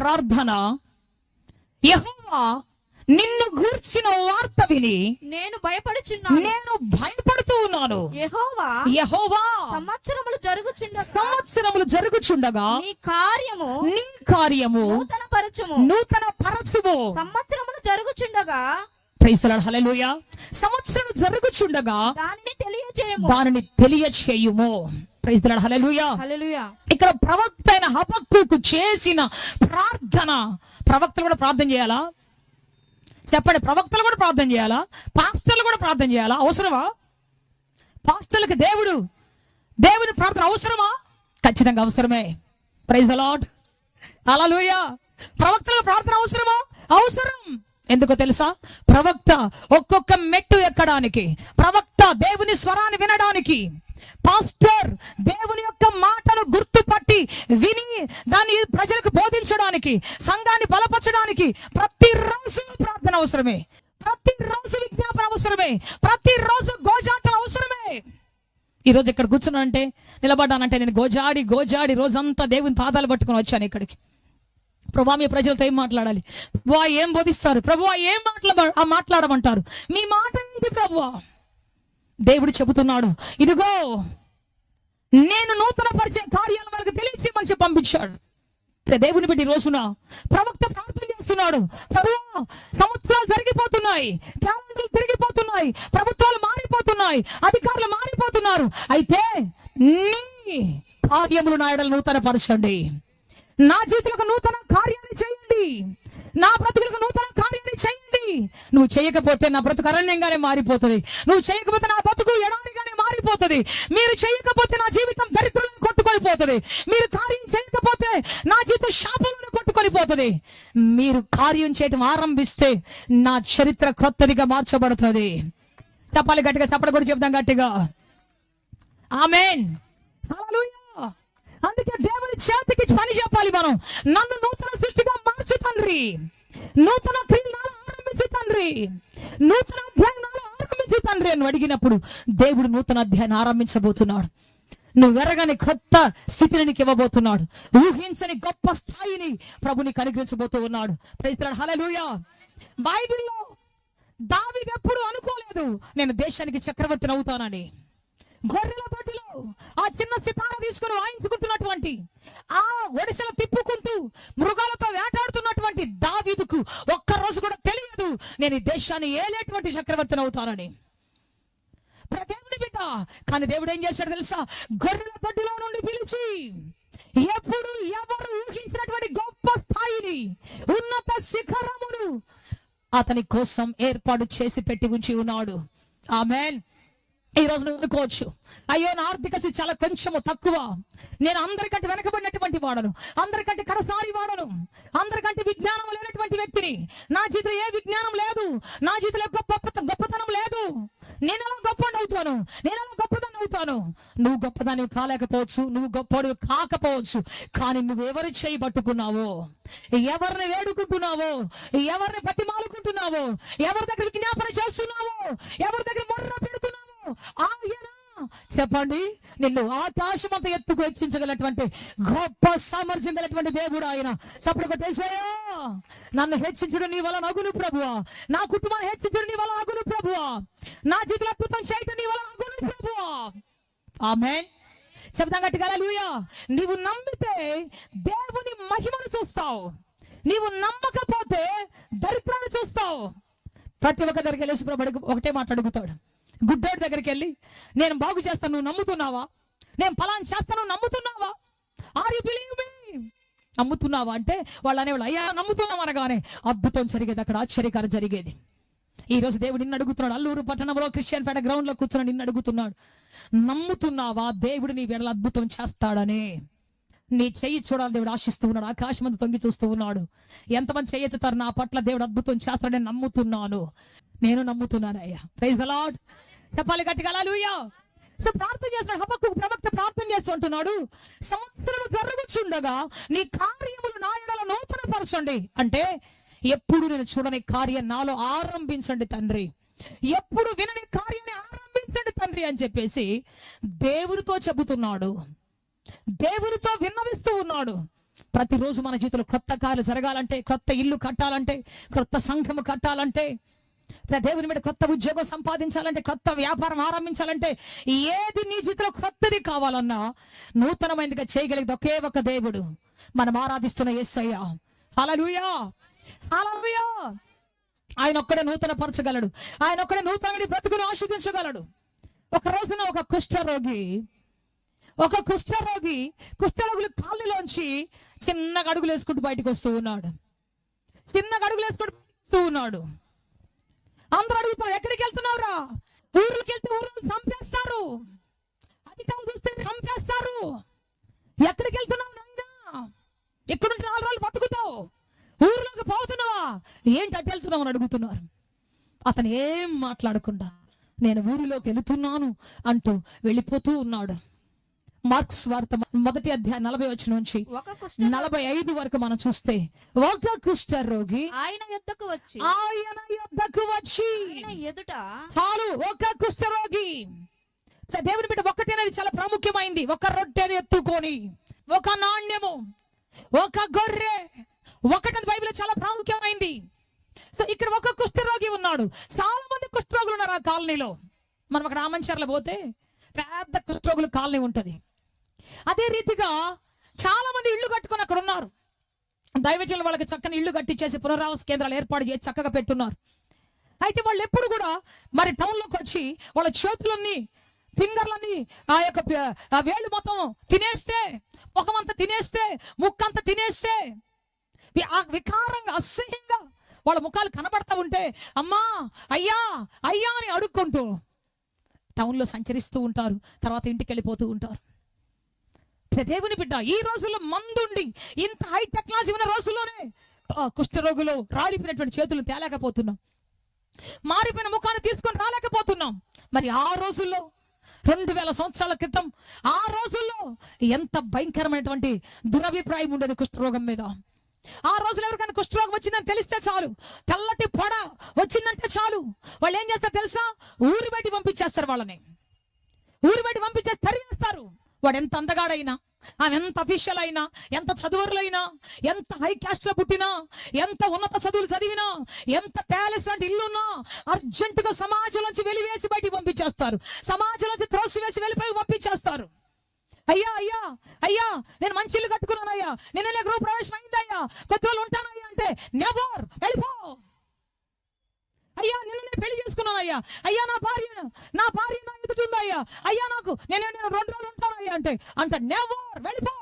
ప్రార్థన. యెహోవా నిన్ను గూర్చిన వార్త విని నేను భయపడుతూ ఉన్నాను. యెహోవా సంవత్సరములు జరుగుచుండగా నీ కార్యము నూతన పరచుము. సంవత్సరములు జరుగుచుండగా, ప్రైజ్ ది లార్డ్, హల్లెలూయా. సంవత్సరం జరుగుచుండగా దానిని తెలియచేయుము. ప్రైజ్ ది లార్డ్, హల్లెలూయా, హల్లెలూయా. ఇక్కడ ప్రవక్త అయిన హబక్కూకు చేసిన ప్రార్థన. ప్రవక్తలు కూడా ప్రార్థన చేయాలా? చెప్పండి. ప్రవక్తలు కూడా ప్రార్థన చేయాలా? పాస్టర్లు కూడా ప్రార్థన చేయాలా? అవసరమా? పాస్టర్లకు దేవుని ప్రార్థన అవసరమా? ఖచ్చితంగా అవసరమే. ప్రైజ్ ది లార్డ్, హల్లెలూయా. ప్రవక్తలకు ప్రార్థన అవసరమా? అవసరం. ఎందుకో తెలుసా? ప్రవక్త ఒక్కొక్క మెట్టు ఎక్కడానికి, ప్రవక్త దేవుని స్వరాన్ని వినడానికి, పాస్టర్ దేవుని యొక్క మాటను గుర్తుపట్టి విని దాన్ని ప్రజలకు బోధించడానికి, సంఘాన్ని బలపరచడానికి ప్రతిరోజు ప్రార్థన అవసరమే. ప్రతిరోజు విజ్ఞాపన అవసరమే. ప్రతిరోజు గోజాటం అవసరమే. ఈరోజు ఇక్కడ కూర్చున్నానంటే, నిలబడ్డానంటే నేను గోజాడి రోజంతా దేవుని పాదాలు పట్టుకొని వచ్చాను ఇక్కడికి. ప్రభువా, మీ ప్రజలతో ఏం మాట్లాడాలి? ప్రభువా, ఏం బోధిస్తారు? ప్రభువా, ఏం మాట్లాడమంటారు? మీ మాట ఏంటి ప్రభువా? దేవుడు చెబుతున్నాడు, ఇదిగో నేను నూతన పరిచయ కార్యాలు మనకు తెలియచేయమని చెప్పి పంపించాడు. దేవుని బిడ్డ రోజున ప్రవక్త ప్రార్థన చేస్తున్నాడు. ప్రభువా, సంవత్సరాలు జరిగిపోతున్నాయి, క్యాలెండర్లు తిరిగిపోతున్నాయి, ప్రభుత్వాలు మారిపోతున్నాయి, అధికారులు మారిపోతున్నారు. అయితే నీ కార్యములు నా ఎడల నూతన పరచండి. నా జీవితంలో నూతన కార్యాన్ని చేయండి. నా బ్రతుకులకు నూతన కార్యాన్ని చేయండి. నువ్వు చేయకపోతే నా బ్రతుకు అరణ్యంగానే మారిపోతుంది. నువ్వు చేయకపోతే నా బ్రతుకు ఎడారిగానే మారిపోతుంది. మీరు చేయకపోతే నా జీవితం దరిద్రంలో కొట్టుకొని పోతుంది. మీరు కార్యం చేయకపోతే నా జీవితం శాపంలో కొట్టుకొని పోతుంది. మీరు కార్యం చేయడం ఆరంభిస్తే నా చరిత్ర క్రొత్తదిగా మార్చబడుతుంది. చెప్పాలి గట్టిగా, చెప్పడం కూడా చెప్తాం గట్టిగా. ఆమేన్, హల్లెలూయా. అందుకే దేవుని చేతికి పని చెప్పాలి మనం. నన్ను నూతన సృష్టిగా మార్చు తండ్రి, నూతన క్రియలు ఆరంభించు తండ్రి, నూతన అధ్యాయాలు ఆరంభించు తండ్రి అని అడిగినప్పుడు దేవుడు నూతన అధ్యాయాన్ని ఆరంభించబోతున్నాడు. నువ్వు వెరగని క్రొత్త స్థితిని నీకు ఇవ్వబోతున్నాడు. ఊహించని గొప్ప స్థాయిని ప్రభు నీకు అనుగ్రహించబోతూ ఉన్నాడు. ప్రైజ్ ది లార్డ్, హల్లెలూయా. బైబిల్లో దావీదు ఎప్పుడు అనుకోలేదు నేను దేశానికి చక్రవర్తిని అవుతానని. గొర్రెల తోటిలో ఆ చిన్న సితార తీసుకుని వాయించుకుంటున్నటువంటి, ఆ ఒడిసెలు తిప్పుకుంటూ మృగాలతో వేటాడుతున్నటువంటి దావీదుకు ఒక్కరోజు కూడా తెలియదు నేను ఈ దేశాన్ని ఏలేటువంటి చక్రవర్తిని అవుతానని. దేవుని బిడ్డ. కానీ దేవుడు ఏం చేశాడు తెలుసా? గొర్రెల తోటిలో నుండి పిలిచి ఎప్పుడు ఎవరు ఊహించినటువంటి గొప్ప స్థాయిని, ఉన్నత శిఖరమును అతని కోసం ఏర్పాటు చేసి పెట్టి ఉంచి ఉన్నాడు. ఆమేన్. ఈ రోజు నువ్వు అనుకోవచ్చు, అయ్యో నా ఆర్థిక స్థితి చాలా కొంచెము తక్కువ, నేను అందరికంటే వెనకబడినటువంటి వాడను, అందరికంటే కడసారి వాడను, అందరికంటే విజ్ఞానం లేనటువంటి వ్యక్తిని, నా జీవితంలో ఏ విజ్ఞానం లేదు, నా జీవితంలో గొప్పతనం లేదు, నేను ఎలా గొప్పని అవుతాను, నేను ఎలా గొప్పదాన్ని అవుతాను. నువ్వు గొప్పదాన్ని కాలేకపోవచ్చు, నువ్వు గొప్పడు కాకపోవచ్చు. కానీ నువ్వు ఎవరు చేయబట్టుకున్నావో, ఎవరిని వేడుకుంటున్నావో, ఎవరిని బతిమాలుకుంటున్నావో, ఎవరి దగ్గర విజ్ఞాపన చేస్తున్నావో, ఎవరి దగ్గర మొర్ర పెడుతున్నావో, ఆయన చెప్పండి నిన్ను ఆకాశం అంత ఎత్తుకు హెచ్చించగలటువంటి గొప్ప సామర్థ్యం గలటువంటి దేవుడు ఆయన. చప్పుడు కొట్టేసాయా, నన్ను హెచ్చించడం నీ వల్ల అగును ప్రభువా, నా కుటుంబాన్ని హెచ్చించడం నీ వల్ల అగును ప్రభువా, నా జీవితంలో అద్భుతం చేయటం నీ వల్ల అగును ప్రభువా. ఆమేన్. చెప్తాం గట్టిగా, హల్లెలూయా. నీవు నమ్మితే దేవుని మహిమను చూస్తావు, నీవు నమ్మకపోతే దరిద్రాన్ని చూస్తావు. ప్రతి ఒక్క దగ్గరికి వెళ్ళేసి ప్రభు ఒకటే మాట అడుగుతాడు. గుడ్డోడి దగ్గరికి వెళ్ళి నేను బాగు చేస్తాను, నువ్వు నమ్ముతున్నావా? నేను ఫలానా చేస్తాను, నువ్వు నమ్ముతున్నావా? Are you believe me? నమ్ముతున్నావా అంటే వాళ్ళు అనేవాళ్ళు, అయ్యా నమ్ముతున్నాం అనగానే అద్భుతం జరిగేది, అక్కడ ఆశ్చర్యకారం జరిగేది. ఈ రోజు దేవుడు నిన్ను అడుగుతున్నాడు. అల్లూరు పట్టణంలో క్రిస్టియన్ పేట గ్రౌండ్ లో కూర్చుని నిన్ను అడుగుతున్నాడు, నమ్ముతున్నావా దేవుడు నీ వేళ అద్భుతం చేస్తాడని? నీ చెయ్యి చూడాలి దేవుడు ఆశిస్తూ ఉన్నాడు. ఆకాశం అంతా తొంగి చూస్తూ ఉన్నాడు. ఎంతమంది చెయ్యెత్తుతారు, నా పట్ల దేవుడు అద్భుతం చేస్తాడని నమ్ముతున్నాను, నేను నమ్ముతున్నాను అయ్యా. Praise the Lord. చెప్పాలి గట్టిగా, హల్లెలూయా. సో ప్రార్థన చేస్తున్నాడు హబక్కూకు ప్రవక్త, ప్రార్థన చేస్తుంటున్నాడు, సంవత్సరం జరుగుచుండగా నీ కార్యములు నా ఎడల నూతన పరచండి. అంటే ఎప్పుడు నేను చూడని కార్యం నాలో ఆరంభించండి తండ్రి, ఎప్పుడు వినని కార్యాన్ని ఆరంభించండి తండ్రి అని చెప్పేసి దేవునితో చెబుతున్నాడు, దేవునితో విన్నవిస్తూ ఉన్నాడు. ప్రతిరోజు మన జీవితంలో క్రొత్త కార్యాలు జరగాలంటే, క్రొత్త ఇల్లు కట్టాలంటే, క్రొత్త సంఘము కట్టాలంటే, దేవుని మీద క్రొత్త ఉద్యోగం సంపాదించాలంటే, క్రొత్త వ్యాపారం ఆరంభించాలంటే, ఏది నీ జీవితంలో క్రొత్తది కావాలన్నా నూతనమైనదిగా చేయగలిగేది ఒకే ఒక దేవుడు, మనం ఆరాధిస్తున్న యేసయ్య. హల్లెలూయా, హల్లెలూయా. ఆయన ఒక్కడే నూతన పరచగలడు. ఆయన ఒక్కడే నూతనమైన బ్రతుకును ఆశీర్వదించగలడు. ఒక రోజున ఒక కుష్ఠరోగులు కాళ్ళలోంచి చిన్నగా అడుగులు వేసుకుంటూ బయటకు వస్తూ ఉన్నాడు. అందరూ అడుగుతారు, ఎక్కడికి వెళ్తున్నావురా? ఊర్లోకి వెళ్తే ఊరు చంపేస్తారు, అధికారులు చూస్తే చంపేస్తారు. ఎక్కడికి వెళ్తున్నావు నాయనా? ఎక్కడుంటే 4 రోజులు బతుకుతావు, ఊర్లోకి పోతున్నావా? ఏంటి అటు వెళ్తున్నావు అని అడుగుతున్నారు. అతను ఏం మాట్లాడకుండా నేను ఊరిలోకి వెళుతున్నాను అంటూ వెళ్ళిపోతూ ఉన్నాడు. మార్క్స్ వార్త 1వ అధ్యాయం 40 వచనం నుంచి 45 వరకు మనం చూస్తే, ఒక కుష్ఠరోగి ఆయన యొద్దకు వచ్చి ఆయన ఎదుట, చాలు ఒక కుష్ఠరోగి. దేవుని బిడ్డ ఒకటేనది చాలా ప్రాముఖ్యమైంది. ఒక రొట్టెని ఎత్తుకొని, ఒక నాణ్యము, ఒక గొర్రె, ఒకటని బైబిల్ చాలా ప్రాముఖ్యమైంది. సో ఇక్కడ ఒక కుష్ఠరోగి ఉన్నాడు. చాలా మంది కుష్ఠరోగులు ఉన్నారు ఆ కాలనీలో. మనం అక్కడ ఆమంచర్ల పోతే పెద్ద కుష్ఠరోగుల కాలనీ ఉంటది. అదే రీతిగా చాలా మంది ఇళ్ళు కట్టుకొని అక్కడ ఉన్నారు. దైవజనులు వాళ్ళకి చక్కని ఇళ్ళు కట్టించేసి పునరావాస కేంద్రాలు ఏర్పాటు చేసి చక్కగా పెట్టున్నారు. అయితే వాళ్ళు ఎప్పుడు కూడా మరి టౌన్లోకి వచ్చి వాళ్ళ చేతులన్నీ, ఫింగర్లన్నీ, ఆ యొక్క వేళ్ళు మొత్తం తినేస్తే, ముఖమంతా తినేస్తే, ముక్కంతా తినేస్తే, వికారంగా అసహ్యంగా వాళ్ళ ముఖాలు కనబడతా ఉంటే అమ్మా అయ్యా అయ్యా అని అడుక్కుంటూ టౌన్లో సంచరిస్తూ ఉంటారు. తర్వాత ఇంటికి వెళ్ళిపోతూ ఉంటారు. దేవుని బిడ్డ, ఈ రోజుల్లో మందుండి ఇంత హై టెక్నాలజీ ఉన్న రోజుల్లోనే కుష్ఠరోగులు రాలిపోయినటువంటి చేతులు తేలేకపోతున్నాం, మారిపోయిన ముఖాన్ని తీసుకొని రాలేకపోతున్నాం. మరి ఆ రోజుల్లో 2000 సంవత్సరాల క్రితం ఆ రోజుల్లో ఎంత భయంకరమైనటువంటి దురభిప్రాయం ఉండేది కుష్ఠరోగం మీద. ఆ రోజులు ఎవరికైనా కుష్ఠరోగం వచ్చిందని తెలిస్తే చాలు, తెల్లటి పొడ వచ్చిందంటే చాలు, వాళ్ళు ఏం చేస్తారు తెలుసా? ఊరి బయట పంపించేస్తారు. వాళ్ళని ఊరి బయట పంపించేసి తరివేస్తారు. వాడు ఎంత అందగాడైనా, ఆమె ఎంత అఫీషియల్ అయినా, ఎంత చదువులైనా, ఎంత హై క్యాస్ట్ లో పుట్టినా, ఎంత ఉన్నత చదువులు చదివినా, ఎంత ప్యాలెస్ లాంటి ఇల్లున్నా అర్జెంటుగా సమాజంలోంచి వెలివేసి బయటికి పంపించేస్తారు. సమాజంలోంచి త్రోసివేసి వెళ్ళిపోయి పంపించేస్తారు. అయ్యా అయ్యా అయ్యా నేను మంచి ఇల్లు కట్టుకున్నాను అయ్యా, నేను గృహ ప్రవేశం అయిందయ్యా, కొద్ది రోజులు ఉంటానయ్యా అంటే నెవర్, వెళ్ళిపో. అయ్యా నిన్ను నేను పెళ్లి చేసుకున్నాను అయ్యా, అయ్యా నా భార్య నా ఎదుగుతుందయ్యా, అయ్యా నేను 2 రోజులు ఉంటానయ్యా అంటే నెవర్, వెళ్ళిపో.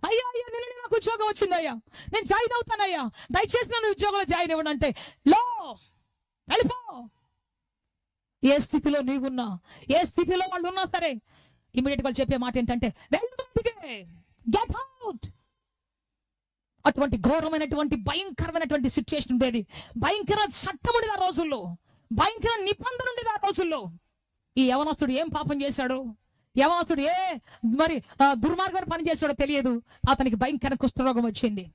అయ్యా అయ్యా నిన్ను నాకు ఉద్యోగం వచ్చిందయ్యా, నేను జాయిన్ అవుతానయ్యా, దయచేసి నన్ను ఉద్యోగంలో జాయిన్ అవ్వండి అంటే లో, వెళ్ళిపో. ఏ స్థితిలో నీవున్నా, ఏ స్థితిలో వాళ్ళు ఉన్నా సరే, ఇమీడియట్ వాళ్ళు చెప్పే మాట ఏంటంటే గెట్ అవుట్. అటువంటి ఘోరమైనటువంటి భయంకరమైనటువంటి సిచ్యుయేషన్ ఉండేది. భయంకర చట్టం ఉండేది ఆ రోజుల్లో, భయంకర నిబంధన ఉండేది ఆ రోజుల్లో. ఈ యవనస్తుడు ఏం పాపం చేశాడో, యవనస్తుడు ఏ మరి దుర్మార్గమైన పని చేశాడో తెలియదు, అతనికి భయంకర కుష్ఠరోగం వచ్చింది.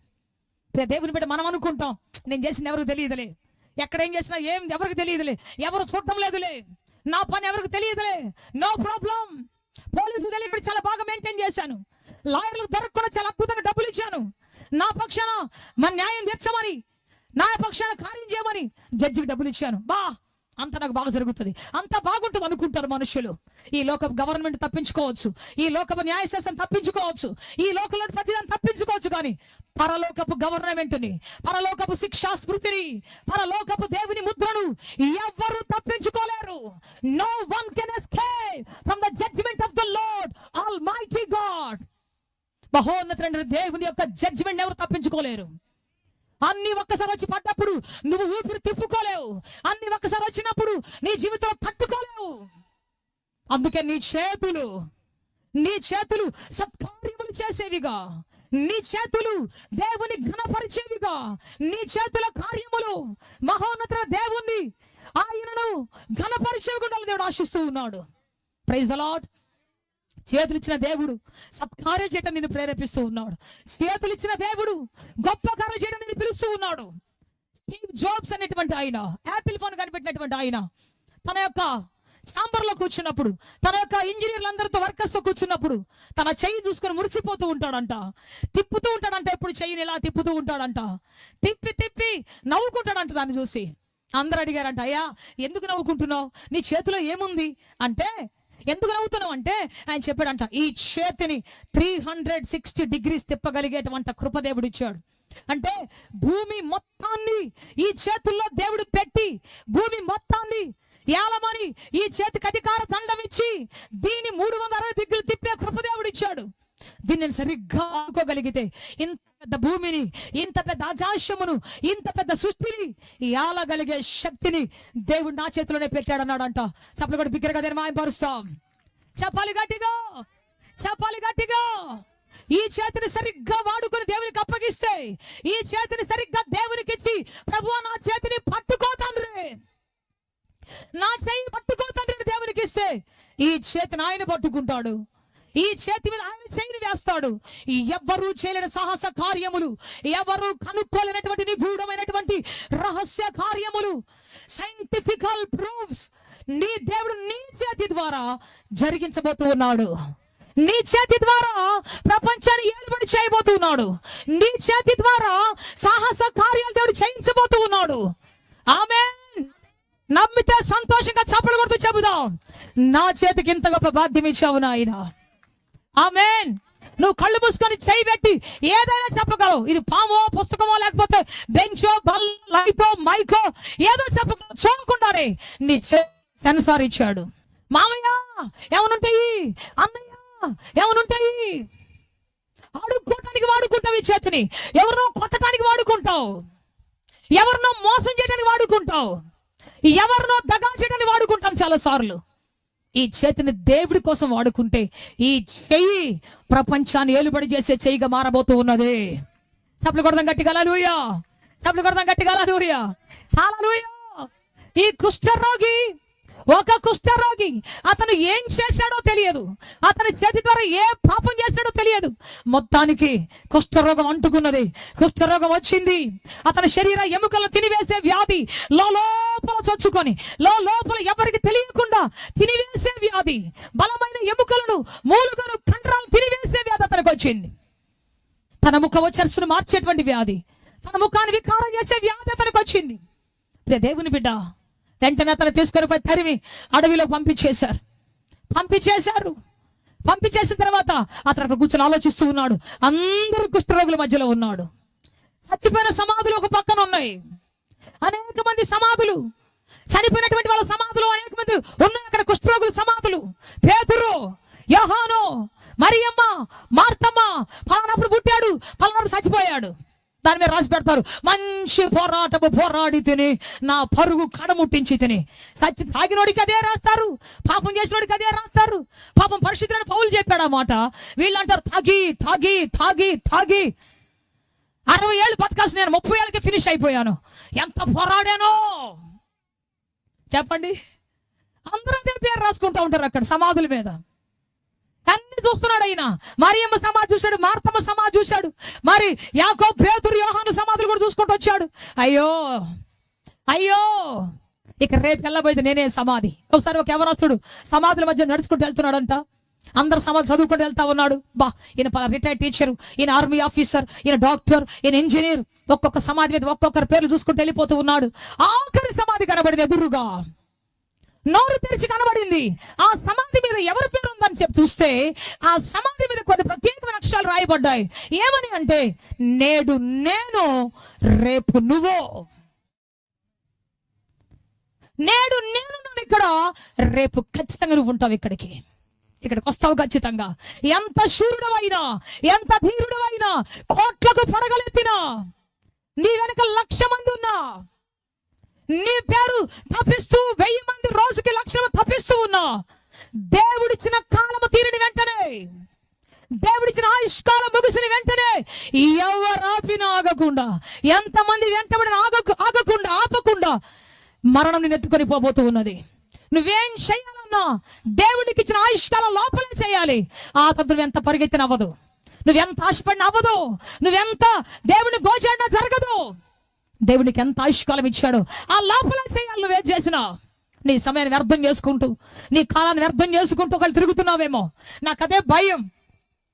దేవుని బిడ్డ, మనం అనుకుంటాం నేను చేసిన ఎవరికి తెలియదులే, ఎక్కడేం చేసినా ఏం ఎవరికి తెలియదులే, ఎవరు చూడటం లేదులే, నా పని ఎవరికి తెలియదులే, నో ప్రాబ్లం. పోలీసులు తెలియదు, చాలా బాగా మెయింటైన్ చేశాను, లాయర్లకు దొరకకుండా చాలా అద్భుతంగా డబ్బులు ఇచ్చాను, నా పక్షాన మన న్యాయం తీర్చమని, నా పక్షాన కార్యం చేయమని జడ్జికి డబ్బులు ఇచ్చాను, అంత నాకు బాగా జరుగుతుంది, అంత బాగుంటుంది అనుకుంటారు మనుషులు. ఈ లోకపు గవర్నమెంట్ తప్పించుకోవచ్చు, ఈ లోకపు న్యాయశాస్త్రం తప్పించుకోవచ్చు, ఈ లోకంలో ప్రతిదాన్ని తప్పించుకోవచ్చు, కానీ పరలోకపు గవర్నమెంట్ని, పరలోకపు శిక్షా స్మృతిని, పరలోకపు దేవుని ముద్రను ఎవ్వరూ తప్పించుకోలేరు. No one can escape from the judgment of the lord almighty God. మహోన్నతుడైన దేవుని యొక్క జడ్జిమెంట్ ఎవరు తప్పించుకోలేరు. అన్ని ఒక్కసారి వచ్చి పడ్డప్పుడు నువ్వు ఊపిరి తిప్పుకోలేవు, అన్ని ఒక్కసారి వచ్చినప్పుడు నీ జీవితంలో తట్టుకోలేవు. అందుకే నీ చేతులు సత్కార్యములు చేసేవిగా, నీ చేతులు దేవుని ఘనపరిచేవిగా, నీ చేతుల కార్యములు మహోన్నత దేవుణ్ణి ఆయనను ఘనపరిచేవిగా ఉండాలని దేవుడు ఆశిస్తూ ఉన్నాడు. Praise the lord. చేతులిచ్చిన దేవుడు సత్కార్యం చేయడం నిన్ను ప్రేరేపిస్తూ ఉన్నాడు. చేతులిచ్చిన దేవుడు గొప్ప కార్యం చేయడం నిన్ను పిలుస్తూ ఉన్నాడు. స్టీవ్ జాబ్స్ అనేటువంటి ఆయన, యాపిల్ ఫోన్ కనిపెట్టినటువంటి ఆయన, తన యొక్క ఛాంబర్లో కూర్చున్నప్పుడు, తన యొక్క ఇంజనీర్లందరితో వర్కర్స్తో కూర్చున్నప్పుడు తన చెయ్యి చూసుకొని మురిసిపోతూ ఉంటాడంట. తిప్పుతూ ఉంటాడంట, ఎప్పుడు చెయ్యిని ఇలా తిప్పుతూ ఉంటాడంట. తిప్పి తిప్పి నవ్వుకుంటాడంట దాన్ని చూసి. అందరూ అడిగారంట, అయ్యా ఎందుకు నవ్వుకుంటున్నావు, నీ చేతిలో ఏముంది అంటే, ఎందుకు నవ్వుతున్నావు అంటే ఆయన చెప్పాడంట, ఈ చేతిని 360 degrees తిప్పగలిగేటువంటి కృపదేవుడు ఇచ్చాడు. అంటే భూమి మొత్తాన్ని ఈ చేతుల్లో దేవుడు పెట్టి, భూమి మొత్తాన్ని ఏలమని ఈ చేతికి అధికార దండం ఇచ్చి దీన్ని 360 degrees తిప్పే కృపదేవుడు ఇచ్చాడు. దీన్ని సరిగ్గా ఆడుకోగలిగితే ఇంత పెద్ద భూమిని, ఇంత పెద్ద ఆకాశమును, ఇంత పెద్ద సృష్టిని ఏలగలిగే శక్తిని దేవుడు నా చేతిలోనే పెట్టాడు అన్నాడంట. చప్పలు కూడా బిగ్గరగా నేను మాయపరుస్తాం. చెప్పాలి గట్టిగా, చెప్పాలి గట్టిగా. ఈ చేతిని సరిగ్గా వాడుకొని దేవునికి అప్పగిస్తే, ఈ చేతిని సరిగ్గా దేవునికి ఇచ్చి, ప్రభువా నా చేతిని పట్టుకో తండ్రి, నా చేయి పట్టుకో తండ్రి దేవునికి ఇస్తే, ఈ చేతిని ఆయన పట్టుకుంటాడు. ఈ చేతి మీద ఆయన చేయిని వేస్తాడు. ఎవ్వరూ చేయలేని సాహస కార్యములు, ఎవరు కనుక్కోలేనటువంటి నిగూఢమైనటువంటి రహస్య కార్యములు, సైంటిఫికల్ ప్రూఫ్స్ నీ దేవుడు నీ చేతి ద్వారా జరిగించబోతూ ఉన్నాడు. నీ చేతి ద్వారా ప్రపంచాన్ని ఏలుబడి చేయబోతున్నాడు. నీ చేతి ద్వారా సాహస కార్యాలు దేవుడు చేయించబోతూ ఉన్నాడు. ఆమేన్. నమ్మితే సంతోషంగా చప్పలు కొడుతూ చెబుదాం, నా చేతికి ఇంత గొప్ప భాగ్యం ఇచ్చావు నాయన. ఆమేన్. నువ్వు కళ్ళు మూసుకొని చేయి పెట్టి ఏదైనా చెప్పగలవు. ఇది పామో, పుస్తకమో, లేకపోతే బెంచో, లైటో, మైకో ఏదో చెప్పగలవు. చూడకుండానే నీ సెన్సార్ ఇచ్చాడు. మామయ్య ఏమనుంటాయి, అన్నయ్య ఏమనుంటాయి, ఆడుకోవటానికి వాడుకుంటావు ఈ చేతిని. ఎవరినో కొట్టడానికి వాడుకుంటావు, ఎవరినో మోసం చేయడానికి వాడుకుంటావు, ఎవరినో దగా చేయడానికి వాడుకుంటాం చాలా సార్లు. ఈ చేతిని దేవుడి కోసం వాడుకుంటే ఈ చెయ్యి ప్రపంచాన్ని ఏలుబడి చేసే చెయ్యిగా మారబోతూ ఉన్నది. చప్పలు కొడదాం గట్టిగా హల్లెలూయా, చప్పలు కొడదాం గట్టిగా హల్లెలూయా, హల్లెలూయా. ఈ కుష్ఠరోగి, ఒక కుష్ఠరోగి, అతను ఏం చేశాడో తెలియదు, అతని చేతి ద్వారా ఏ పాపం చేశాడో తెలియదు. మొత్తానికి కుష్ఠరోగం అంటుకున్నది. కుష్ఠరోగం వచ్చింది. అతని శరీర ఎముకలను తినివేసే వ్యాధి లోపల చొచ్చుకొని, లోపల ఎవరికి తెలియకుండా తినివేసే వ్యాధి, బలమైన ఎముకలను, మూలుగను, కండరాలను తినివేసే వ్యాధి అతనికి వచ్చింది. తన ముఖ వచ్చర్సును మార్చేటువంటి వ్యాధి, తన ముఖాన్ని వికారం చేసే వ్యాధి అతనికి వచ్చింది. దేవుని బిడ్డ, వెంటనే అతను తీసుకొని పోయి తరిమి అడవిలో పంపించేశారు. పంపించేసిన తర్వాత అతను అక్కడ కూర్చొని ఆలోచిస్తూ ఉన్నాడు. అందరూ కుష్ఠరోగుల మధ్యలో ఉన్నాడు. చచ్చిపోయిన సమాధులు ఒక పక్కన ఉన్నాయి. అనేక మంది సమాధులు, చనిపోయినటువంటి వాళ్ళ సమాధులు అనేక మంది ఉన్నాయి అక్కడ. కుష్ఠరోగుల సమాధులు. పేతురు, యోహాను, మరియమ్మ, మార్తమ్మ, పలానప్పుడు పుట్టాడు, పలానప్పుడు చచ్చిపోయాడు. దాని మీద రాసి పెడతారు, మంచి పోరాటము పోరాడి తిని నా పరుగు కడముట్టించి తిని. తాగినోడికి అదే రాస్తారు, పాపం చేసినోడికి అదే రాస్తారు. పాపం పరిశుద్ధుడైన పౌలు చెప్పాడు ఆ మాట. వీళ్ళు అంటారు తాగి తాగి తాగి తాగి 60 ఏళ్ళు బతకాల్సిన నేను 30 ఏళ్ళకి ఫినిష్ అయిపోయాను. ఎంత పోరాడానో చెప్పండి. అందరూ అదే పేరు రాసుకుంటూ ఉంటారు అక్కడ సమాధుల మీద. అన్ని చూస్తున్నాడు ఆయన. మరియమ్మ సమాధి చూశాడు, మార్తమ్మ సమాధి చూశాడు, మరి యాకోబు, పేతురు, యోహాను సమాధులు కూడా చూసుకుంటూ వచ్చాడు. అయ్యో అయ్యో, ఇక రేపు వెళ్ళబోయేది నేనే సమాధి. ఒకసారి ఒక యవనస్తుడు సమాధుల మధ్య నడుచుకుంటూ వెళ్తున్నాడంట. అందరు సమాధి చదువుకుంటూ వెళ్తా ఉన్నాడు. ఈయన రిటైర్డ్ టీచర్, ఈయన ఆర్మీ ఆఫీసర్, ఈయన డాక్టర్, ఈయన ఇంజనీర్. ఒక్కొక్క సమాధి మీద ఒక్కొక్కరి పేర్లు చూసుకుంటూ వెళ్ళిపోతూ ఉన్నాడు. ఆఖరి సమాధి కనబడింది ఎదురుగా. నోరు తెరిచి కనబడింది. ఆ సమాధి మీద ఎవరి పేరు ఉందని చెప్పి చూస్తే ఆ సమాధి మీద కొన్ని ప్రత్యేకమైన అక్షరాలు రాయబడ్డాయి. ఏమని అంటే, నేడు నేను, రేపు నువ్వు. నేడు నేనున్నాను ఇక్కడ, రేపు ఖచ్చితంగా నువ్వు ఉంటావు ఇక్కడికి వస్తావు ఖచ్చితంగా. ఎంత శూరుడవైనా, ఎంత ధీరుడవైనా, కోట్లకు పడగలెత్తినా, నీ వెనక 1,00,000 మంది ఉన్నా, నీ పేరు తప్పిస్తూ 1000 మంది రోజుకి 1,00,000 తప్పిస్తూ ఉన్నా, దేవుడిచ్చిన కాలము తీరిన వెంటనే, దేవుడిచ్చిన ఆయుష్కాలం ముగిసిన వెంటనే ఎవరు ఆపినా ఆగకుండా, ఎంతమంది వెంటబడిన ఆగకుండా ఆపకుండా మరణం నిన్ను ఎత్తుకొని పోబోతూ ఉన్నది. నువ్వేం చేయాలన్నా దేవుడికి ఇచ్చిన ఆయుష్కాలం లోపలే చేయాలి. ఆ తద్దు ఎంత పరిగెత్తిన అవ్వదు, నువ్వెంత ఆశపడిన అవ్వదు, నువ్వెంత దేవుని గోచాడినా జరగదు. దేవునికి ఎంత ఆయుష్కాలం ఇచ్చాడో ఆ లోపలే చేయాలి. నువ్వేం చేసినా నీ సమయాన్ని వ్యర్థం చేసుకుంటూ, నీ కాలాన్ని వ్యర్థం చేసుకుంటూ ఒకళ్ళు తిరుగుతున్నావేమో. నాకు అదే భయం.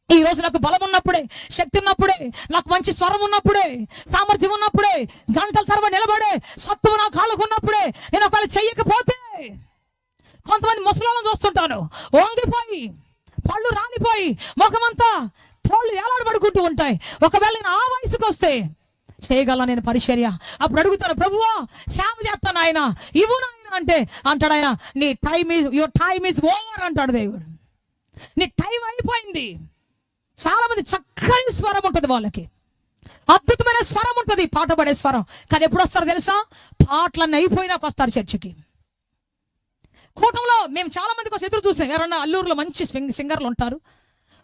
ఈ రోజు నాకు బలం ఉన్నప్పుడే, శక్తి ఉన్నప్పుడే, నాకు మంచి స్వరం ఉన్నప్పుడే, సామర్థ్యం ఉన్నప్పుడే, గంటల తరబడి నిలబడే సత్తువు నా కాళ్ళకు ఉన్నప్పుడే నేను ఒకవేళ చెయ్యకపోతే, కొంతమంది ముసలాలను చూస్తుంటాను, వంగిపోయి పళ్ళు రాలిపోయి ముఖమంతా తోళ్ళు ఏలాడు పడుకుంటూ ఉంటాయి. ఒకవేళ నేను ఆ వయసుకు వస్తే చేయగల నేను పరిచర్య. అప్పుడు అడుగుతాను, ప్రభువా సేవ చేస్తాను ఆయన, ఇవ్వు నాయన అంటే అంటాడు ఆయన, నీ యువర్ టైమ్ ఈజ్ ఓవర్ అంటాడు దేవుడు. నీ టైం అయిపోయింది. చాలా మంది చక్కని స్వరం ఉంటుంది, వాళ్ళకి అద్భుతమైన స్వరం ఉంటుంది, పాట పడే స్వరం. కానీ ఎప్పుడు వస్తారు తెలుసా? పాటలన్నీ అయిపోయినాక వస్తారు చర్చికి. కూటంలో మేము చాలా మంది కోసం ఎదురు చూసాం. ఎవరన్నా అల్లూరులో మంచి సింగర్లు ఉంటారు,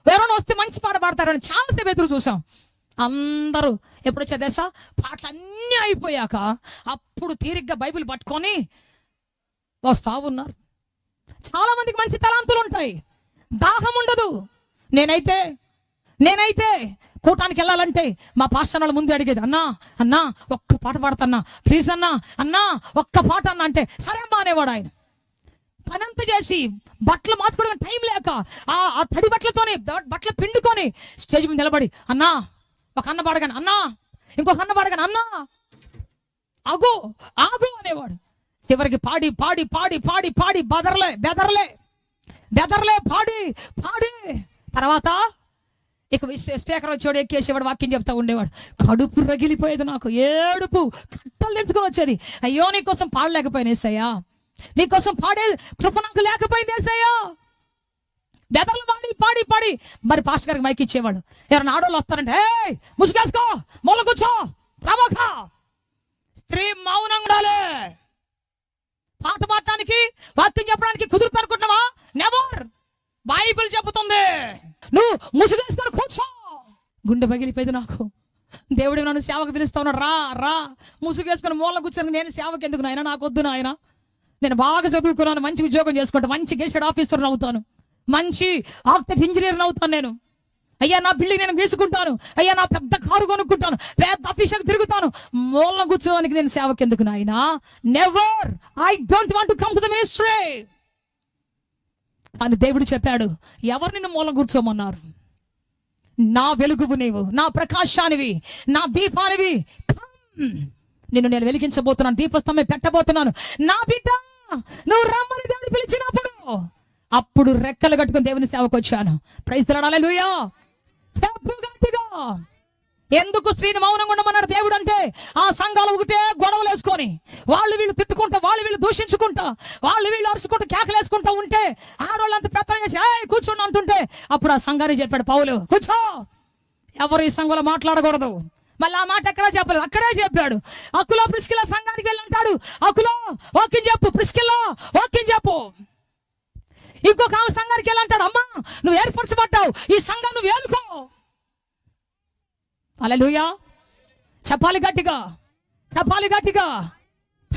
ఎవరైనా వస్తే మంచి పాట పాడతారని చాలాసేపు ఎదురు చూసాం. అందరూ ఎప్పుడు వచ్చే తెలుసా? పాటలన్నీ అయిపోయాక అప్పుడు తీరిగ్గా బైబిల్ పట్టుకొని వస్తా ఉన్నారు. చాలా మందికి మంచి తలాంతులు ఉంటాయి, దాహం ఉండదు. నేనైతే కూటానికి వెళ్ళాలంటే మా పాస్టర్ వాళ్ళ ముందు అడిగేది, అన్నా ఒక్క పాట పాడతన్నా ప్లీజ్ అన్నా ఒక్క పాట అన్నా అంటే సరే అమ్మా అనేవాడు ఆయన. పనంతా చేసి బట్టలు మార్చుకోవడానికి టైం లేక ఆ తడి బట్టలతోనే బట్టలు పిండుకొని స్టేజ్ మీద నిలబడి, అన్నా ఒక అన్న పాడగాను, అన్నా ఇంకొక అన్న పాడగాను, అన్నా ఆగు అనేవాడు. చివరికి పాడి పాడి పాడి పాడి పాడి బెదర్లే పాడి తర్వాత ఇక స్పీకర్ వచ్చేవాడు, ఎక్కేసేవాడు, వాక్యం చెప్తా ఉండేవాడు. కడుపు రగిలిపోయేది నాకు, ఏడుపు కట్టలు తెంచుకొని వచ్చేది. అయ్యో నీకోసం పాడలేకపోయినా ఏసయ్యా, నీకోసం పాడే కృప నాకు లేకపోయింది ఏసయ్యా. బెదర్లు పాడి మరి పాస్టర్ గారికి మైక్ ఇచ్చేవాడు. ఎవరైనా ఆడవాళ్ళు వస్తారంటే, ముసుగేసుకో, మొల కూర్చో, ప్రభాక, స్త్రీ మౌనంగా ఉండాలి. పాట పాడటానికి, వాక్యం చెప్పడానికి కుదురుతా అనుకుంటున్నావా? నెవర్. బైబిల్ చెబుతుంది నువ్వు ముసుగేసుకొని కూర్చో. గుండె పగిలిపోయింది నాకు. దేవుడు నన్ను సేవకు పిలుస్తా ఉన్నాడు, రా ముసుగేసుకొని మూల కూర్చొని నేను సేవకు ఎందుకు నాయన, నాకు వద్దు నాయన, నేను బాగా చదువుకున్నాను, మంచి ఉద్యోగం చేసుకుంటాను, మంచి గెస్టెడ్ ఆఫీసర్ అవుతాను, మంచి ఆర్కిటెక్ట్ ఇంజనీర్ అవుతాను నేను. అయ్యా నా బిల్డింగ్ నేను గీసుకుంటాను, అయ్యా నా పెద్ద కారు కొనుక్కుంటాను, పెద్ద ఆఫీసర్ తిరుగుతాను. మూల కూర్చోడానికి నేను సేవకు ఎందుకు నాయన? Never. I don't want to come to the ministry. అని దేవుడు చెప్పాడు, ఎవరు నిన్ను మూల కూర్చోమన్నారు? నా వెలుగువు నీవు, నా ప్రకాశానివి, నా దీపానివి. నిన్ను నేను వెలిగించబోతున్నాను, దీపస్తంభం పెట్టబోతున్నాను. నా బిడ్డ నువ్వు రమ్మని దేవుడు పిలిచినప్పుడు అప్పుడు రెక్కలు కట్టుకుని దేవుని సేవకు వచ్చాను. ప్రైజ్ ది లార్డ్, హల్లెలూయా. చెప్పు గట్టిగా. ఎందుకు స్త్రీని మౌనంగా ఉండమన్నాడు దేవుడు అంటే, ఆ సంఘాలు ఒకటే గొడవలు వేసుకొని వాళ్ళు వీళ్ళు తిట్టుకుంటా, వాళ్ళు వీళ్ళు దూషించుకుంటా, వాళ్ళు వీళ్ళు అరుచుకుంటూ కేకలేసుకుంటా ఉంటే, ఆడవాళ్ళంతా పెత్తనం చేసి కూర్చోండి అంటుంటే, అప్పుడు ఆ సంఘానికి చెప్పాడు పౌలు, కూర్చో, ఎవరు ఈ సంఘంలో మాట్లాడకూడదు. మళ్ళీ ఆ మాట ఎక్కడా చెప్పలేదు, అక్కడే చెప్పాడు. అకులో ప్రిస్కిల్లా సంఘానికి వెళ్ళి అంటాడు, అకులో వాక్యం చెప్పు, ప్రిస్కిల్లా వాక్యం చెప్పు. ఇంకొక ఆమె సంఘానికి వెళ్ళి అంటాడు, అమ్మా నువ్వు ఏర్పరచబడ్డావు, ఈ సంఘం నువ్వు ఏలుకో. హల్లెలూయా. చెప్పాలి గట్టిగా.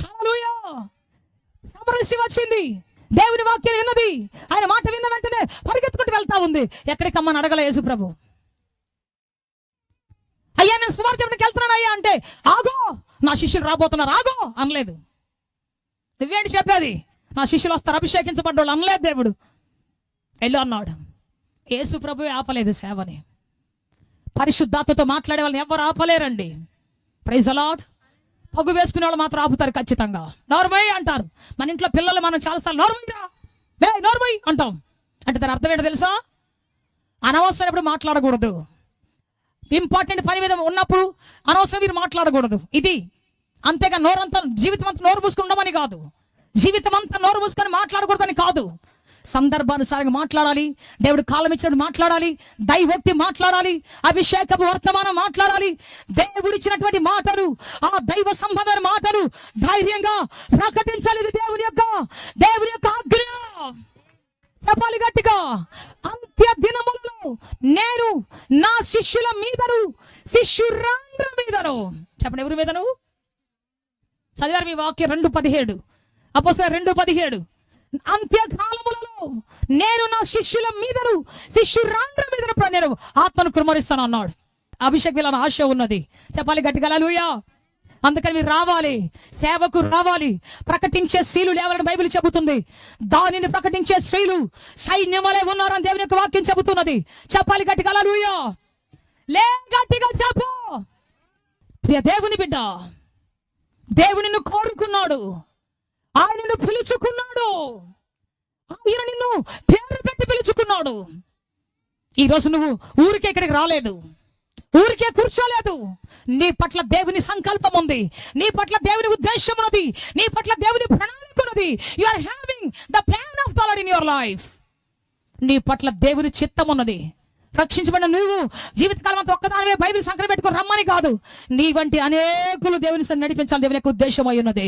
హల్లెలూయా. సమరస్య వచ్చింది, దేవుని వాక్యం విన్నది, ఆయన మాట విన్న వెంటనే పరిగెత్తుకుంటూ వెళ్తా ఉంది. ఎక్కడికమ్మని అడగల యేసు ప్రభు. అయ్యా నేను సువార్త చెప్పడానికి వెళ్తున్నాను అయ్యా అంటే, ఆగో నా శిష్యులు రాబోతున్నారు, ఆగో అనలేదు. నువ్వేంటి చెప్పేది? నా శిష్యులు వస్తారు, అభిషేకించబడ్డోళ్ళు అనలేదు దేవుడు. వెళ్ళు అన్నాడు. యేసు ప్రభువే ఆపలేదు సేవని. పరిశుద్ధాత్మతో మాట్లాడే వాళ్ళని ఎవరు ఆపలేరండి. Praise the lord. తగు వేసుకునే వాళ్ళు మాత్రం ఆపుతారు ఖచ్చితంగా. నోర్మై అంటారు. మన ఇంట్లో పిల్లలు మనం చాలాసార్లు నోర్మై అంటాం. అంటే దాని అర్థం ఏంటో తెలుసా? అనవసరమైనప్పుడు మాట్లాడకూడదు. ఇంపార్టెంట్ పని మీద ఉన్నప్పుడు అనవసరం మీరు మాట్లాడకూడదు. ఇది అంతేగా నోరంతా జీవితం అంతా నోరు మూసుకుని ఉండమని కాదు, జీవితం అంతా నోరు మూసుకొని మాట్లాడకూడదని కాదు. సందర్భానుసారంగా మాట్లాడాలి, దేవుడు కాలం ఇచ్చినట్టు మాట్లాడాలి, దైవోక్తి మాట్లాడాలి, అభిషేకపు వర్తమానం మాట్లాడాలి, దేవుడు ఇచ్చినటువంటి మాటలు, ఆ దైవ సంబంధమైన మాటలు ధైర్యంగా ప్రకటించాలి. ఇది దేవుని యొక్క ఆజ్ఞ. చెప్పాలి గట్టిగా. అంత్య దినములలో నేను నా శిష్యుల మీదను, శిష్యురాండ్ర మీదను. చెప్పండి, ఎవరి మీదను? చదివారు మీ వాక్యం 2:17, అపోస్తలుల 2:17. అంత్యకాలములలో నేను నా శిష్యుల మీదను, శిష్యురాండ్ర మీదను నేను ఆత్మను కుమ్మరిస్తాను అన్నాడు. అభిషేక్ వీళ్ళ ఆశ ఉన్నది. చెప్పాలి గట్టిగా హల్లెలూయా. అందుకని మీరు రావాలి, సేవకు రావాలి. ప్రకటించే స్త్రీలు లేవాలని బైబిల్ చెబుతుంది. దానిని ప్రకటించే స్త్రీలు సైన్యమలే ఉన్నారని దేవుని యొక్క వాక్యం చెబుతున్నది. చెప్పాలి గట్టిగా హల్లెలూయా. లే గట్టిగా చెప్పు. ప్రియ దేవుని బిడ్డ, దేవుడు నిన్ను కోరుకున్నాడు, ఆయన నిన్ను పిలుచుకున్నాడు, ఆయన నిన్ను పేరు పెట్టి పిలుచుకున్నాడు. ఈరోజు నువ్వు ఊరికే ఇక్కడికి రాలేదు, ఊరికే కూర్చోలేదు. నీ పట్ల దేవుని సంకల్పం ఉంది, నీ పట్ల దేవుని ఉద్దేశం ఉన్నది, నీ పట్ల దేవుని ప్రణాళిక ఉన్నది. You are having the plan of the Lord in your life. నీ పట్ల దేవుని చిత్తం ఉన్నది. రక్షించబడిన నువ్వు జీవితకాలం అంతా ఒక్కదానివే బైబిల్ సంకరం పెట్టుకుని రమ్మని కాదు, నీ వంటి అనేకులు దేవుని సన్నిధిని నడిపించాలి దేవుని యొక్క ఉద్దేశం అయి ఉన్నది.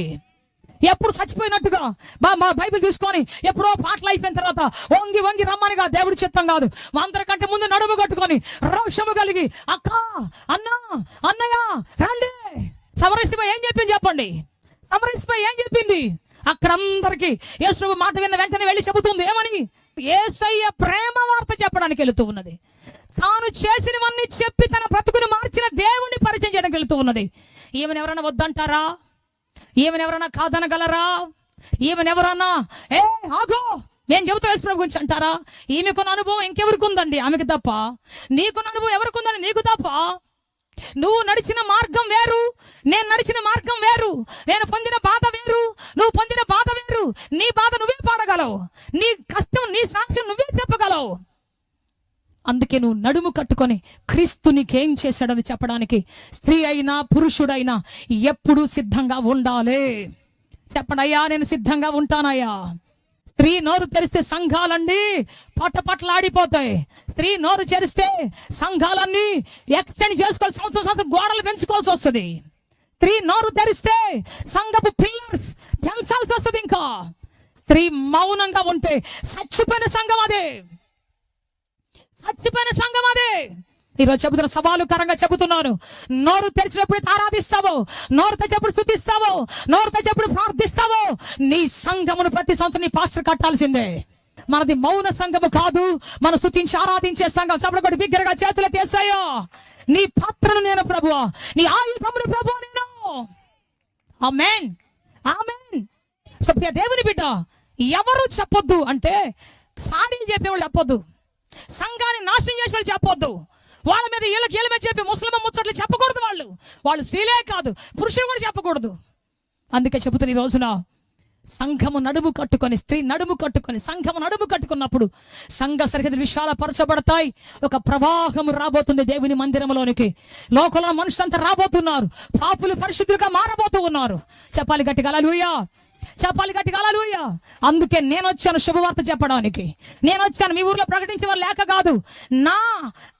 ఎప్పుడు చచ్చిపోయినట్టుగా మా బైబిల్ తీసుకొని ఎప్పుడో పాటలు అయిపోయిన తర్వాత వంగి వంగి రమ్మనిగా దేవుడి చిత్తం కాదు. అందరికంటే ముందు నడుము కట్టుకొని రోషము కలిగి అక్క, అన్న, అన్నయ్య రండి. సమరసిపోయి ఏం చెప్పింది చెప్పండి? సమరసిపోయి ఏం చెప్పింది? అక్కడ అందరికి యేసు మాట విన్న వెంటనే వెళ్ళి చెబుతుంది ఏమని? యేసయ్య ప్రేమ వార్త చెప్పడానికి వెళుతూ ఉన్నది. తాను చేసినవన్నీ చెప్పి తన బ్రతుకుని మార్చిన దేవుణ్ణి పరిచయం చేయడానికి వెళుతూ ఉన్నది. ఈమెను ఎవరైనా వద్దంటారా? ఈమెను ఎవరైనా కాదనగలరా? ఈమెను ఎవరన్నా ఏ ఆగో నేను చెబుతా యేసు ప్రభు గురించి అంటారా? ఈమెకున్న అనుభవం ఇంకెవరికి ఉందండి? ఆమెకు తప్ప. నీకున్న అనుభవం ఎవరికి ఉందండి? నీకు తప్ప. నువ్వు నడిచిన మార్గం వేరు, నేను నడిచిన మార్గం వేరు. నేను పొందిన బాధ వేరు, నువ్వు పొందిన బాధ వేరు. నీ బాధ నువ్వే పాడగలవు, నీ కష్టం నీ సాక్ష్యం నువ్వే చెప్పగలవు. అందుకే నువ్వు నడుము కట్టుకొని క్రీస్తు నీకేం చేశాడని చెప్పడానికి స్త్రీ అయినా పురుషుడైనా ఎప్పుడూ సిద్ధంగా ఉండాలి. చెప్పండి, అయ్యా నేను సిద్ధంగా ఉంటానయ్యా. స్త్రీ నోరు తెరిస్తే సంఘాలన్నీ పట్టపట్టలాడిపోతాయి. స్త్రీ నోరు తెరిస్తే సంఘాలన్నీ ఎక్స్టెండ్ చేసుకోవాలి, సంవత్సరం గోడలు పెంచుకోవాల్సి వస్తుంది. స్త్రీ నోరు తెరిస్తే సంఘపు పిల్లర్స్ పెంచాల్సి వస్తుంది. ఇంకా స్త్రీ మౌనంగా ఉంటే చచ్చిపోయిన సంఘం అదే, చచ్చిపోయిన సంఘం అదే. ఈరోజు చెబుతున్న సవాలు కరంగా చెబుతున్నాను. నోరు తెరిచినప్పుడు ఆరాధిస్తావో, నోరు తెచ్చినప్పుడు స్తుతిస్తావో, నోరు తెచ్చినప్పుడు ప్రార్థిస్తావో, నీ సంఘమును ప్రతి సంవత్సరం నీ పాస్టర్ కట్టాల్సిందే. మనది మౌన సంఘము కాదు, మన స్తుతించి ఆరాధించే సంఘం. చప్పుడు కొట్టి బిగ్గరగా చేతులు తీసాయో, నీ పాత్రను నేను ప్రభువా, నీ ఆయుధమును ప్రభువా నేను. ఆమేన్, ఆమేన్. సో ప్రియ దేవుని బిడ్డ, ఎవరు చెప్పొద్దు అంటే సాడీలు చెప్పేవాళ్ళు చెప్పొద్దు, సంఘాన్ని నాశనం చేసేవాళ్ళు చెప్పొద్దు, వాళ్ళ మీద వీళ్ళకి వీళ్ళ మీద చెప్పి ముస్లిం ముచ్చట్లు చెప్పకూడదు. వాళ్ళు స్త్రీలే కాదు పురుషులు కూడా చెప్పకూడదు. అందుకే చెబుతున్న ఈ రోజున సంఘము నడుము కట్టుకొని, స్త్రీ నడుము కట్టుకొని, సంఘము నడుము కట్టుకున్నప్పుడు సంఘ సరిహద్దులు విశాలపరచబడతాయి. ఒక ప్రవాహము రాబోతుంది దేవుని మందిరంలోనికి. లోకంలో మనుషులంతా రాబోతున్నారు, పాపులు పరిశుద్ధులుగా మారబోతూ ఉన్నారు. చెప్పాలి గట్టిగా హల్లెలూయా, చెప్పాలి గట్టిగా హల్లెలూయా. అందుకే నేను వచ్చాను శుభవార్త చెప్పడానికి. నేను వచ్చాను మీ ఊర్లో ప్రకటించే వాళ్ళు లేక కాదు, నా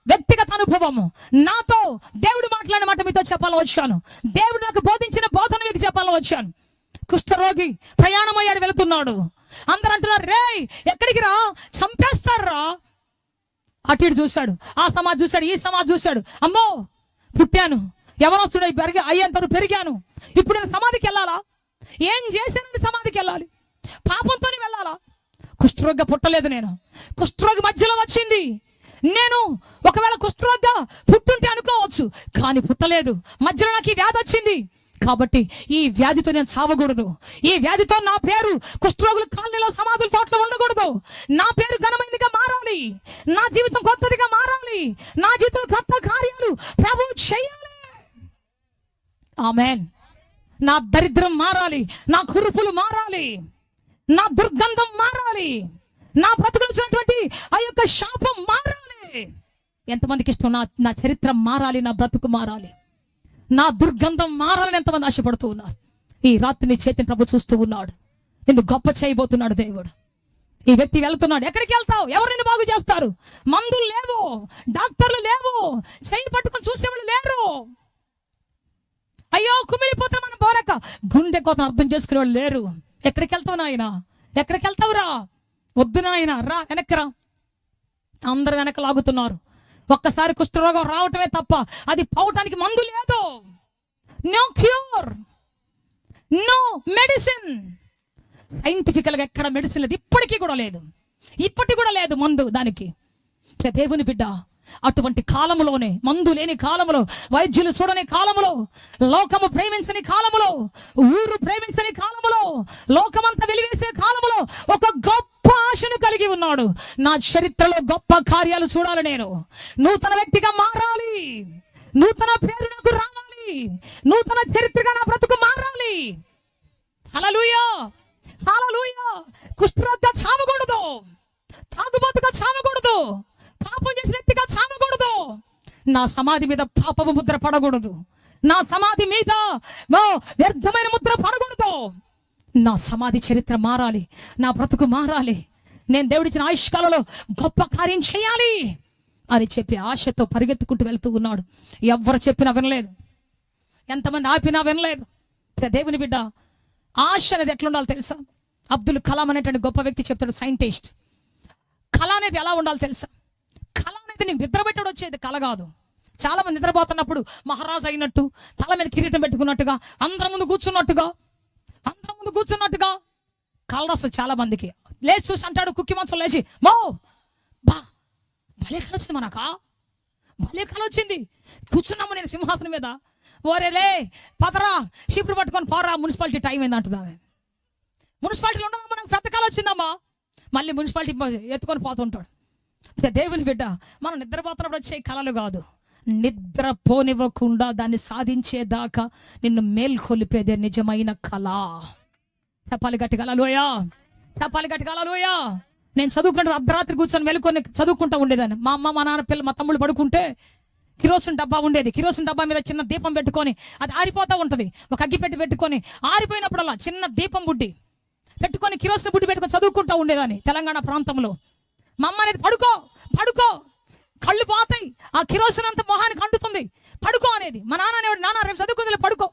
వ్యక్తిగత అనుభవము, నాతో దేవుడు మాట్లాడిన మాట మీతో చెప్పాలని వచ్చాను. దేవుడు నాకు బోధించిన బోధన మీకు చెప్పాలని వచ్చాను. కుష్ఠరోగి ప్రయాణం అయ్యాడు, వెళుతున్నాడు. అందరూ అంటున్నారు, రే ఎక్కడికి రా, చంపేస్తారా. అటు ఇటు చూశాడు, ఆ సమాజ్ చూశాడు, ఈ సమాజ్ చూశాడు. అమ్మో పుట్టాను, యవనస్తుడై అయ్యేంత పెరిగాను, ఇప్పుడు నేను సమాధికి వెళ్ళాలా? ఏం చేశానని సమాధికి వెళ్ళాలి? పాపంతోనే వెళ్ళాలా? కుష్ఠరోగిగా పుట్టలేదు నేను, కుష్ఠరోగి మధ్యలో వచ్చింది. నేను ఒకవేళ కుష్ఠరోగిగా పుట్టుంటే అనుకోవచ్చు, కానీ పుట్టలేదు. మధ్యలో నాకు ఈ వ్యాధి వచ్చింది కాబట్టి ఈ వ్యాధితో నేను చావకూడదు. ఈ వ్యాధితో నా పేరు కుష్ఠరోగుల కాలనీలో సమాధుల తోటలో ఉండకూడదు. నా పేరు ఘనమైనదిగా మారాలి, నా జీవితం కొత్తదిగా మారాలి, నా జీవితం కొత్త కార్యాలు ప్రభు చేయాలి. ఆమేన్. నా దరిద్రం మారాలి, నా కురుపులు మారాలి, నా దుర్గంధం మారాలి, నా బ్రతుకులున్నటువంటి ఆ యొక్క శాపం మారాలి. ఎంతమందికి ఇష్టం నా చరిత్ర మారాలి, నా బ్రతుకు మారాలి, నా దుర్గంధం మారాలని ఎంతమంది ఆశపడుతూ ఉన్నారు? ఈ రాత్రి నీ చేతిని ప్రభు చూస్తూ ఉన్నాడు, నిన్ను గొప్ప చేయబోతున్నాడు దేవుడు. ఈ వ్యక్తి వెళ్తున్నాడు. ఎక్కడికి వెళ్తావు? ఎవరు నిన్ను బాగు చేస్తారు? మందులు లేవు, డాక్టర్లు లేవు, చేయి పట్టుకొని చూసేవాళ్ళు లేరు. అయ్యో కుమిలిపోతున్నా మనం బోరక, గుండె కోతను అర్థం చేసుకునే వాళ్ళు లేరు. ఎక్కడికి వెళ్తావు నాయన? ఎక్కడికి వెళ్తావురా? వద్దు నాయన, రా వెనక్కి రా. అందరు వెనక లాగుతున్నారు. ఒక్కసారి కుష్ఠరోగం రావటమే తప్ప అది పోవటానికి మందు లేదు. No cure, no medicine. సైంటిఫికల్ గా ఎక్కడ మెడిసిన్ లేదు, ఇప్పటికీ కూడా లేదు, ఇప్పటికి కూడా లేదు మందు దానికి. దేవుని బిడ్డ, అటువంటి కాలములోనే, మందు లేని కాలములో, వైద్యులు చూడని కాలములో, లోకము ప్రేమించని కాలములో, ఊరు ప్రేమించని కాలములో, లోకమంతా వెలివేసే కాలములో ఒక గొప్ప ఆశను కలిగి ఉన్నాడు. నా చరిత్రలో గొప్ప కార్యాలు చూడాలి, నేను నూతన వ్యక్తిగా మారాలి, నూతన పేరు నాకు రావాలి, నూతన చరిత్రగా నా బ్రతుకు మారాలి. హల్లెలూయా, హల్లెలూయా. కుష్ఠరోగిగా చావకూడదు, తాగుబోతుగా చావకూడదు, పాపం చేసిన వ్యక్తిగా చావకూడదు. నా సమాధి మీద పాపపు ముద్ర పడకూడదు, నా సమాధి మీద వ్యర్థమైన ముద్ర పడకూడదు. నా సమాధి చరిత్ర మారాలి, నా బ్రతుకు మారాలి. నేను దేవుడిచ్చిన ఆయుష్కాలలో గొప్ప కార్యం చేయాలి అని చెప్పి ఆశతో పరిగెత్తుకుంటూ వెళ్తూ ఉన్నాడు. ఎవ్వరు చెప్పినా వినలేదు, ఎంతమంది ఆపినా వినలేదు. దేవుని బిడ్డ, ఆశ అనేది ఎట్లా ఉండాలో తెలుసా? అబ్దుల్ కలాం అనేటువంటి గొప్ప వ్యక్తి చెప్తాడు, సైంటిస్ట్. కళ అనేది ఎలా ఉండాలో తెలుసా? కళ అనేది నీకు నిద్రపెట్టడం వచ్చేది కళ కాదు. చాలా మంది నిద్రపోతున్నప్పుడు మహారాజు అయినట్టు, తల మీద కిరీటం పెట్టుకున్నట్టుగా, అందరి ముందు కూర్చున్నట్టుగా కళ వస్తుంది చాలా మందికి. లేచి చూసి అంటాడు, కుక్కి మంచం లేచి, భలే కళ వచ్చింది, భలే కళ వచ్చింది, కూర్చున్నాము నేను సింహాసనం మీద. ఓరేలే పదరా, చీపురు పట్టుకొని పోరా, మున్సిపాలిటీ టైం అయింది అంటుందా. మున్సిపాలిటీలో ఉండమమ్మా, నాకు పెద్ద కళ వచ్చిందమ్మా. మళ్ళీ మున్సిపాలిటీ ఎత్తుకొని పోతుంటాడు. దేవుని బిడ్డ, మనం నిద్రపోతున్నప్పుడు వచ్చే కళలు కాదు, నిద్రపోనివ్వకుండా దాన్ని సాధించేదాకా నిన్ను మేల్కొలిపేదే నిజమైన కళ. చెప్పాలి గట్టిగా హల్లెలూయా, చెప్పాలి గట్టిగా హల్లెలూయా. నేను చదువుకున్నప్పుడు అర్ధరాత్రి కూర్చొని మెలుకొని చదువుకుంటూ ఉండేదాన్ని. మా అమ్మ, మా నాన్న, మా తమ్ముళ్ళు పడుకుంటే కిరోసిన్ డబ్బా ఉండేది. కిరోసిన్ డబ్బా మీద చిన్న దీపం పెట్టుకొని, అది ఆరిపోతూ ఉంటుంది. ఒక అగ్గిపెట్టి పెట్టుకొని, ఆరిపోయినప్పుడల్లా చిన్న దీపం బుడ్డి పెట్టుకొని, కిరోసిన్ బుడ్డి పెట్టుకొని చదువుకుంటూ ఉండేదాన్ని తెలంగాణ ప్రాంతంలో. మా అమ్మ అనేది పడుకో కళ్ళు పోతాయి, ఆ కిరోసిన్ అంతా మొహానికి అంటుతుంది, పడుకో అనేది. మా నాన్న అనేవాడు, నాన్న రేపు చదువుకుందిలే పడుకో.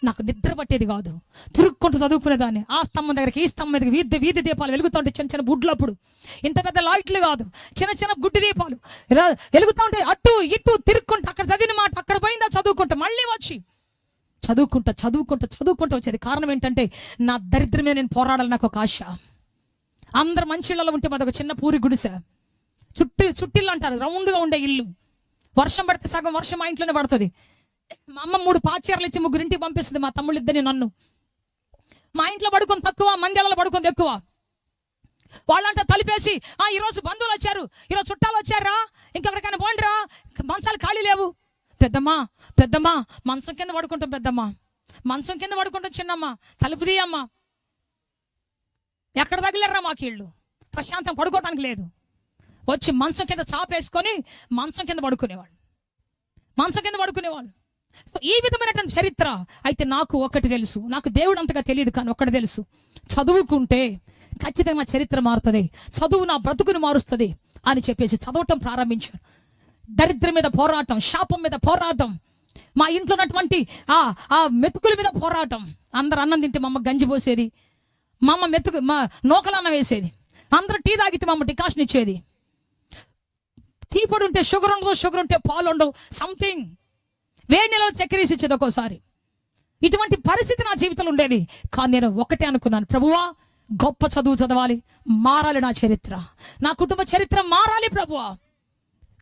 నాకు నిద్ర పట్టేది కాదు, తిరుక్కుంటూ చదువుకునేదాన్ని. ఆ స్తంభం దగ్గరికి ఈ స్తంభం దగ్గర వీధి దీపాలు వెలుగుతూ ఉంటాయి, చిన్న చిన్న బుడ్లు. అప్పుడు ఇంత పెద్ద లైట్లు కాదు, చిన్న చిన్న గుడ్డి దీపాలు ఇలా వెలుగుతూ ఉంటాయి. అటు ఇటు తిరుక్కుంటూ అక్కడ చదివిన మాట అక్కడ పోయిందా చదువుకుంటా, మళ్ళీ వచ్చి చదువుకుంటూ వచ్చేది. కారణం ఏంటంటే నా దరిద్రం మీద నేను పోరాడాలి, నాకు ఒక ఆశ. అందరు మంచి ఇళ్ళలో ఉంటే మాది ఒక చిన్న పూరి గుడిసె, చుట్టిల్లు అంటారు, రౌండ్గా ఉండే ఇల్లు. వర్షం పడితే సగం వర్షం మా ఇంట్లోనే పడుతుంది. మా అమ్మ 3 పాచీరలు ఇచ్చి 3 ఇంటికి పంపిస్తుంది, మా తమ్ముళ్ళు ఇద్దరిని నన్ను. మా ఇంట్లో పడుకొని తక్కువ, మందిరాలలో పడుకుంది ఎక్కువ. వాళ్ళంటే తలిపేసి, ఈరోజు బంధువులు వచ్చారు, ఈరోజు చుట్టాలు వచ్చారా, ఇంకెక్కడికైనా పోండిరా, మంచాలు ఖాళీ లేవు. పెద్దమ్మా మంచం కింద పడుకుంటాం, పెద్దమ్మా మంచం కింద పడుకుంటాం, చిన్నమ్మ తలుపు తీయమ్మా. ఎక్కడ తగిలేరా మాకు ఇళ్ళు, ప్రశాంతం పడుకోవడానికి లేదు. వచ్చి మంచం కింద చాపేసుకొని మంచం కింద పడుకునేవాళ్ళు. సో ఈ విధమైనటువంటి చరిత్ర. అయితే నాకు ఒకటి తెలుసు, నాకు దేవుడు అంతగా తెలియదు, కానీ ఒకటి తెలుసు, చదువుకుంటే ఖచ్చితంగా చరిత్ర మారుతుంది, చదువు నా బ్రతుకుని మారుస్తుంది అని చెప్పేసి చదవటం ప్రారంభించాను. దరిద్రం మీద పోరాటం, శాపం మీద పోరాటం, మా ఇంట్లో ఉన్నటువంటి ఆ మెతుకుల మీద పోరాటం. అందరు అన్నం తింటే మా అమ్మ గంజి పోసేది, మా అమ్మ మా నూకలన్నం వేసేది. అందరూ టీ తాగితే మా అమ్మ డికాషన్ ఇచ్చేది. టీ పొడి ఉంటే షుగర్ ఉండదు, షుగర్ ఉంటే పాలు ఉండవు, సంథింగ్. వేడి నీళ్ళలో చక్కెర వేసి ఇచ్చేది ఒక్కోసారి. ఇటువంటి పరిస్థితి నా జీవితంలో ఉండేది. కానీ నేను ఒకటే అనుకున్నాను, ప్రభువా గొప్ప చదువు చదవాలి, మారాలి నా చరిత్ర, నా కుటుంబ చరిత్ర మారాలి ప్రభువా.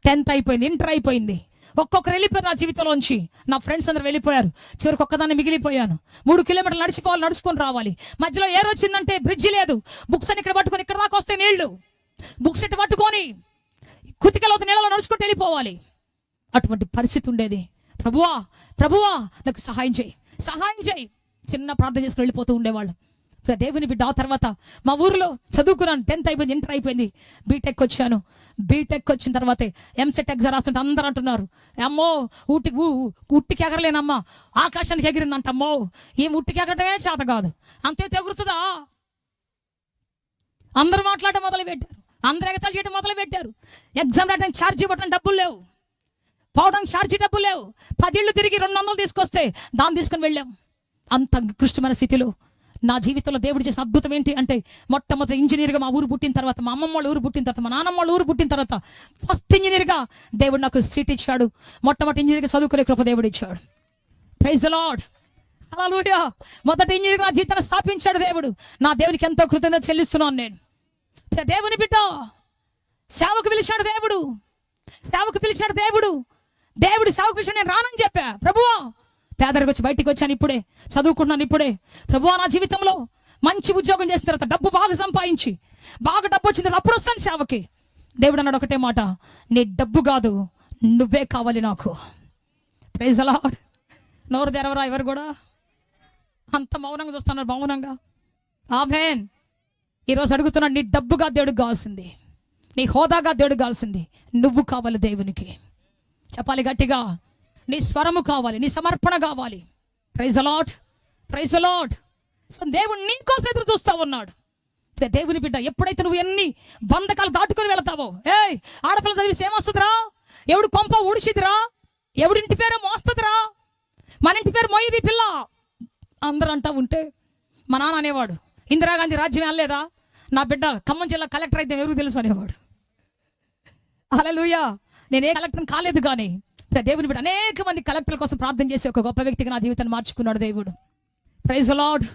10th అయిపోయింది, ఇంటర్ అయిపోయింది, ఒక్కొక్కరు వెళ్ళిపోయారు నా జీవితంలోంచి. నా ఫ్రెండ్స్ అందరూ వెళ్ళిపోయారు, చివరికి ఒక్కదాన్ని మిగిలిపోయాను. 3 కిలోమీటర్లు నడుచుకొని రావాలి. మధ్యలో ఏర్ వచ్చిందంటే బ్రిడ్జి లేదు, బుక్స్ అని ఇక్కడ పట్టుకొని ఇక్కడ దాకా వస్తే నీళ్లు, బుక్స్ ఇట్టు పట్టుకొని కుతికలవుత నీళ్ళలో నడుచుకుంటూ వెళ్ళిపోవాలి. అటువంటి పరిస్థితి ఉండేది. ప్రభువా నాకు సహాయం చేయి చిన్న ప్రార్థన చేసుకుని వెళ్ళిపోతూ ఉండేవాళ్ళు. దేవుని బిడ్డ. ఆ తర్వాత మా ఊరిలో చదువుకున్నాను, 10th అయిపోయింది, ఇంటర్ అయిపోయింది, బీటెక్ వచ్చాను. బీటెక్ వచ్చిన తర్వాతే ఎంసెట్ ఎగ్జామ్ రాస్తుంటే అందరూ అంటున్నారు, అమ్మో ఉట్టికి ఎగరలేనమ్మా, ఆకాశానికి ఎగిరిందంట. అమ్మో ఈ ఉట్టికి ఎగరటమే చేత కాదు, అంతే తెగురుతుందా. అందరూ మాట్లాడటం మొదలు పెట్టారు, అందరూ ఎగతాళి చేయడం మొదలు పెట్టారు. ఎగ్జామ్ రాయడానికి ఛార్జీ ఇవ్వడం డబ్బులు లేవు, పోవడం ఛార్జీ డబ్బులు లేవు. 10 ఇళ్ళు తిరిగి 200 తీసుకొస్తే దాన్ని తీసుకుని వెళ్ళాం. అంత క్లిష్టమైన స్థితిలో నా జీవితంలో దేవుడు చేసిన అద్భుతం ఏంటి అంటే, మొట్టమొదటి ఇంజనీర్గా మా ఊరు పుట్టిన తర్వాత, మా అమ్మమ్మ వాళ్ళ ఊరు పుట్టిన తర్వాత, మా నాన్నమ్మ వాళ్ళ ఊరు పుట్టిన తర్వాత ఫస్ట్ ఇంజనీర్గా దేవుడు నాకు సీట్ ఇచ్చాడు. మొట్టమొదటి ఇంజనీర్గా చదువుకునే కృప దేవుడు ఇచ్చాడు. ప్రైజ్ ది లార్డ్, హల్లెలూయా. మొదటి ఇంజనీర్గా నా జీవితాన్ని స్థాపించాడు దేవుడు. నా దేవునికి ఎంతో కృతజ్ఞత చెల్లిస్తున్నాను నేను. దేవుని బిడ్డ, సేవకు పిలిచాడు దేవుడు. సేవకు పిలిచాడు దేవుడు సేవకు పిలిచాడు. నేను రానని చెప్పా. ప్రభువా, పేదరికి వచ్చి బయటికి వచ్చాను, ఇప్పుడే చదువుకున్నాను, ఇప్పుడే ప్రభువా నా జీవితంలో మంచి ఉద్యోగం చేసిన తర్వాత డబ్బు బాగా సంపాదించి బాగా డబ్బు వచ్చిన తర్వాత అప్పుడు వస్తాను సేవకి. దేవుడు అన్నాడు ఒకటే మాట, నీ డబ్బు కాదు, నువ్వే కావాలి నాకు. Praise the Lord. నోరు తెరవరా ఎవరు కూడా, అంత మౌనంగా చూస్తున్నారు, మౌనంగా. ఆమేన్. ఈరోజు అడుగుతున్నాడు, నీ డబ్బుగా దేవుడికి కావాల్సింది, నీ హోదాగా దేవుడికి కావాల్సింది నువ్వు కావాలి దేవునికి. చెప్పాలి గట్టిగా, నీ స్వరము కావాలి, నీ సమర్పణ కావాలి. Praise the Lord, praise the Lord. So దేవుడు నీ కోసం ఎదురు చూస్తా ఉన్నాడు. దేవుని బిడ్డ, ఎప్పుడైతే నువ్వు ఎన్ని బంధకాలు దాటుకొని వెళతావో, ఆడపిల్ల చదివిస్తే ఏమొస్తుందిరా, ఎవడు కొంప ఊడిచిదిరా, ఎవడింటి పేరు మోస్తుందిరా, మన ఇంటి పేరు మోయిది పిల్ల అందరూ అంటా ఉంటే, మా నాన్న అనేవాడు, ఇందిరాగాంధీ రాజ్యం వెళ్ళలేదా, నా బిడ్డ ఖమ్మం జిల్లా కలెక్టర్ అయితే ఎవరికి తెలుసు అనేవాడు. హల్లెలూయా. నేను ఏ కలెక్టర్ కాలేదు, కానీ దేవుని బిడ్డ అనేక మంది కలెక్టర్ల కోసం ప్రార్థన చేసి ఒక గొప్ప వ్యక్తిగా నా జీవితాన్ని మార్చుకున్నాడు దేవుడు. Praise the Lord.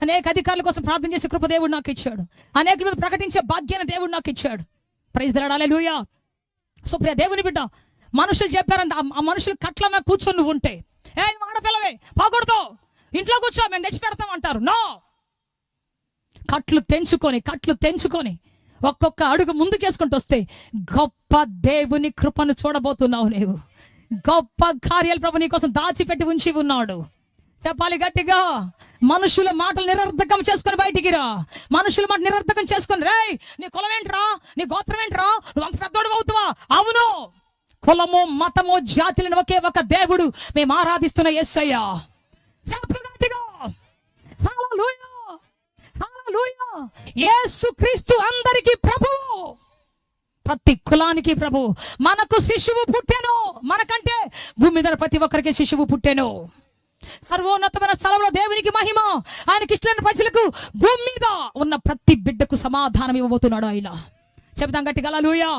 అనేక అధికారుల కోసం ప్రార్థన చేసే కృప దేవుడు నాకు ఇచ్చాడు. అనేక మంది ప్రకటించే భాగ్యాన్ని దేవుడు నాకు ఇచ్చాడు. Praise the lord. Hallelujah. So ప్రియ దేవుని బిడ్డ, మనుషులు చెప్పారంట, ఆ మనుషులు కట్లన్నా కూర్చొని నువ్వు ఉంటే, ఆడపిల్లవే పోకూడదు, ఇంట్లో కూర్చో, మేము తెచ్చి పెడతాం అంటారు. నో, కట్లు తెంచుకొని ఒక్కొక్క అడుగు ముందుకేసుకుంటూ వస్తే గొప్ప దేవుని కృపను చూడబోతున్నావు. నీవు గొప్ప కార్యాలు ప్రభు నీ కోసం దాచిపెట్టి ఉంచి ఉన్నాడు. చెప్పాలి గట్టిగా, మనుషుల మాటలు నిరర్ధకం చేసుకొని బయటికి రా. మనుషుల మాట నిరర్ధకం చేసుకొని, రేయ్ నీ కులం ఏంట్రా, నీ గోత్రం ఏంట్రా, నువ్వు అంత పెద్దోడు అవుతావా? అవును, కులము మతము జాతులను ఒకే ఒక దేవుడు మేము ఆరాధిస్తున్న యేసయ్య. చెప్పు గట్టిగా, హల్లెలూయా, హల్లెలూయా. యేసుక్రీస్తు అందరికీ ప్రభువు, ప్రతి కులానికి ప్రభు. మనకు శిశువు పుట్టెను, మనకంటే భూమి మీద ప్రతి ఒక్కరికి శిశువు పుట్టెను. సర్వోన్నతమైన స్థలంలో దేవునికి మహిమ, ఆయనకి ఇష్టమైన ప్రజలకు భూమి మీద ఉన్న ప్రతి బిడ్డకు సమాధానం ఇవ్వబోతున్నాడు ఆయన. చెబుతాం గట్టిగా, హల్లెలూయా,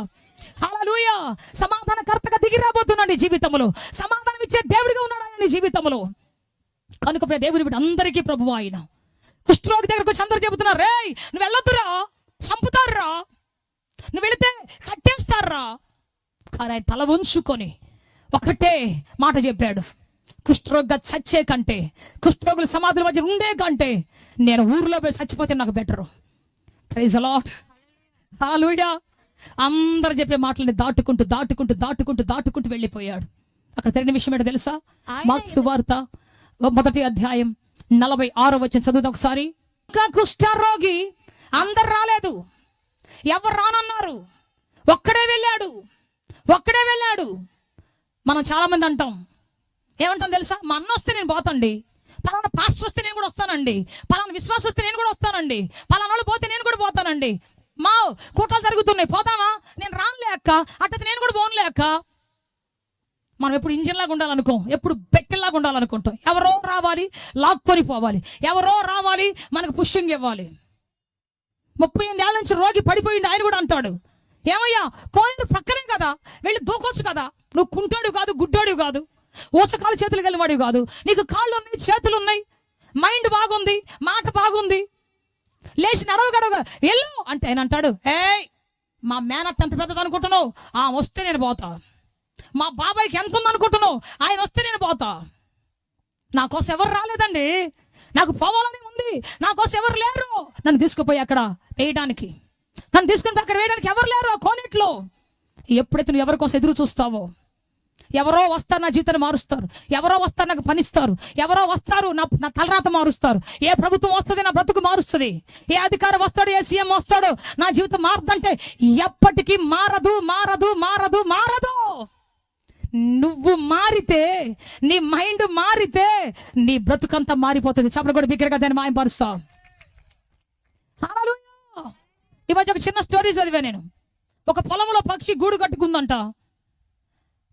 హల్లెలూయా. సమాధానకర్తగా దిగి రాబోతున్నాడు నీ జీవితంలో. సమాధానం ఇచ్చే దేవుడిగా ఉన్నాడు ఆయన నీ జీవితంలో. కనుక ప్రియ దేవుని బిడ్డ అందరికీ ప్రభువు ఆయన. కుష్ఠరోగి దగ్గరకు వచ్చి అందరూ చెబుతున్నారు, రేయ్ నువ్వు వెళ్ళొద్దురా, చంపుతారురా, నువ్వు వెళితే కట్టేస్తారా. కానీ ఆయన తల ఉంచుకొని ఒకటే మాట చెప్పాడు, కుష్ఠరోగిగా చచ్చే కంటే, కుష్ఠరోగుల సమాధుల మధ్య ఉండే కంటే నేను ఊర్లో పోయి చచ్చిపోతే నాకు better. Praise the lord. Hallelujah. అందరు చెప్పే మాటలని దాటుకుంటూ వెళ్ళిపోయాడు. అక్కడ తెలియని విషయం ఏంటో తెలుసా? మార్కు సువార్త 1వ అధ్యాయం 46వ వచనం చదువుదాం ఒకసారి. ఇంకా కుష్ఠరోగి అందరు రాలేదు, ఎవరు రానన్నారు, ఒక్కడే వెళ్ళాడు. మనం చాలా మంది అంటాం, ఏమంటాం తెలుసా? మా అన్న వస్తే నేను పోతాండి, పలానా పాస్టర్ వస్తే నేను కూడా వస్తానండి, పలానా విశ్వాసం వస్తే నేను కూడా వస్తానండి, పలానా వాళ్ళు పోతే నేను కూడా పోతానండి. మా కూటాలు జరుగుతున్నాయి, పోతామా? నేను రానులేక, అట్ట నేను కూడా పోనులేక. మనం ఎప్పుడు ఇంజిన్ లాగా ఉండాలనుకోం, ఎప్పుడు బెట్టెల్లాగా ఉండాలనుకుంటాం. ఎవరో రావాలి, లాక్కొని పోవాలి, ఎవరో రావాలి, మనకు పుష్యింగ్ ఇవ్వాలి. 38 ఏళ్ళ నుంచి రోగి పడిపోయింది. ఆయన కూడా అంటాడు, ఏమయ్యా కోయిలు పక్కనే కదా, వెళ్ళి దూకొచ్చు కదా, నువ్వు కుంటాడు కాదు, గుడ్డోడు కాదు, ఊచకాలు చేతులు కలివాడివి కాదు, నీకు కాళ్ళు ఉన్నాయి, చేతులు ఉన్నాయి, మైండ్ బాగుంది, మాట బాగుంది, లేచి నడవగడవగా వెళ్ళు అంటే ఆయన అంటాడు, మా మేనత్త ఎంత పెద్దది అనుకుంటున్నావు, వస్తే నేను పోతా. మా బాబాయ్కి ఎంత ఉంది అనుకుంటున్నావు, ఆయన వస్తే నేను పోతా. నా కోసం ఎవరు రాలేదండి, నాకు పోవాలని ఉంది, నా కోసం ఎవరు లేరు. నన్ను తీసుకుపోయి అక్కడ వేయడానికి, నన్ను తీసుకుని అక్కడ వేయడానికి ఎవరు లేరు కోనేట్లో. ఎప్పుడైతే నువ్వు ఎవరి కోసం ఎదురు చూస్తావో, ఎవరో వస్తారు నా జీవితాన్ని మారుస్తారు, ఎవరో వస్తారు నాకు పనిస్తారు, ఎవరో వస్తారు నా తలరాత మారుస్తారు. ఏ ప్రభుత్వం వస్తుంది నా బ్రతుకు మారుస్తుంది, ఏ అధికారం వస్తాడు, ఏ సీఎం వస్తాడు నా జీవితం మారదంటే ఎప్పటికీ మారదు. నువ్వు మారితే, నీ మైండ్ మారితే నీ బ్రతుకంతా మారిపోతుంది. చెప్పడం కూడా బిగ్గరగా దాన్ని మాయపరుస్తావు. హల్లెలూయా. ఈ మధ్య ఒక చిన్న స్టోరీ చదివా నేను. ఒక పొలంలో పక్షి గూడు కట్టుకుందంట,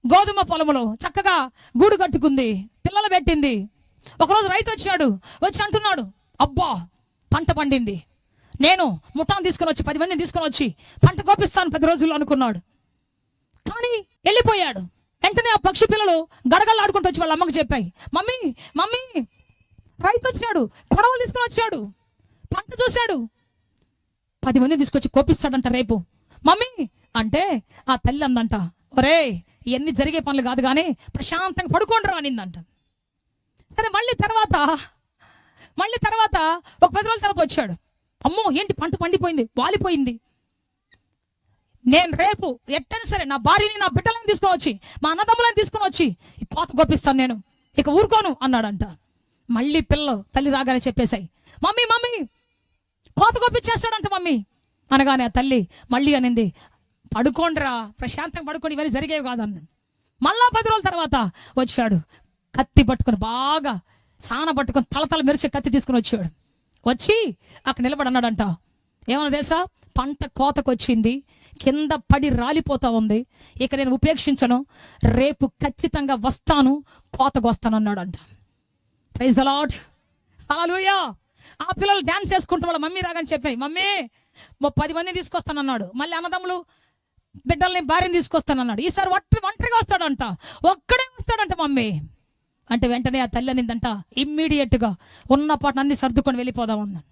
గోధుమ పొలంలో చక్కగా గూడు కట్టుకుంది, పిల్లలు పెట్టింది. ఒకరోజు రైతు వచ్చి అంటున్నాడు, అబ్బా పంట పండింది, నేను ముఠాను తీసుకొని వచ్చి 10 మందిని తీసుకొని వచ్చి పంట కోపిస్తాను 10 రోజుల్లో అనుకున్నాడు. కానీ వెళ్ళిపోయాడు. వెంటనే ఆ పక్షి పిల్లలు గడగళ్ళు ఆడుకుంటూ వచ్చి వాళ్ళ అమ్మకు చెప్పాయి, మమ్మీ రైతు వచ్చాడు, కొడవలు తీసుకొని వచ్చాడు, పంట చూశాడు, 10 మందిని తీసుకొచ్చి కోపిస్తాడంట రేపు మమ్మీ అంటే. ఆ తల్లి అందంట, ఒరే ఇవన్నీ జరిగే పనులు కాదు కానీ ప్రశాంతంగా పడుకోండి రా అనిందంట. సరే మళ్ళీ తర్వాత ఒక 10 రోజుల తర్వాత వచ్చాడు. అమ్మో ఏంటి పంట పండిపోయింది, వాలిపోయింది. నేను రేపు ఎట్టని సరే నా భార్యని నా బిడ్డలను తీసుకొని వచ్చి మా అన్నదమ్ములను తీసుకొని వచ్చి ఈ కోత గొప్పిస్తాను, నేను ఇక ఊరుకోను అన్నాడంట. మళ్ళీ పిల్లలు తల్లి రాగానే చెప్పేశాయి, మమ్మీ కోత గొప్పించేస్తాడంట మమ్మీ అనగానే ఆ తల్లి మళ్ళీ అనింది, పడుకోండిరా ప్రశాంతంగా పడుకోండి, ఇవన్నీ జరిగేవి కాదన్న. మళ్ళా 10 రోజుల తర్వాత వచ్చాడు, కత్తి పట్టుకొని బాగా సాన పట్టుకొని తలతల మెరిసే కత్తి తీసుకుని వచ్చాడు. వచ్చి అక్కడ నిలబడి అన్నాడంట, ఏమన్నా తెలుసా, పంట కోతకు వచ్చింది, కింద పడి రాలిపోతా ఉంది, ఇక నేను ఉపేక్షించను, రేపు ఖచ్చితంగా వస్తాను, కోతకు వస్తాను అన్నాడంట. ప్రైజ్ ది లార్డ్, హల్లెలూయా. ఆ పిల్లలు డాన్స్ చేసుకుంటూ వాళ్ళ మమ్మీ రాగానే చెప్పాయి, మమ్మీ 10 మందిని తీసుకొస్తానన్నాడు. మళ్ళీ అన్నదమ్ములు బిడ్డల్ని భార్యని తీసుకొస్తానన్నాడు. ఈసారి ఒంటరిగా వస్తాడంట, ఒక్కడే వస్తాడంట మమ్మీ అంటే. వెంటనే ఆ తల్లి అనిందంట, ఇమ్మీడియట్గా ఉన్న పాటను అన్ని సర్దుకొని వెళ్ళిపోదామన్నాను.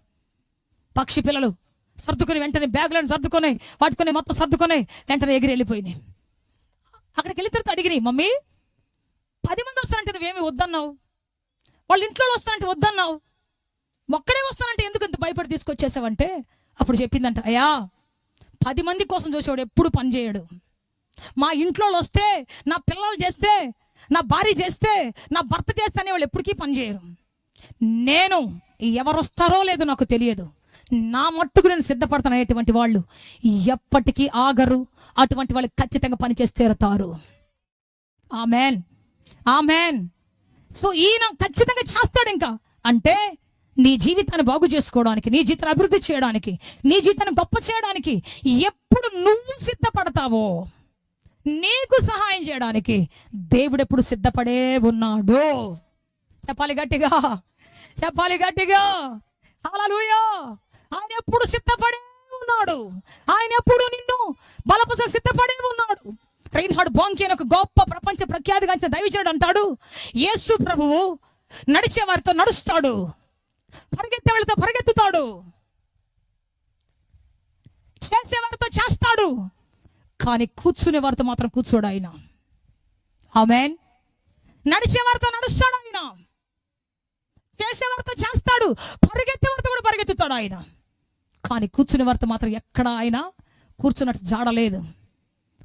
పక్షి పిల్లలు సర్దుకొని వెంటనే బ్యాగులను సర్దుకొని వాటికొని మొత్తం సర్దుకొని వెంటనే ఎగిరి వెళ్ళిపోయినాయి. అక్కడికి వెళ్ళిన తర్వాత అడిగినాయి, మమ్మీ 10 మంది వస్తానంటే నువ్వేమి వద్దన్నావు, వాళ్ళ ఇంట్లో వస్తానంటే వద్దన్నావు, ఒక్కడే వస్తానంటే ఎందుకు ఇంత భయపడి తీసుకొచ్చేసావంటే అప్పుడు చెప్పిందంట, అయ్యా 10 మంది కోసం చూసేవాడు ఎప్పుడు పని చేయడు. మా ఇంట్లో వస్తే, నా పిల్లలు చేస్తే, నా భార్య చేస్తే, నా భర్త చేస్తే అనే వాళ్ళు ఎప్పటికీ పని చేయరు. నేను ఎవరు వస్తారో లేదో నాకు తెలియదు, నా మట్టుకు నేను సిద్ధపడతాను అనేటువంటి వాళ్ళు ఎప్పటికీ ఆగరు. అటువంటి వాళ్ళు ఖచ్చితంగా పని చేసి తీరుతారు. Amen, amen. సో ఈయన ఖచ్చితంగా చేస్తాడు. ఇంకా అంటే నీ జీవితాన్ని బాగు చేసుకోవడానికి, నీ జీవితాన్ని అభివృద్ధి చేయడానికి, నీ జీవితాన్ని గొప్ప చేయడానికి ఎప్పుడు నువ్వు సిద్ధపడతావో నీకు సహాయం చేయడానికి దేవుడు ఎప్పుడు సిద్ధపడే ఉన్నాడు. చెప్పాలి గట్టిగా, చెప్పాలి గట్టిగా, హల్లెలూయా. ఆయన ఎప్పుడు సిద్ధపడే ఉన్నాడు, ఆయన ఎప్పుడు నిన్ను బలపరచ సిద్ధపడే ఉన్నాడు. రైన్హార్డ్ బోంకే ఒక గొప్ప ప్రపంచ ప్రఖ్యాతిగాంచిన దైవజనుడు అంటాడు, యేసు ప్రభువు నడిచే వారితో నడుస్తాడు, పరిగెత్తే వాళ్ళతో పరిగెత్తుతాడు, చేసేవారితో చేస్తాడు, కానీ కూర్చునే వారితో మాత్రం కూర్చోడు ఆయన. ఆమేన్. నడిచే వారితో నడుస్తాడు ఆయన, చేసేవారితో చేస్తాడు, పరిగెత్తే వారితో కూడా పరిగెత్తుతాడు ఆయన, కానీ కూర్చునే వారితో మాత్రం ఎక్కడ ఆయన కూర్చున్నట్టు జాడలేదు.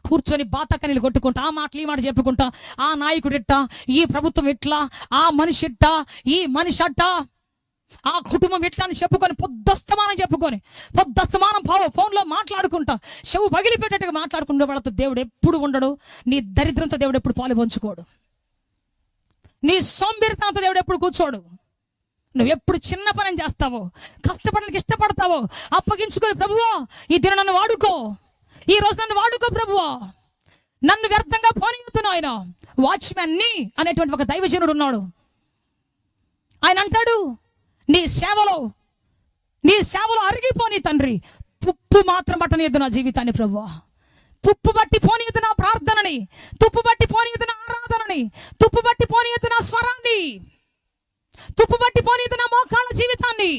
కూర్చొని బాతకనీలు కొట్టుకుంటా, ఆ మాటలు ఈ మాట చెప్పుకుంటా, ఆ నాయకుడు ఇట్టా, ఈ ప్రభుత్వం ఇట్లా, ఆ మనిషి ఇట్టా, ఈ మనిషి అట్టా, ఆ కుటుంబం ఇట్లా అని చెప్పుకొని పొద్దస్తమానం ఫోన్లో మాట్లాడుకుంటా, చెవు పగిలిపెట్టేట్టుగా మాట్లాడుకుంటూ వాళ్ళతో దేవుడు ఎప్పుడు ఉండడు. నీ దరిద్రంతో దేవుడు ఎప్పుడు పాలు పంచుకోడు, నీ సోంబేరితనంతో దేవుడు ఎప్పుడు కూర్చోడు. నువ్వు ఎప్పుడు చిన్న పని చేస్తావో, కష్టపడడానికి ఇష్టపడతావో, అప్పగించుకొని ప్రభువా ఈ దినం నన్ను వాడుకో, ఈ రోజు నన్ను వాడుకో ప్రభువా, నన్ను వ్యర్థంగా పోనీయుతున్నా. ఆయన వాచ్మ్యాన్ ని అనేటువంటి ఒక దైవజనుడు ఉన్నాడు. ఆయన అంటాడు, నీ సేవలో అరిగిపోని తండ్రి, తుప్పు మాత్రం పట్టనీయద్దు నా జీవితాన్ని ప్రభువా, తుప్పు బట్టి పోనీయద్దు నా ప్రార్థనని, తుప్పు బట్టి పోనీయద్దు నా ఆరాధనని, తుప్పు బట్టి పోనీయద్దు నా స్వరాన్ని, తుప్పు బట్టి పోనీయద్దు నా మోకాళ్ళ జీవితాన్ని.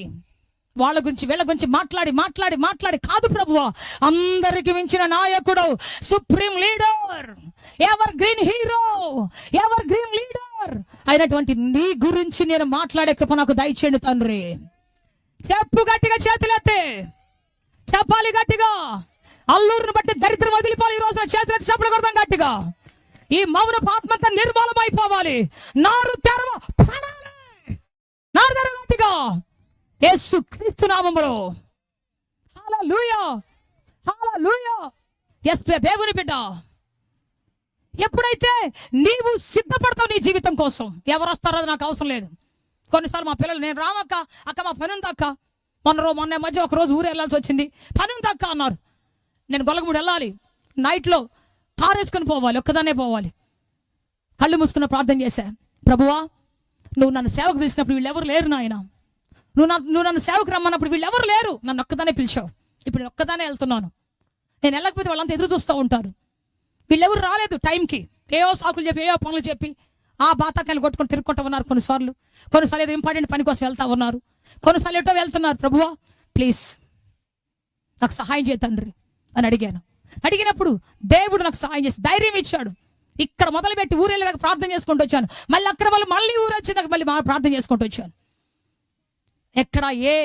వాళ్ళ గురించి వీళ్ళ గురించి మాట్లాడి కాదు ప్రభువా, అందరికి మించిన నాయకుడు, supreme leader, ever green hero, ever green leader అయినటువంటి నీ గురించి నేను మాట్లాడే కృప నాకు దయచేయండి తండ్రి. చెప్పు గట్టిగా, చేతులెత్తే చెప్పాలి గట్టిగా. అల్లూరుని బట్టి దరిద్రం వదిలిపోవాలి. ఈ రోజున చేతులెత్తి చెప్పలు కొడతాం గట్టిగా. ఈ మౌన ఆత్మంతా నిర్మూలమైపోవాలి. నారు తెరవ గట్టిగా యేసు క్రీస్తు నామములో. హల్లెలూయా, హల్లెలూయా. యేసు దేవుని బిడ్డ, ఎప్పుడైతే నీవు సిద్ధపడతావు నీ జీవితం కోసం, ఎవరు వస్తారో అది నాకు అవసరం లేదు. కొన్నిసార్లు మా పిల్లలు, నేను రామక్క, అక్క మా పని ఉందక్క, మొన్న మధ్య ఒక రోజు ఊరు వెళ్ళాల్సి వచ్చింది, పని ఉందక్క అన్నారు. నేను గొల్లగమూడి వెళ్ళాలి, నైట్లో కారు వేసుకొని పోవాలి, ఒక్కదానే పోవాలి. కళ్ళు మూసుకున్న ప్రార్థన చేశా, ప్రభువా నువ్వు నన్ను సేవకు పిలిచినప్పుడు వీళ్ళెవరు లేరు నాయన, నువ్వు నన్ను సేవకు రమ్మన్నప్పుడు వీళ్ళెవరు లేరు, నన్ను ఒక్కదానే పిలిచావు, ఇప్పుడు నేను ఒక్కదానే వెళ్తున్నాను. నేను వెళ్ళకపోతే వాళ్ళంతా ఎదురు చూస్తూ ఉంటారు. వీళ్ళెవరు రాలేదు టైంకి, ఏవో సాకులు చెప్పి, ఏవో పనులు చెప్పి ఆ బాతాకాయలు కొట్టుకొని తిరుక్కుంటూ ఉన్నారు. కొన్నిసార్లు ఏదో ఇంపార్టెంట్ పని కోసం వెళ్తా ఉన్నారు, కొన్నిసార్లు ఎటో వెళ్తున్నారు. ప్రభువా ప్లీజ్ నాకు సహాయం చేయ తండ్రి అని అడిగాను. అడిగినప్పుడు దేవుడు నాకు సహాయం చేసి ధైర్యం ఇచ్చాడు. ఇక్కడ మొదలుపెట్టి ఊరు వెళ్ళేదాకా ప్రార్థన చేసుకుంటూ వచ్చాను. మళ్ళీ అక్కడ మళ్ళీ ఊరు వచ్చేదాకా మళ్ళీ ప్రార్థన చేసుకుంటూ వచ్చాను. ఎక్కడ ఏ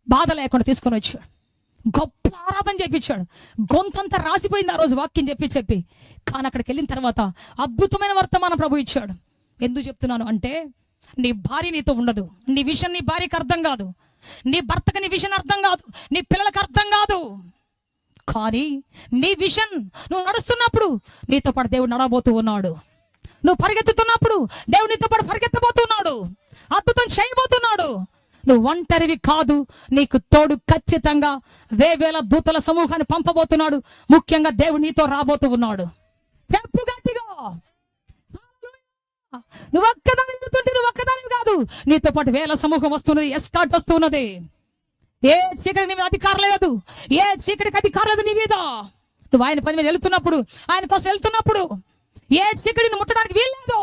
బాధ లేకుండా తీసుకొని వచ్చాడు. గొప్ప ఆరాధన చేపించాడు. గొంతంతా రాసిపోయింది ఆ రోజు వాక్యం చెప్పి. కానీ అక్కడికి వెళ్ళిన తర్వాత అద్భుతమైన వర్తమానం ప్రభు ఇచ్చాడు. ఎందుకు చెప్తున్నాను అంటే, నీ భార్య నీతో ఉండదు, నీ విషయం నీ భార్యకి అర్థం కాదు, నీ భర్తకి నీ విషయం అర్థం కాదు, నీ పిల్లలకు అర్థం కాదు. కానీ నీ విషన్ నువ్వు నడుస్తున్నప్పుడు నీతో పాటు దేవుడు నడబోతూ ఉన్నాడు. నువ్వు పరిగెత్తుతున్నప్పుడు దేవుడు నీతో పాటు పరిగెత్తబోతున్నాడు, అద్భుతం చేయబోతున్నాడు. నువ్వు ఒంటరివి కాదు, నీకు తోడు ఖచ్చితంగా వేవేల దూతల సమూహాన్ని పంపబోతున్నాడు. ముఖ్యంగా దేవుడు నీతో రాబోతూ ఉన్నాడు. చెప్పు గట్టిగా. నువ్వు ఒక్కదాని వెళ్తుంటే నువ్వు ఒక్కదానివి కాదు, నీతో పాటు వేల సమూహం వస్తున్నది, ఎస్కాట్ వస్తున్నది. ఏ చీకటి నీ మీద అధికారం లేదు, ఏ చీకటికి అధికారం లేదు నీ మీద. నువ్వు ఆయన పని మీద వెళ్తున్నప్పుడు, ఆయన కోసం వెళ్తున్నప్పుడు ఏ చీకటిని ముట్టడానికి వీల్లేదు.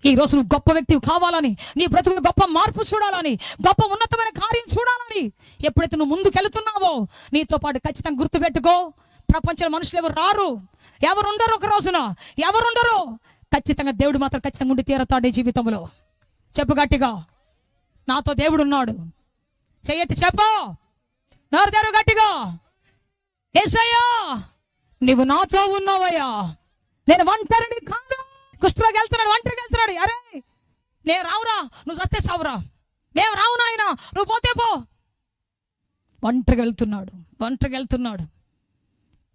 ఈ రోజు నువ్వు గొప్ప వ్యక్తి కావాలని, నీ బ్రతుకు గొప్ప మార్పు చూడాలని, గొప్ప ఉన్నతమైన కార్యం చూడాలని ఎప్పుడైతే నువ్వు ముందుకు వెళుతున్నావో నీతో పాటు ఖచ్చితంగా గుర్తుపెట్టుకో, ప్రపంచంలో మనుషులు ఎవరు రారు, ఎవరుండరు, ఒక రోజున ఎవరుండరు. ఖచ్చితంగా దేవుడు మాత్రం ఖచ్చితంగా ఉండి తీరతాడు ఈ జీవితంలో. చెప్పు గట్టిగా, నాతో దేవుడు ఉన్నాడు. చెయ్యెత్తి చెప్పు, నోరు తెరు గట్టిగా. యేసయ్యా నువ్వు నాతో ఉన్నావయ్యా, నేను ఒంటరిని కాదు. కుష్ఠరోగి వెళ్తున్నాడు, ఒంటరికి వెళ్తున్నాడు. అరే నేను రావురా, నువ్వు చస్తే సావురా, మేము రావు నాయన, నువ్వు పోతే పో. ఒంటరికి వెళ్తున్నాడు.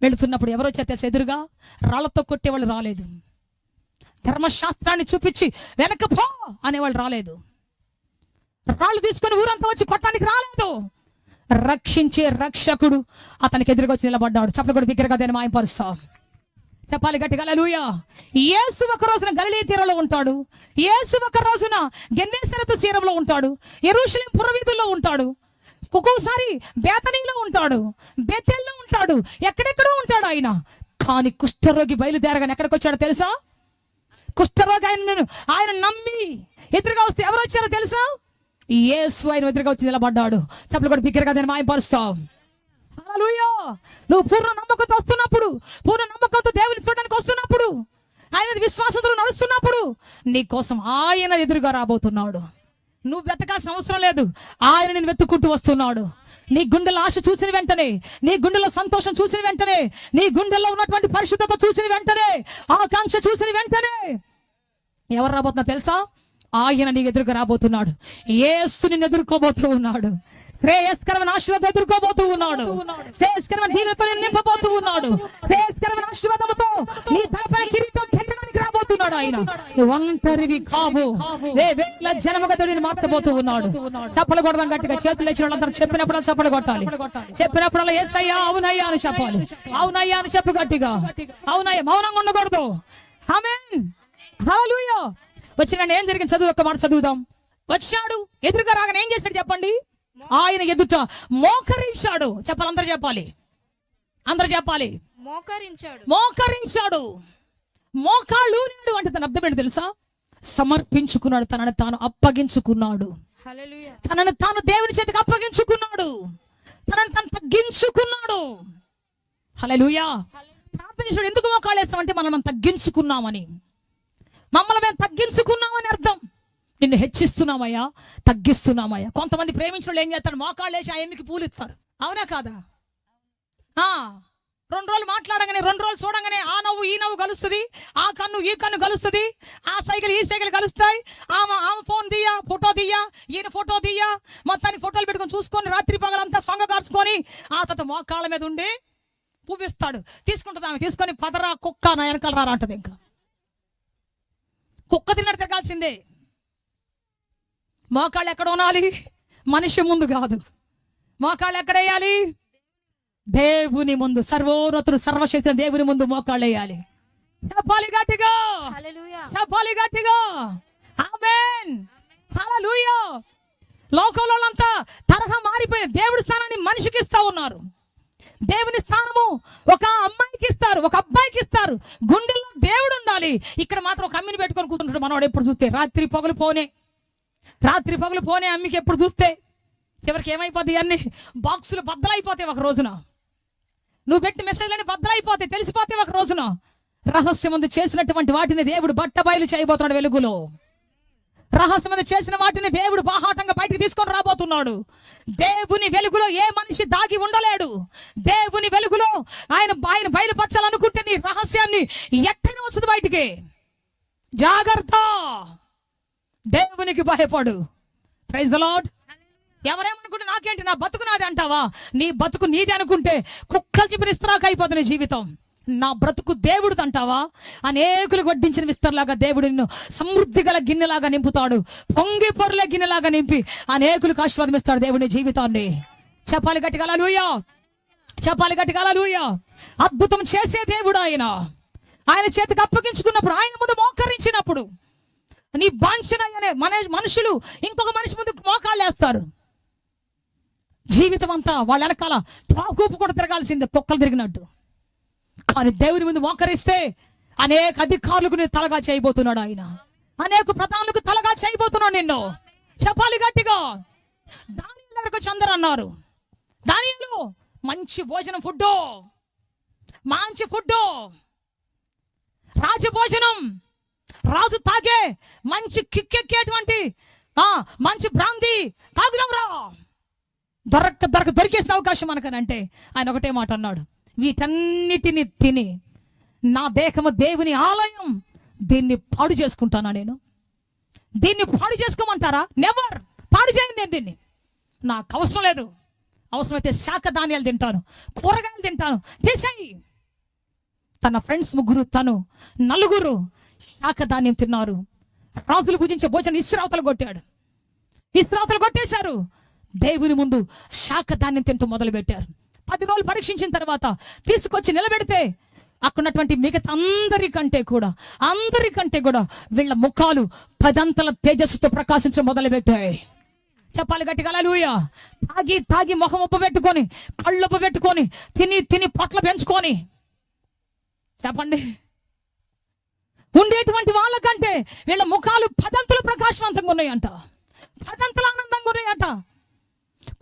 వెళుతున్నప్పుడు ఎవరో చేత ఎదురుగా రాళ్లతో కొట్టేవాళ్ళు రాలేదు, ధర్మశాస్త్రాన్ని చూపించి వెనక పో అనేవాళ్ళు రాలేదు, రాళ్ళు తీసుకొని ఊరంతా వచ్చి కొట్టడానికి రాలేదు. రక్షించే రక్షకుడు అతనికి ఎదురుగా వచ్చి నిలబడ్డాడు. చప్పట్లు కూడా బిగ్గరగా దాన్ని మాయపరుస్తా. చెప్పాలి గట్టిగా హల్లెలూయా. యేసు ఒక రోజున గలిలయ తీరంలో ఉంటాడు, యేసు ఒక రోజున గెన్నేసరతు తీరంలో ఉంటాడు, యెరూషలేము పురవీధుల్లో ఉంటాడు, ఒక్కోసారి బేతనీలో ఉంటాడు, బేతేల్లో ఉంటాడు, ఎక్కడెక్కడో ఉంటాడు ఆయన. కానీ కుష్ఠరోగి బయలుదేరగానే ఎక్కడికి వచ్చాడో తెలుసా? కుష్ఠరోగి ఆయన నమ్మి ఎదురుగా వస్తే ఎవరు వచ్చారో తెలుసా? యేసు ఆయన ఎదురుగా వచ్చి నిలబడ్డాడు. చప్పట్లు కూడా బిగ్గరగా దాన్ని మాయపరుస్తాం. హల్లెలూయా. నువ్వు పూర్ణ నమ్మకంతో వస్తున్నప్పుడు, పూర్ణ నమ్మకంతో దేవుని చూడడానికి వస్తున్నప్పుడు, ఆయన విశ్వాసంతో నడుస్తున్నప్పుడు నీ కోసం ఆయన ఎదురుగా రాబోతున్నాడు. నువ్వు వెతకాల్సిన అవసరం లేదు, ఆయన నేను వెతుక్కుంటూ వస్తున్నాడు. నీ గుండెలో ఆశ చూసిన వెంటనే, నీ గుండెలో సంతోషం చూసిన వెంటనే, నీ గుండెల్లో ఉన్నటువంటి పరిశుద్ధత చూసిన వెంటనే, ఆకాంక్ష చూసిన వెంటనే ఎవరు రాబోతున్నారు తెలుసా? ఆయన నీ ఎదురుగా రాబోతున్నాడు. యేసు నిన్ను ఎదుర్కోబోతూ ఉన్నాడు. శ్రేయస్కరమైన ఆశీర్వాదం ఎదుర్కోబోతూ ఉన్నాడు. శ్రేయస్కరమైన దీవెనతో నింపబోతూ ఉన్నాడు. శ్రేయస్కరమైన ఆశీర్వాదంతో నీ తలపై కిరీటం పెట్టడానికి రాబోతున్నాడు ఆయన. నువ్వు ఒంటరివి కావు, వేల జనముగా దేవుడిని మార్చబోతూ ఉన్నాడు. చప్పలు కొడదాం గట్టిగా. చేతులు లేచిన వాళ్ళందరూ చెప్పినప్పుడు చప్పలు కొట్టాలి. చెప్పినప్పుడు యేసయ్యా అవునయ్యా అని చెప్పాలి. అవునయ్యా అని చెప్పు గట్టిగా. అవునయ్యా, మౌనంగా ఉండకూడదు. ఆమేన్, హల్లెలూయా. వచ్చిన ఏం జరిగింది చదువు, ఒక్క మాట చదువుదాం. వచ్చాడు, ఎదురుగా రాగానే ఏం చేశాడు చెప్పండి? ఆయన ఎదుట మోకరించాడు. చెప్పాలి, అందరూ చెప్పాలి, మోకరించాడు. మోకాళ్ళు అంటే తన అర్థం ఏంటి తెలుసా? సమర్పించుకున్నాడు, తనను తాను అప్పగించుకున్నాడు. హల్లెలూయా. తనను తాను దేవుని చేతికి అప్పగించుకున్నాడు, తనను తాను తగ్గించుకున్నాడు. హల్లెలూయా. ప్రార్థన చేశాడు. ఎందుకు మోకాళ్ళు వేస్తామంటే మనం తగ్గించుకున్నామని, మమ్మల్ని మేము తగ్గించుకున్నామని అర్థం. నిన్ను హెచ్చిస్తున్నామయ్యా, తగ్గిస్తున్నామయ్యా. కొంతమంది ప్రేమించిన వాళ్ళు ఏం చేస్తారు? మోకాళ్ళు వేసి ఆ ఎమ్మికి పూలు ఇస్తారు. అవునా కాదా? 2 రోజులు మాట్లాడగానే, 2 రోజులు చూడగానే ఆ నవ్వు ఈ నవ్వు కలుస్తుంది, ఆ కన్ను ఈ కన్ను కలుస్తుంది, ఆ సైకిల్ ఈ సైకిల్ కలుస్తాయి. ఆమె ఫోన్ తీయ, ఫోటో తీయ, ఈయన ఫోటో తీయ, మొత్తానికి ఫోటోలు పెట్టుకొని చూసుకొని రాత్రి పగలంతా సొంగ కార్చుకొని ఆ తర్వాత మోకాళ్ళ మీద ఉండి పువ్విస్తాడు. తీసుకుంటుంది ఆమె, తీసుకొని పదరా కుక్క నా వెనకాల రారా అంటది. ఇంకా కుక్క తిన్నట్టు తిరగాల్సిందే. మోకాళ్ళు ఎక్కడ ఉనాలి? మనిషి ముందు కాదు. మోకాళ్ళు ఎక్కడ వేయాలి? దేవుని ముందు. సర్వోన్నతుడు సర్వశక్తి దేవుని ముందు మోకాళ్ళు వేయాలి. చెప్పాలి గట్టిగా, చెప్పాలి గట్టిగా. ఆమేన్, హల్లెలూయా. లోకంలో అంతా తరహా మారిపోయింది. దేవుడి స్థానాన్ని మనిషికి ఇస్తా ఉన్నారు. దేవుని స్థానము ఒక అమ్మాయికి ఇస్తారు, ఒక అబ్బాయికి ఇస్తారు. గుండెల్లో దేవుడు ఉండాలి. ఇక్కడ మాత్రం ఒక అమ్మిని పెట్టుకొని కూర్చుంటాడు మనవాడు. ఎప్పుడు చూస్తే రాత్రి పగలు పోనే అమ్మికి ఎప్పుడు చూస్తే చివరికి ఏమైపోతాయి? అన్ని బాక్సులు బద్దలైపోతాయి ఒక రోజున. నువ్వు పెట్టి మెసేజ్లని భద్రైపోతాయి, తెలిసిపోతాయి ఒక రోజున. రహస్యమందు చేసినటువంటి వాటిని దేవుడు బట్టబయలు చేయబోతున్నాడు వెలుగులో. రహస్యమందు చేసిన వాటిని దేవుడు బాహాటంగా బయటికి తీసుకొని రాబోతున్నాడు. దేవుని వెలుగులో ఏ మనిషి దాగి ఉండలేడు. దేవుని వెలుగులో ఆయన బయలుపరచాలనుకుంటే నీ రహస్యాన్ని ఎట్టనే వస్తుంది బయటికి. జాగ్రత్త, దేవునికి భయపడు. Praise the lord. ఎవరేమనుకుంటే నాకేంటి, నా బతుకు నాది అంటావా? నీ బతుకు నీది అనుకుంటే కుక్కలు చెప్పిన ఇస్త్రాకు అయిపోతుంది జీవితం. నా బ్రతుకు దేవుడిది అంటావా? అనేకులు వడ్డించిన విస్తరలాగా దేవుడు నిన్ను సమృద్ధి గల గిన్నెలాగా నింపుతాడు. పొంగి పొరలే గిన్నెలాగా నింపి అనేకులకు ఆశీర్వాదమిస్తాడు దేవుని జీవితాన్ని. చెప్పాలి గట్టిగా హల్లెలూయా, చెప్పాలి గట్టిగా హల్లెలూయా. అద్భుతం చేసే దేవుడు ఆయన. ఆయన చేతికి అప్పగించుకున్నప్పుడు, ఆయన ముందు మోకరించినప్పుడు, నీ బాంఛనయ్యనే మనుషులు ఇంకొక మనిషి ముందు మోకాళ్ళు వేస్తారు. జీవితం అంతా వాళ్ళ వెనకాల తాకూపు కూడా తిరగాల్సిందే, కుక్కలు తిరిగినట్టు. కానీ దేవుని ముందు మోకరిస్తే అనేక అధికారులకు నేను తలగా చేయబోతున్నాడు ఆయన. అనేక ప్రధానులకు తలగా చేయబోతున్నాడు నిన్ను. చెప్పాలి గట్టిగా. దానియేలు దగ్గరకు చందరు అన్నారు, దానియేలు మంచి భోజనం, ఫుడ్డు, మంచి ఫుడ్డు, రాజభోజనం, రాజు తాగే మంచి కిక్కెక్కేటువంటి మంచి బ్రాందీ తాగుదాం రా. దొరికేసిన అవకాశం మనకనంటే ఆయన ఒకటే మాట అన్నాడు, వీటన్నిటిని తిని నా దేహము దేవుని ఆలయం, దీన్ని పాడు చేసుకుంటానా నేను? దీన్ని పాడు చేసుకోమంటారా? నెవర్. పాడు చేయను నేను దీన్ని. నాకు అవసరం లేదు. అవసరమైతే శాఖ ధాన్యాలు తింటాను, కూరగాయలు తింటాను, తీసేయి. తన ఫ్రెండ్స్ ముగ్గురు, తను నలుగురు శాఖ ధాన్యం తిన్నారు. రాజులు పూజించే భోజనం ఇస్రావతలు కొట్టాడు. ఇస్రావతలు కొట్టేశారు. దేవుని ముందు శాఖ ధాన్యం తింటూ మొదలు పెట్టారు. 10 రోజులు పరీక్షించిన తర్వాత తీసుకొచ్చి నిలబెడితే అక్కడున్నటువంటి మిగతా అందరికంటే కూడా వీళ్ళ ముఖాలు 10 అంతల తేజస్సుతో ప్రకాశించడం మొదలు పెట్టాయి. చెప్పాలి గట్టిగా హల్లెలూయా. తాగి ముఖం ఉప్ప పెట్టుకొని, కళ్ళు ఉప్ప పెట్టుకొని, తిని పొట్ల పెంచుకొని, చెప్పండి, ఉండేటువంటి వాళ్ళకంటే వీళ్ళ ముఖాలు 10 అంతలు ప్రకాశవంతంగా ఉన్నాయంట, 10 అంతలు ఆనందంగా ఉన్నాయంట.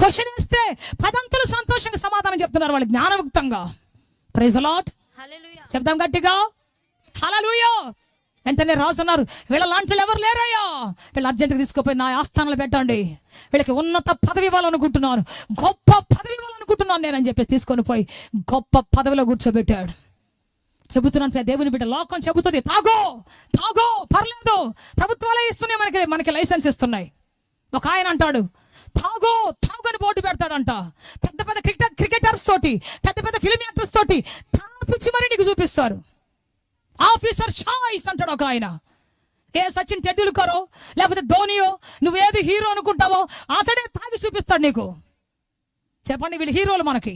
క్వశ్చన్ వేస్తే 10 అంతలు సంతోషంగా సమాధానం చెప్తున్నారు వాళ్ళు, జ్ఞానయుక్తంగా. Praise the lord. చెప్తాం గట్టిగా హల్లెలూయా. వెంటనే రాజు అన్నారు, వీళ్ళ లాంటి ఎవరు లేరయ్యా, వీళ్ళు అర్జెంట్గా తీసుకుపోయి నా ఆస్థానంలో పెట్టండి, వీళ్ళకి ఉన్నత పదవి ఇవ్వాలనుకుంటున్నాను, గొప్ప పదవి ఇవ్వాలనుకుంటున్నాను నేనని చెప్పేసి తీసుకొని పోయి గొప్ప పదవిలో కూర్చోబెట్టాడు. చెబుతున్నాను దేవుని బిడ్డ, లోకం చెబుతుంది తాగో పర్లేదు, ప్రభుత్వాలే ఇస్తున్నాయి, మనకి లైసెన్స్ ఇస్తున్నాయి. ఒక ఆయన అంటాడు తాగో అని బోర్డు పెడతాడంట. పెద్ద క్రికెటర్స్ తోటి, పెద్ద ఫిల్మ్ యాక్టర్స్ తోటి తాపిచ్చి మరి నీకు చూపిస్తారు. ఆఫీసర్ చాయిస్ అంటాడు ఒక ఆయన. ఏ సచిన్ టెండూల్కరో లేకపోతే ధోనియో, నువ్వేది హీరో అనుకుంటావో అతడే తాగి చూపిస్తాడు నీకు. చెప్పండి, వీళ్ళు హీరోలు మనకి.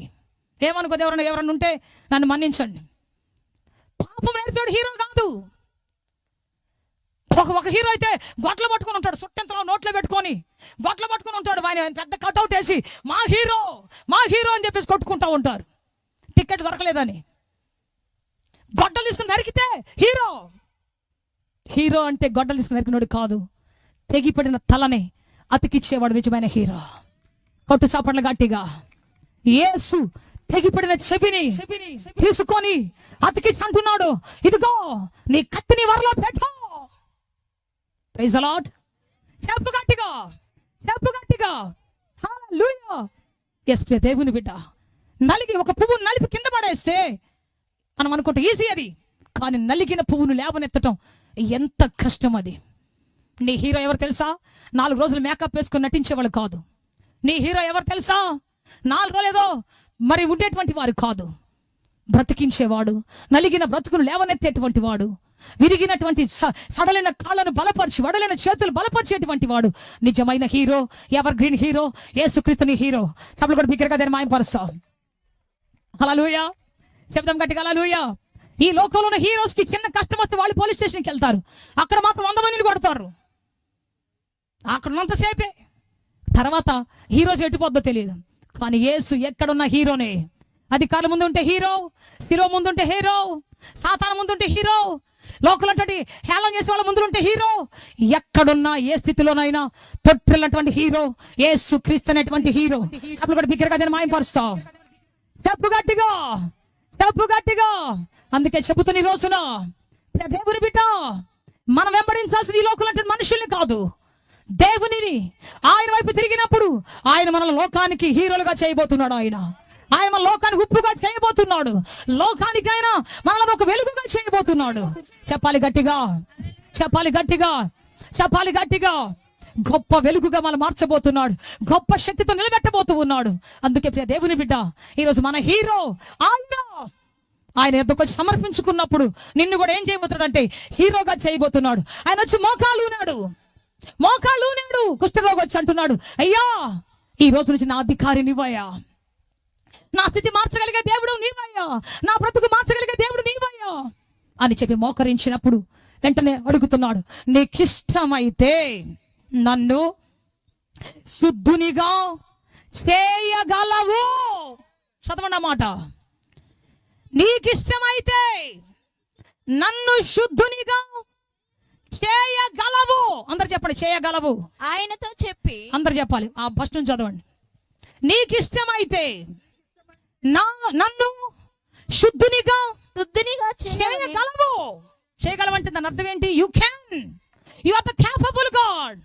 ఏమనుకోదు, ఎవరన్నా ఉంటే నన్ను మన్నించండి. పాపం నేర్పాడు హీరో కాదు. ఒక హీరో అయితే గొడ్లు పట్టుకుని ఉంటాడు, సుట్టెంతలో నోట్లో పెట్టుకొని గొడ్లు పట్టుకుని ఉంటాడు. ఆయన పెద్ద కట్అవుట్ వేసి మా హీరో అని చెప్పేసి కొట్టుకుంటా ఉంటారు, టికెట్ దొరకలేదని. గొడ్డలు తీసుకుని నరికితే హీరో అంటే గొడ్డలు తీసుకుని నరికినోడు కాదు, తెగిపడిన తలని అతికిచ్చేవాడు నిజమైన హీరో. కొట్టు చాపట్ల గట్టిగా. యేసు తెగిపడిన చెవిని తీసుకొని అతికిచ్చి అంటున్నాడు, ఇదిగో నీ కత్తిని వరలో పెట్టు. Praise the Lord. చెప్పు గట్టిగా హల్లెలూయా. ఎస్ ప్రియ దేవుని బిడ్డ, ఒక పువ్వును నలిపి కింద పడేస్తే మనం అనుకుంటే ఈజీ అది, కానీ నలిగిన పువ్వును లేవనెత్తటం ఎంత కష్టం అది. నీ హీరో ఎవరు తెలుసా? 4 రోజులు మేకప్ వేసుకుని నటించేవాళ్ళు కాదు. నీ హీరో ఎవరు తెలుసా? 4 రోజులు ఏదో మరి ఉండేటువంటి వారు కాదు. బ్రతికించేవాడు, నలిగిన బ్రతుకును లేవనెత్తేటువంటి వాడు, విరిగినటువంటి సడలైన కాళ్ళను బలపరిచి, వడలైన చేతులు బలపరిచేటువంటి వాడు నిజమైన హీరో, ఎవర్ గ్రీన్ హీరో, యేసుక్రీస్తుని హీరో. చప్పట్లు కూడా బిగ్గరగా దాన్ని మాయపరుస్తాం. హల్లెలూయా. చెప్తాం గట్టిగా హల్లెలూయా. ఈ లోకంలో ఉన్న హీరోస్ కి చిన్న కష్టం వస్తే వాళ్ళు పోలీస్ స్టేషన్కి వెళ్తారు, అక్కడ మాత్రం 100 మందిని కొడతారు. అక్కడ ఉన్నంతసేపే, తర్వాత హీరోస్ ఎటుపోద్దో తెలియదు. కానీ యేసు ఎక్కడున్న హీరోనే. అధికారుల ముందు ఉంటే హీరో, శిరో ముందు ఉంటే హీరో, సాతాను ముందు ఉంటే హీరో, లోకల్ అంటే హేళన చేసే వాళ్ళ ముందు ఉంటే హీరో. ఎక్కడున్నా ఏ స్థితిలోనైనా తొట్టిల్లినటువంటి హీరో యేసు క్రీస్తు అనేటువంటి హీరో. అప్పుడు కూడా బిగ్గరగా దాన్ని మాయపరుస్తాం. చెప్పు గట్టిగా చెప్పు గట్టిగా. అందుకే చెబుతున్న ఈ రోజున దేవుని బిడ్డ, మనం వెంబడించాల్సింది ఈ లోకంలో అంటే మనుషుల్ని కాదు, దేవునిని. ఆయన వైపు తిరిగినప్పుడు ఆయన మన లోకానికి హీరోలుగా చేయబోతున్నాడు. ఆయన మన లోకానికి ఉప్పుగా చేయబోతున్నాడు. లోకానికైనా మనల్ని ఒక వెలుగుగా చేయబోతున్నాడు. చెప్పాలి గట్టిగా, చెప్పాలి గట్టిగా, చెప్పాలి గట్టిగా. గొప్ప వెలుగుగా మనం మార్చబోతున్నాడు. గొప్ప శక్తితో నిలబెట్టబోతూ ఉన్నాడు. అందుకే ప్రియ దేవుని బిడ్డ, ఈరోజు మన హీరో ఆయన ఎద్దకు వచ్చి సమర్పించుకున్నప్పుడు నిన్ను కూడా ఏం చేయబోతున్నాడు అంటే హీరోగా చేయబోతున్నాడు. ఆయన వచ్చి మోకాళ్ళు ఉన్నాడు. కుష్ఠరోగి వచ్చి అంటున్నాడు, అయ్యా ఈ రోజు నుంచి నా అధికారి నీవయ్యా, నా స్థితి మార్చగలిగే దేవుడు నీవయ్యా, నా బ్రతుకు మార్చగలిగే దేవుడు నీవయ్యా అని చెప్పి మోకరించినప్పుడు వెంటనే అడుగుతున్నాడు, నీకిష్టమైతే నన్ను శుద్ధునిగా చేయగలవు. చదవండి అన్నమాట. నీకిష్టమైతే నన్ను శుద్ధునిగా చేయగలవు. అందరు చెప్పండి, చేయగలవు. ఆయనతో చెప్పి అందరు చెప్పాలి. ఆ ఫస్ట్ నుంచి చదవండి. నీకిష్టమైతే నన్ను శుద్ధునిగా చేయగలవు. చేయగలవంటే దాని అర్థం ఏంటి? You can, you are the capable God,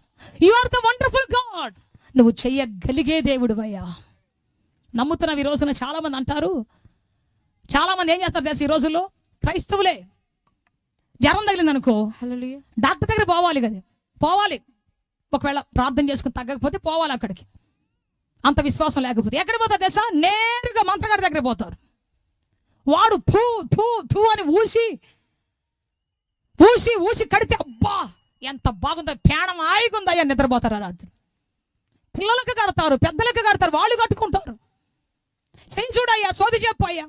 you are the wonderful God. నువ్వు చెయ్యగలిగే దేవుడు అయ్యా. నమ్ముతున్న ఈ రోజున చాలా మంది అంటారు, చాలా మంది ఏం చేస్తారు తెలుసు, ఈ రోజుల్లో క్రైస్తవులే జ్వరం తగిలిందనుకో డాక్టర్ దగ్గర పోవాలి. ఒకవేళ ప్రార్థన చేసుకుని తగ్గకపోతే పోవాలి అక్కడికి. అంత విశ్వాసం లేకపోతే ఎక్కడ పోతారు తెలుసా? నేరుగా మంత్రగారి దగ్గర పోతారు. వాడు థూ థూ థూ అని ఊసి కడితే అబ్బా ఎంత బాగుందో, పేణం ఆయిగుందా అని నిద్రపోతారు. రాత్రి పిల్లలకు కడతారు, పెద్దలకు కడతారు, వాళ్ళు కట్టుకుంటారు. చెయ్యి చూడయ్యా, సోది చెప్పయ్యా.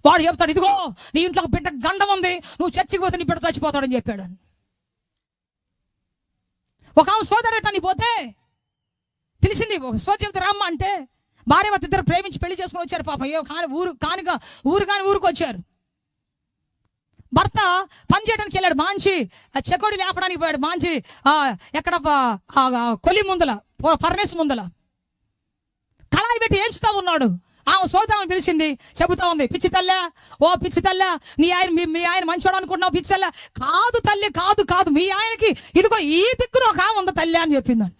వాడు చెప్తాడు, ఇదిగో నీ ఇంట్లో ఒక బిడ్డ గండం ఉంది, నువ్వు చర్చికి పోతే నీ బిడ్డ చచ్చిపోతాడని చెప్పాడు. ఒక ఆమె సోదరటానికి పోతే తెలిసింది, సోది చెప్తే రామ్మ అంటే భార్య భర్త ఇద్దరు ప్రేమించి పెళ్లి చేసుకుని వచ్చారు. పాపం ఊరుకు వచ్చారు. భర్త పని చేయడానికి వెళ్ళాడు, మాంచి చెకోడి లేపడానికి పోయాడు. మాంచి ఎక్కడ కొలి ముందల, ఫర్నేస్ ముందల కళాయి పెట్టి ఏంచుతా ఉన్నాడు. ఆమె సోదామని పిలిచింది, చెబుతా ఉంది, పిచ్చి తల్లా, ఓ పిచ్చి తల్లా, మీ ఆయన మంచోడు అనుకుంటున్నావు, పిచ్చి తల్లా. కాదు తల్లి, కాదు, మీ ఆయనకి ఇదిగో ఈ దిక్కున ఒక ఆమె ఉంది తల్లి అని చెప్పిందంట.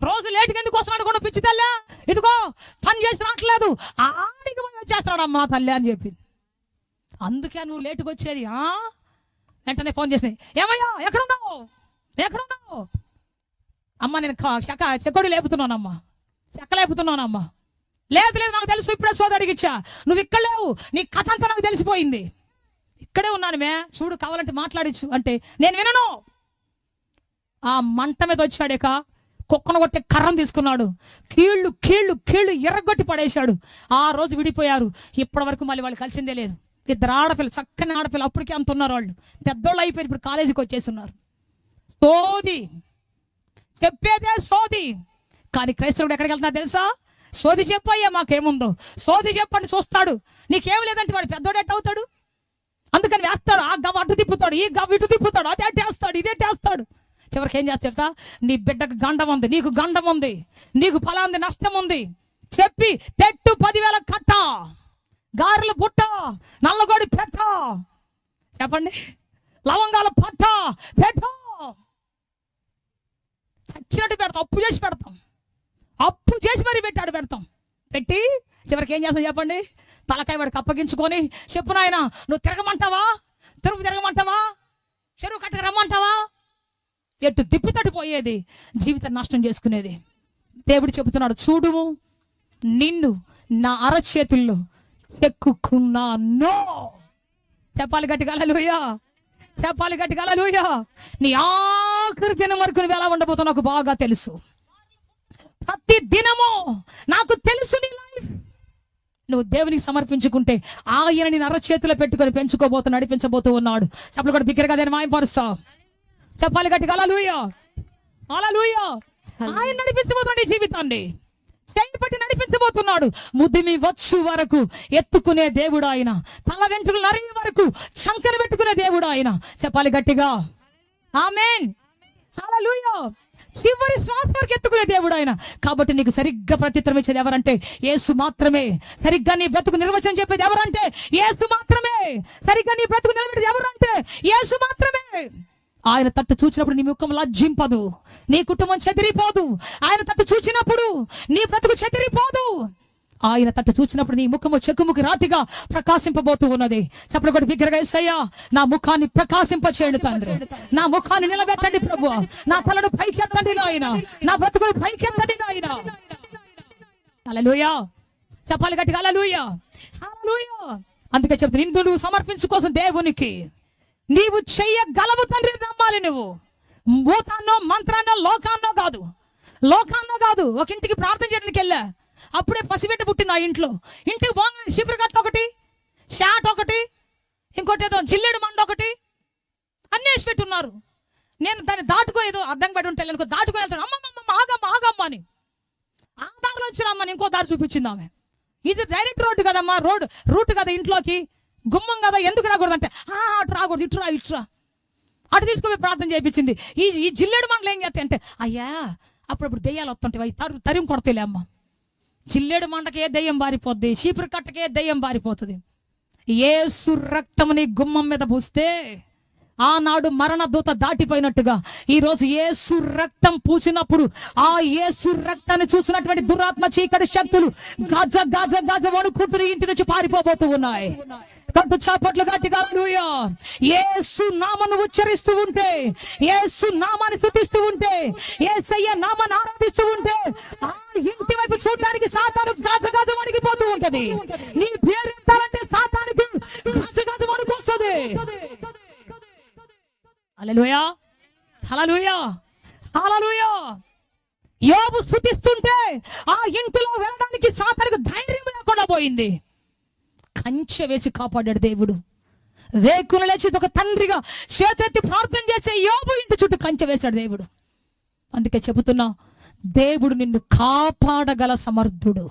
రోజు లేటుగా ఎందుకు వస్తున్నాడు కూడా, పిచ్చి తల్లా, ఇదిగో పని చేసి రావట్లేదు, ఆడికి వచ్చేస్తున్నాడు అమ్మా తల్లి అని చెప్పింది. అందుకే నువ్వు లేటుగా వచ్చేది. వెంటనే ఫోన్ చేసింది, ఏమయ్యా ఎక్కడున్నావు? అమ్మ నేను చెక్కడు లేపుతున్నానమ్మా, చెక్క లేపుతున్నానమ్మా. లేదు నాకు తెలుసు, ఇప్పుడే సోదరుడికి ఇచ్చా, నువ్వు ఇక్కడ లేవు, నీ కథ అంతా నాకు తెలిసిపోయింది, ఇక్కడే ఉన్నాను మే, చూడు కావాలంటే మాట్లాడచ్చు అంటే నేను వినను. ఆ మంట మీద వచ్చాడేక కుక్కను కొట్టే కర్రం తీసుకున్నాడు, కీళ్ళు ఎర్రగొట్టి పడేశాడు. ఆ రోజు విడిపోయారు. ఇప్పటి వరకు మళ్ళీ వాళ్ళు కలిసిందే లేదు. ఇద్దరు ఆడపిల్ల, చక్కని ఆడపిల్ల, అప్పటికే అంత ఉన్నారు. వాళ్ళు పెద్దోళ్ళు అయిపోయి ఇప్పుడు కాలేజీకి వచ్చేసి ఉన్నారు. సోది చెప్పేదే సోది. కానీ క్రైస్తవుడు ఎక్కడికి వెళ్తున్నా తెలుసా? సోది చెప్పయ్యా, మాకేముందో సోది చెప్పండి చూస్తాడు. నీకేం లేదంటే వాడు పెద్దోడు ఎట్ట అవుతాడు? అందుకని వేస్తాడు, ఆ గవ్వ అటు తిప్పుతాడు, ఈ గవ్వ ఇటు తిప్పుతాడు, అదే టేస్తాడు, ఇదే టేస్తాడు. చివరికి ఏం చేస్తా చెప్తా, నీ బిడ్డకు గండం ఉంది, నీకు గండం ఉంది, నీకు ఫలాంది నష్టం ఉంది చెప్పి పెట్టు 10,000 కట్ట, గారెలు బుట్ట, నల్లగోడి పెట్ట, చెప్పండి లవంగాల పట్ట పెట్ట, చచ్చినట్టు పెడతాం, అప్పు చేసి మరీ పెడతాం. పెట్టి చివరికి ఏం చేస్తాం చెప్పండి? తలకాయ వాడికి అప్పగించుకొని, చెప్పు నాయన నువ్వు తిరగమంటావా, చెరువు కట్టకు రమ్మంటావా, ఎట్టు తిప్పుతట్టు పోయేది, జీవితం నష్టం చేసుకునేది. దేవుడు చెబుతున్నాడు, చూడుము నిన్ను నా అరచేతుల్లో చెక్కుకున్నాను. చెప్పాలి గట్టిగా హల్లెలూయా, చెప్పాలి గట్టిగా హల్లెలూయా. నీ ఆఖరి దినం వరకు నువ్వు ఎలా ఉండబోతావు నాకు బాగా తెలుసు. ప్రతి దినము నాకు తెలుసు నీ లైఫ్. నువ్వు దేవునికి సమర్పించుకుంటే ఆయన నీ అరచేతిలో పెట్టుకొని నడిపించబోతూ ఉన్నాడు. చెప్పలు కూడా బిగ్గరగా దాన్ని మాయపరుస్తావు. చెప్పాలి గట్టిగా హల్లెలూయా, ఆయన నడిపించబోతున్నాడు ఈ జీవితాన్ని, చేయి పట్టి నడిపించబోతున్నాడు. ముదిమి వచ్చు వరకు ఎత్తుకునే దేవుడు ఆయన, తల వెంట్రుకలు నరిగే వరకు చంకన పెట్టుకునే దేవుడు ఆయన. చెప్పాలి గట్టిగా ఆమేన్. హల్లెలూయా. చివరి శ్వాస వరకు ఎత్తుకునే దేవుడు ఆయన. కాబట్టి నీకు సరిగ్గా ప్రత్యుత్తరం ఇచ్చేది ఎవరంటే యేసు మాత్రమే. సరిగ్గా నీ బ్రతుకు నిర్వచనం చెప్పేది ఎవరంటే యేసు మాత్రమే. సరిగ్గా నీ బ్రతుకు నిలబెట్టేది ఎవరంటే యేసు మాత్రమే. ఆయన తట్టు చూచినప్పుడు నీ ముఖం లజ్జింపదు, నీ కుటుంబం చెదిరిపోదు. ఆయన తట్టు చూచినప్పుడు నీ బ్రతుకు చెదిరిపోదు. ఆయన తట్టు చూచినప్పుడు నీ ముఖము చెక్కుముకి రాతిగా ప్రకాశింపబోతూ ఉన్నది. చెప్పలు కూడా బిగ్గరగా యేసయ్యా, నా ముఖాన్ని ప్రకాశింప చేయండి తండ్రి, నా ముఖాన్ని నిలబెట్టండి ప్రభు, నా తలను పైకెత్తండి నాయన, నా బ్రతుకుని పైకెత్తండి నాయన. హల్లెలూయా. చెప్పాలి గట్టిగా హల్లెలూయా, హల్లెలూయా. అందుకే చెప్తా, నిన్ను నువ్వు సమర్పించుకోసం దేవునికి నీవు చెయ్యగలవు తండ్రి నమ్మాలి. నువ్వు భూతాన్నో మంత్రాన్నో లోకాన్నో కాదు. ఒక ఇంటికి ప్రార్థన చేయడానికి వెళ్ళా, అప్పుడే పసిబిడ్డ పుట్టింది ఆ ఇంట్లో. ఇంటికి పోగానే చీపురు కట్ట ఒకటి, షాట్ ఒకటి, ఇంకోటి ఏదో జిల్లేడు మండ ఒకటి అన్నీ వేసి పెట్టున్నారు. నేను దాన్ని దాటుకొని ఏదో అడ్డం పెట్టి ఉంటే దాటుకొని వెళ్తాను. అమ్మమ్మ ఆగమ్మ అని ఆ దారిలో వచ్చి రమ్మని ఇంకో దారి చూపించింది ఆమె. ఇది డైరెక్ట్ రోడ్డు కదమ్మా, రూట్ కదా, ఇంట్లోకి గుమ్మం కదా, ఎందుకు రాకూడదు అంటే అటు రాకూడదు, ఇటురా అటు తీసుకుపోయి ప్రార్థన చేయించింది. ఈ జిల్లేడు మండలం ఏం చేస్తాయి అంటే, అయ్యా అప్పుడప్పుడు దెయ్యాలు వస్తుంటాయి, అవి తరిమి కొడతలే అమ్మ. జిల్లేడు మండకి ఏ దెయ్యం బారిపోద్ది, చీపురు కట్టకి ఏ దెయ్యం బారిపోతుంది. యేసు రక్తముని గుమ్మం మీద పూస్తే ఆనాడు మరణ దూత దాటిపోయినట్టుగా ఈరోజు యేసు రక్తం పూసినప్పుడు ఆ యేసు రక్తాన్ని చూసినటువంటి దురాత్మ చీకటి శక్తులు గజ వణుకుంటూ ఇంటి నుంచి పారిపోబోతూ ఉన్నాయి. కంటు చాపట్లు గట్టిగా హల్లెలూయా. యేసు నామను ఉచ్చరిస్తూ ఉంటే, యేసు నామాన్ని స్తుతిస్తూ ఉంటే, యేసయ్య నామాన్ని ఆరాధిస్తూ ఉంటే ఆ ఇంటి వైపు చూడడానికి సాతాను గజ వణికిపోతూ ఉంటది. నీ పేరు ఎత్తాలంటే సాతానికి గజ వణుకొస్తుంది. హల్లెలూయా, హల్లెలూయా, హల్లెలూయా. యోబు స్తుతిస్తుంటే ఆ ఇంటిలో వెళ్ళడానికి సాతానుకు ధైర్యం లేకుండా పోయింది. కంచె వేసి కాపాడాడు దేవుడు. వేకున లేచి ఒక తండ్రిగా చేతెత్తి ప్రార్థన చేసే యోబు ఇంటి చుట్టూ కంచె వేశాడు దేవుడు. అందుకే చెబుతున్నా, దేవుడు నిన్ను కాపాడగల సమర్థుడు.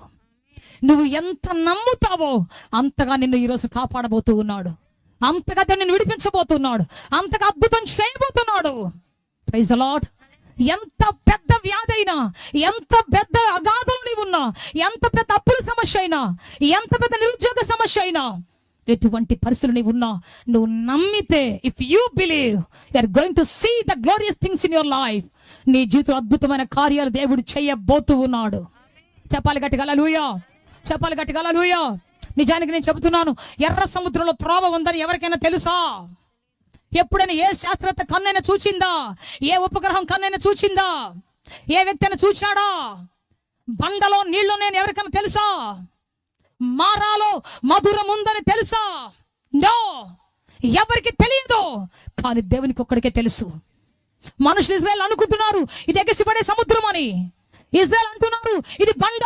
నువ్వు ఎంత నమ్ముతావో అంతగా నిన్ను ఈరోజు కాపాడబోతూ ఉన్నాడు, అంతగా నిన్ను విడిపించబోతున్నాడు, అంతగా అద్భుతం చేయబోతున్నాడు. Praise the Lord. ఎంత పెద్ద వ్యాధి అయినా, ఎంత పెద్ద అగాధంలో నీవు ఉన్నా, ఎంత పెద్ద అప్పుల సమస్య అయినా, ఎంత పెద్ద నిరుద్యోగ సమస్య అయినా, ఎటువంటి పరిస్థితులు నీవు ఉన్నా, నువ్వు నమ్మితే, if you believe, you are going to see the glorious things in your life. నీ జీవితంలో అద్భుతమైన కార్యాలు దేవుడు చేయబోతూ ఉన్నాడు. చెప్పాలి గట్టిగా హల్లెలూయా, చెప్పాలి గట్టిగా హల్లెలూయా. నిజానికి నేను చెబుతున్నాను, ఎర్ర సముద్రంలో త్రోవ ఉందని ఎవరికైనా తెలుసా? ఎప్పుడైనా ఏ శాస్త్రవేత్త కన్నైనా చూచిందా? ఏ ఉపగ్రహం కన్నైనా చూచిందా? ఏ వ్యక్తి అయినా చూచాడా? బండలో నీళ్లు నేను ఎవరికైనా తెలుసా? మారాలో మధురం ఉందని తెలుసా? నో, ఎవరికి తెలియదు. కానీ దేవునికి ఒక్కడికే తెలుసు. మనుషులు ఇజ్రాయెల్ అనుకుంటున్నారు ఇది ఎగసిపడే సముద్రం అని. ఇజ్రాయెల్ అంటున్నారు ఇది బండ.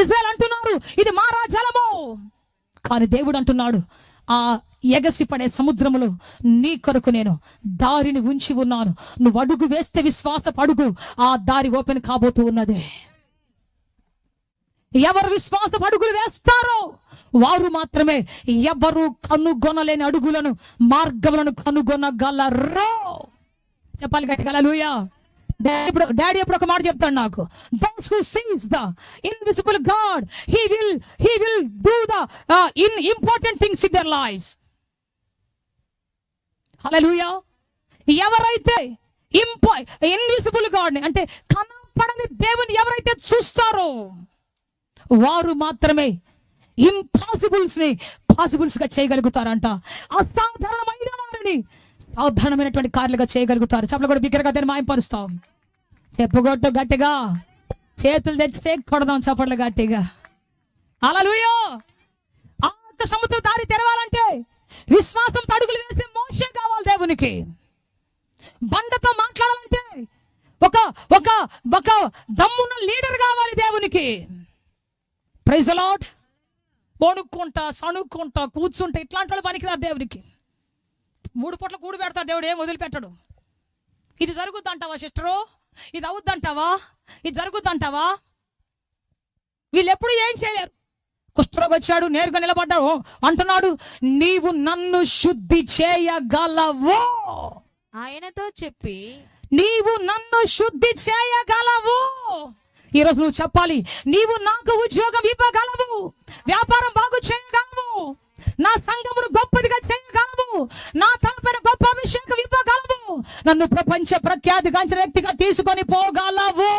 ఇజ్రాయెల్ అంటున్నారు ఇది మారా జలము. కానీ దేవుడు అంటున్నాడు, ఆ ఎగసిపడే సముద్రములో నీ కొరకు నేను దారిని ఉంచి ఉన్నాను. నువ్వు అడుగు వేస్తే విశ్వాసపు అడుగు, ఆ దారి ఓపెన్ కాబోతూ ఉన్నది. ఎవరు విశ్వాసపు అడుగులు వేస్తారో వారు మాత్రమే ఎవరు కనుగొనలేని అడుగులను, మార్గములను కనుగొనగలరు. చెప్పాలి గట్టిగా హల్లెలూయా. డాడీ ఎప్పుడు ఒక మాట చెప్తాడు నాకు, those who sees the invisible God, he will do the important things in their lives. హల్లెలూయా. ఎవరైతే ఇన్విజిబుల్ గాడ్ ని, అంటే కనపడని దేవుని ఎవరైతే చూస్తారో వారు మాత్రమే ఇంపాసిబుల్స్ ని పాసిబుల్స్ గా చేయగలుగుతారంట. అసాధారణమైన వారిని సాధారణమైనటువంటి కార్యాలుగా చేయగలుగుతారు. చెప్పలు కూడా బిగ్గరగా దాన్ని మాయపరుస్తాం. చెప్పుకొట్టు గట్టిగా, చేతులు తెచ్చితే కొడదాం చప్పట్లు గట్టిగా. హల్లెలూయా. ఆ సముద్ర దారి తెరవాలంటే విశ్వాసంతో అడుగులు వేసే మోషే కావాలి దేవునికి. బండతో మాట్లాడాలంటే ఒక దమ్మున్న లీడర్ కావాలి దేవునికి. Praise the lord. వణుక్కుంటా, సణుక్కుంటా, కూర్చుంటా ఇట్లాంటి వాళ్ళు పనికిరారు దేవునికి. 3 పూట్ల కూడి పెడతాడు దేవుడు, ఏం వదిలిపెట్టడు. ఇది జరుగుద్దంటావా సిస్టరు? ఇది అవుద్దంటావా? ఇది జరుగుద్దంటావా? వీళ్ళు ఎప్పుడు ఏం చేయలేరు. కుష్ఠరోగి వచ్చాడు, నేరుగా నిలబడ్డాడు, అంటున్నాడు నీవు నన్ను శుద్ధి చేయగలవు. ఆయనతో చెప్పి నీవు నన్ను శుద్ధి చేయగలవు. ఈరోజు నువ్వు చెప్పాలి, నీవు నాకు ఉద్యోగం ఇవ్వగలవు, వ్యాపారం బాగు చేయగలవు, నా సంఘమును గొప్పదిగా చేయగలవు, నా తలపైన గొప్ప అభిషేకం ఇవ్వగలవు, నన్ను ప్రపంచ ప్రఖ్యాతిగాంచిన వ్యక్తిగా తీసుకొని పోగలవు.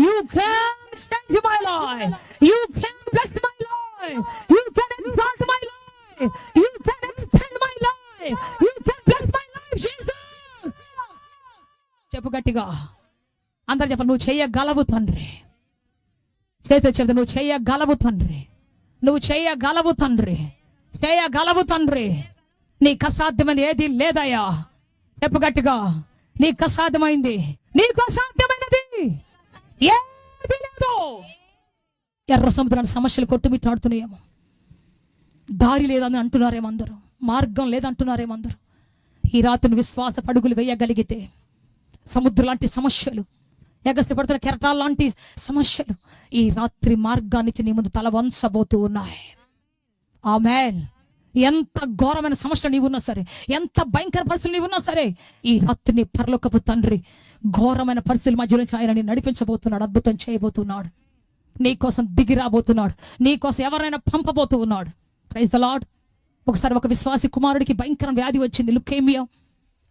You can change my life, you can bless my life, you can exalt my life, you can extend my life, you can bless my life Jesus. చెప్పు గట్టిగా, అందరు చెప్పండి, నువ్వు చేయగలవు తండ్రి. చేతితో చెప్తా, నువ్వు చేయగలవు తండ్రి, నువ్వు చేయగలవు తండ్రి, చేయగలవు తండ్రి. నీకు అసాధ్యమైనది ఏది లేదయ్యా. చెప్పు గట్టిగా, నీకు అసాధ్యమైంది, నీకు అసాధ్యమైనది ఏది లేదు. ఎర్ర సముద్రాన్ని సమస్యలు కొట్టుమిట్టాడుతున్నాయేమో, దారి లేదని అంటున్నారేమో అందరూ, మార్గం లేదంటున్నారేమో అందరూ. ఈ రాత్రి విశ్వాస పడుగులు వేయగలిగితే సముద్రం లాంటి సమస్యలు, ఎగసి పడుతున్న కెరటాల లాంటి సమస్యలు ఈ రాత్రి మార్గాన్ని నీ ముందు తల వంచబోతూ ఉన్నాయి. ఆమేన్. ఎంత ఘోరమైన సమస్య నీవున్నా సరే, ఎంత భయంకర పరిస్థితులు నీవున్నా సరే, ఈ రాత్రిని పరలోకపు తండ్రి ఘోరమైన పరిస్థితుల మధ్య నుంచి ఆయన నడిపించబోతున్నాడు, అద్భుతం చేయబోతున్నాడు, నీకోసం దిగి రాబోతున్నాడు, నీకోసం ఎవరైనా పంపబోతూ ఉన్నాడు. Praise the Lord. ఒకసారి ఒక విశ్వాసి కుమారుడికి భయంకర వ్యాధి వచ్చింది, లుకేమియా.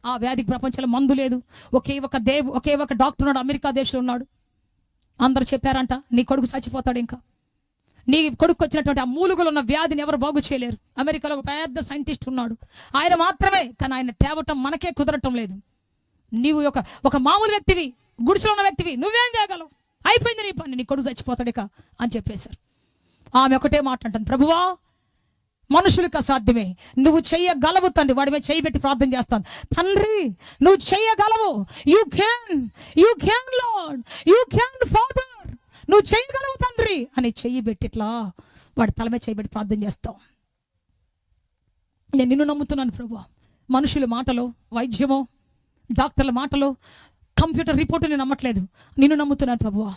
ఆ వ్యాధికి ప్రపంచంలో మందు లేదు. ఒకే ఒక డాక్టర్ ఉన్నాడు, అమెరికా దేశంలో ఉన్నాడు. అందరూ చెప్పారంట, నీ కొడుకు చచ్చిపోతాడు, ఇంకా నీ కొడుకు వచ్చినటువంటి ఆ మూలుగులు ఉన్న వ్యాధిని ఎవరు బాగు చేయలేరు. అమెరికాలో ఒక పెద్ద సైంటిస్ట్ ఉన్నాడు, ఆయన మాత్రమే, కానీ ఆయన తేవటం మనకే కుదరటం లేదు. నీవు ఒక మామూలు వ్యక్తివి, గుడిసెలో ఉన్న వ్యక్తివి, నువ్వేం చేయగలవు, అయిపోయింది నీ పని, నీ కొడుకు చచ్చిపోతాడు ఇక అని చెప్పేశారు. ఆమె ఒకటే మాట అంటుంది, ప్రభువా మనుషులకు అసాధ్యమే, నువ్వు చెయ్యగలవు తండ్రి. వాడి మీద చేయి పెట్టి ప్రార్థన చేస్తాను, తండ్రి నువ్వు చెయ్యగలవు, you can lord, you can father, నువ్వు చేయగలవు తండ్రి అని చెయ్యి పెట్టి ఇట్లా వాడి తల మీద చేయి పెట్టి ప్రార్థన చేస్తాం. నేను నిన్ను నమ్ముతున్నాను ప్రభువా. మనుషుల మాటలో, వైద్యమో, డాక్టర్ల మాటలో, కంప్యూటర్ రిపోర్టు నేను నమ్మట్లేదు, నిన్ను నమ్ముతున్నాను ప్రభువా.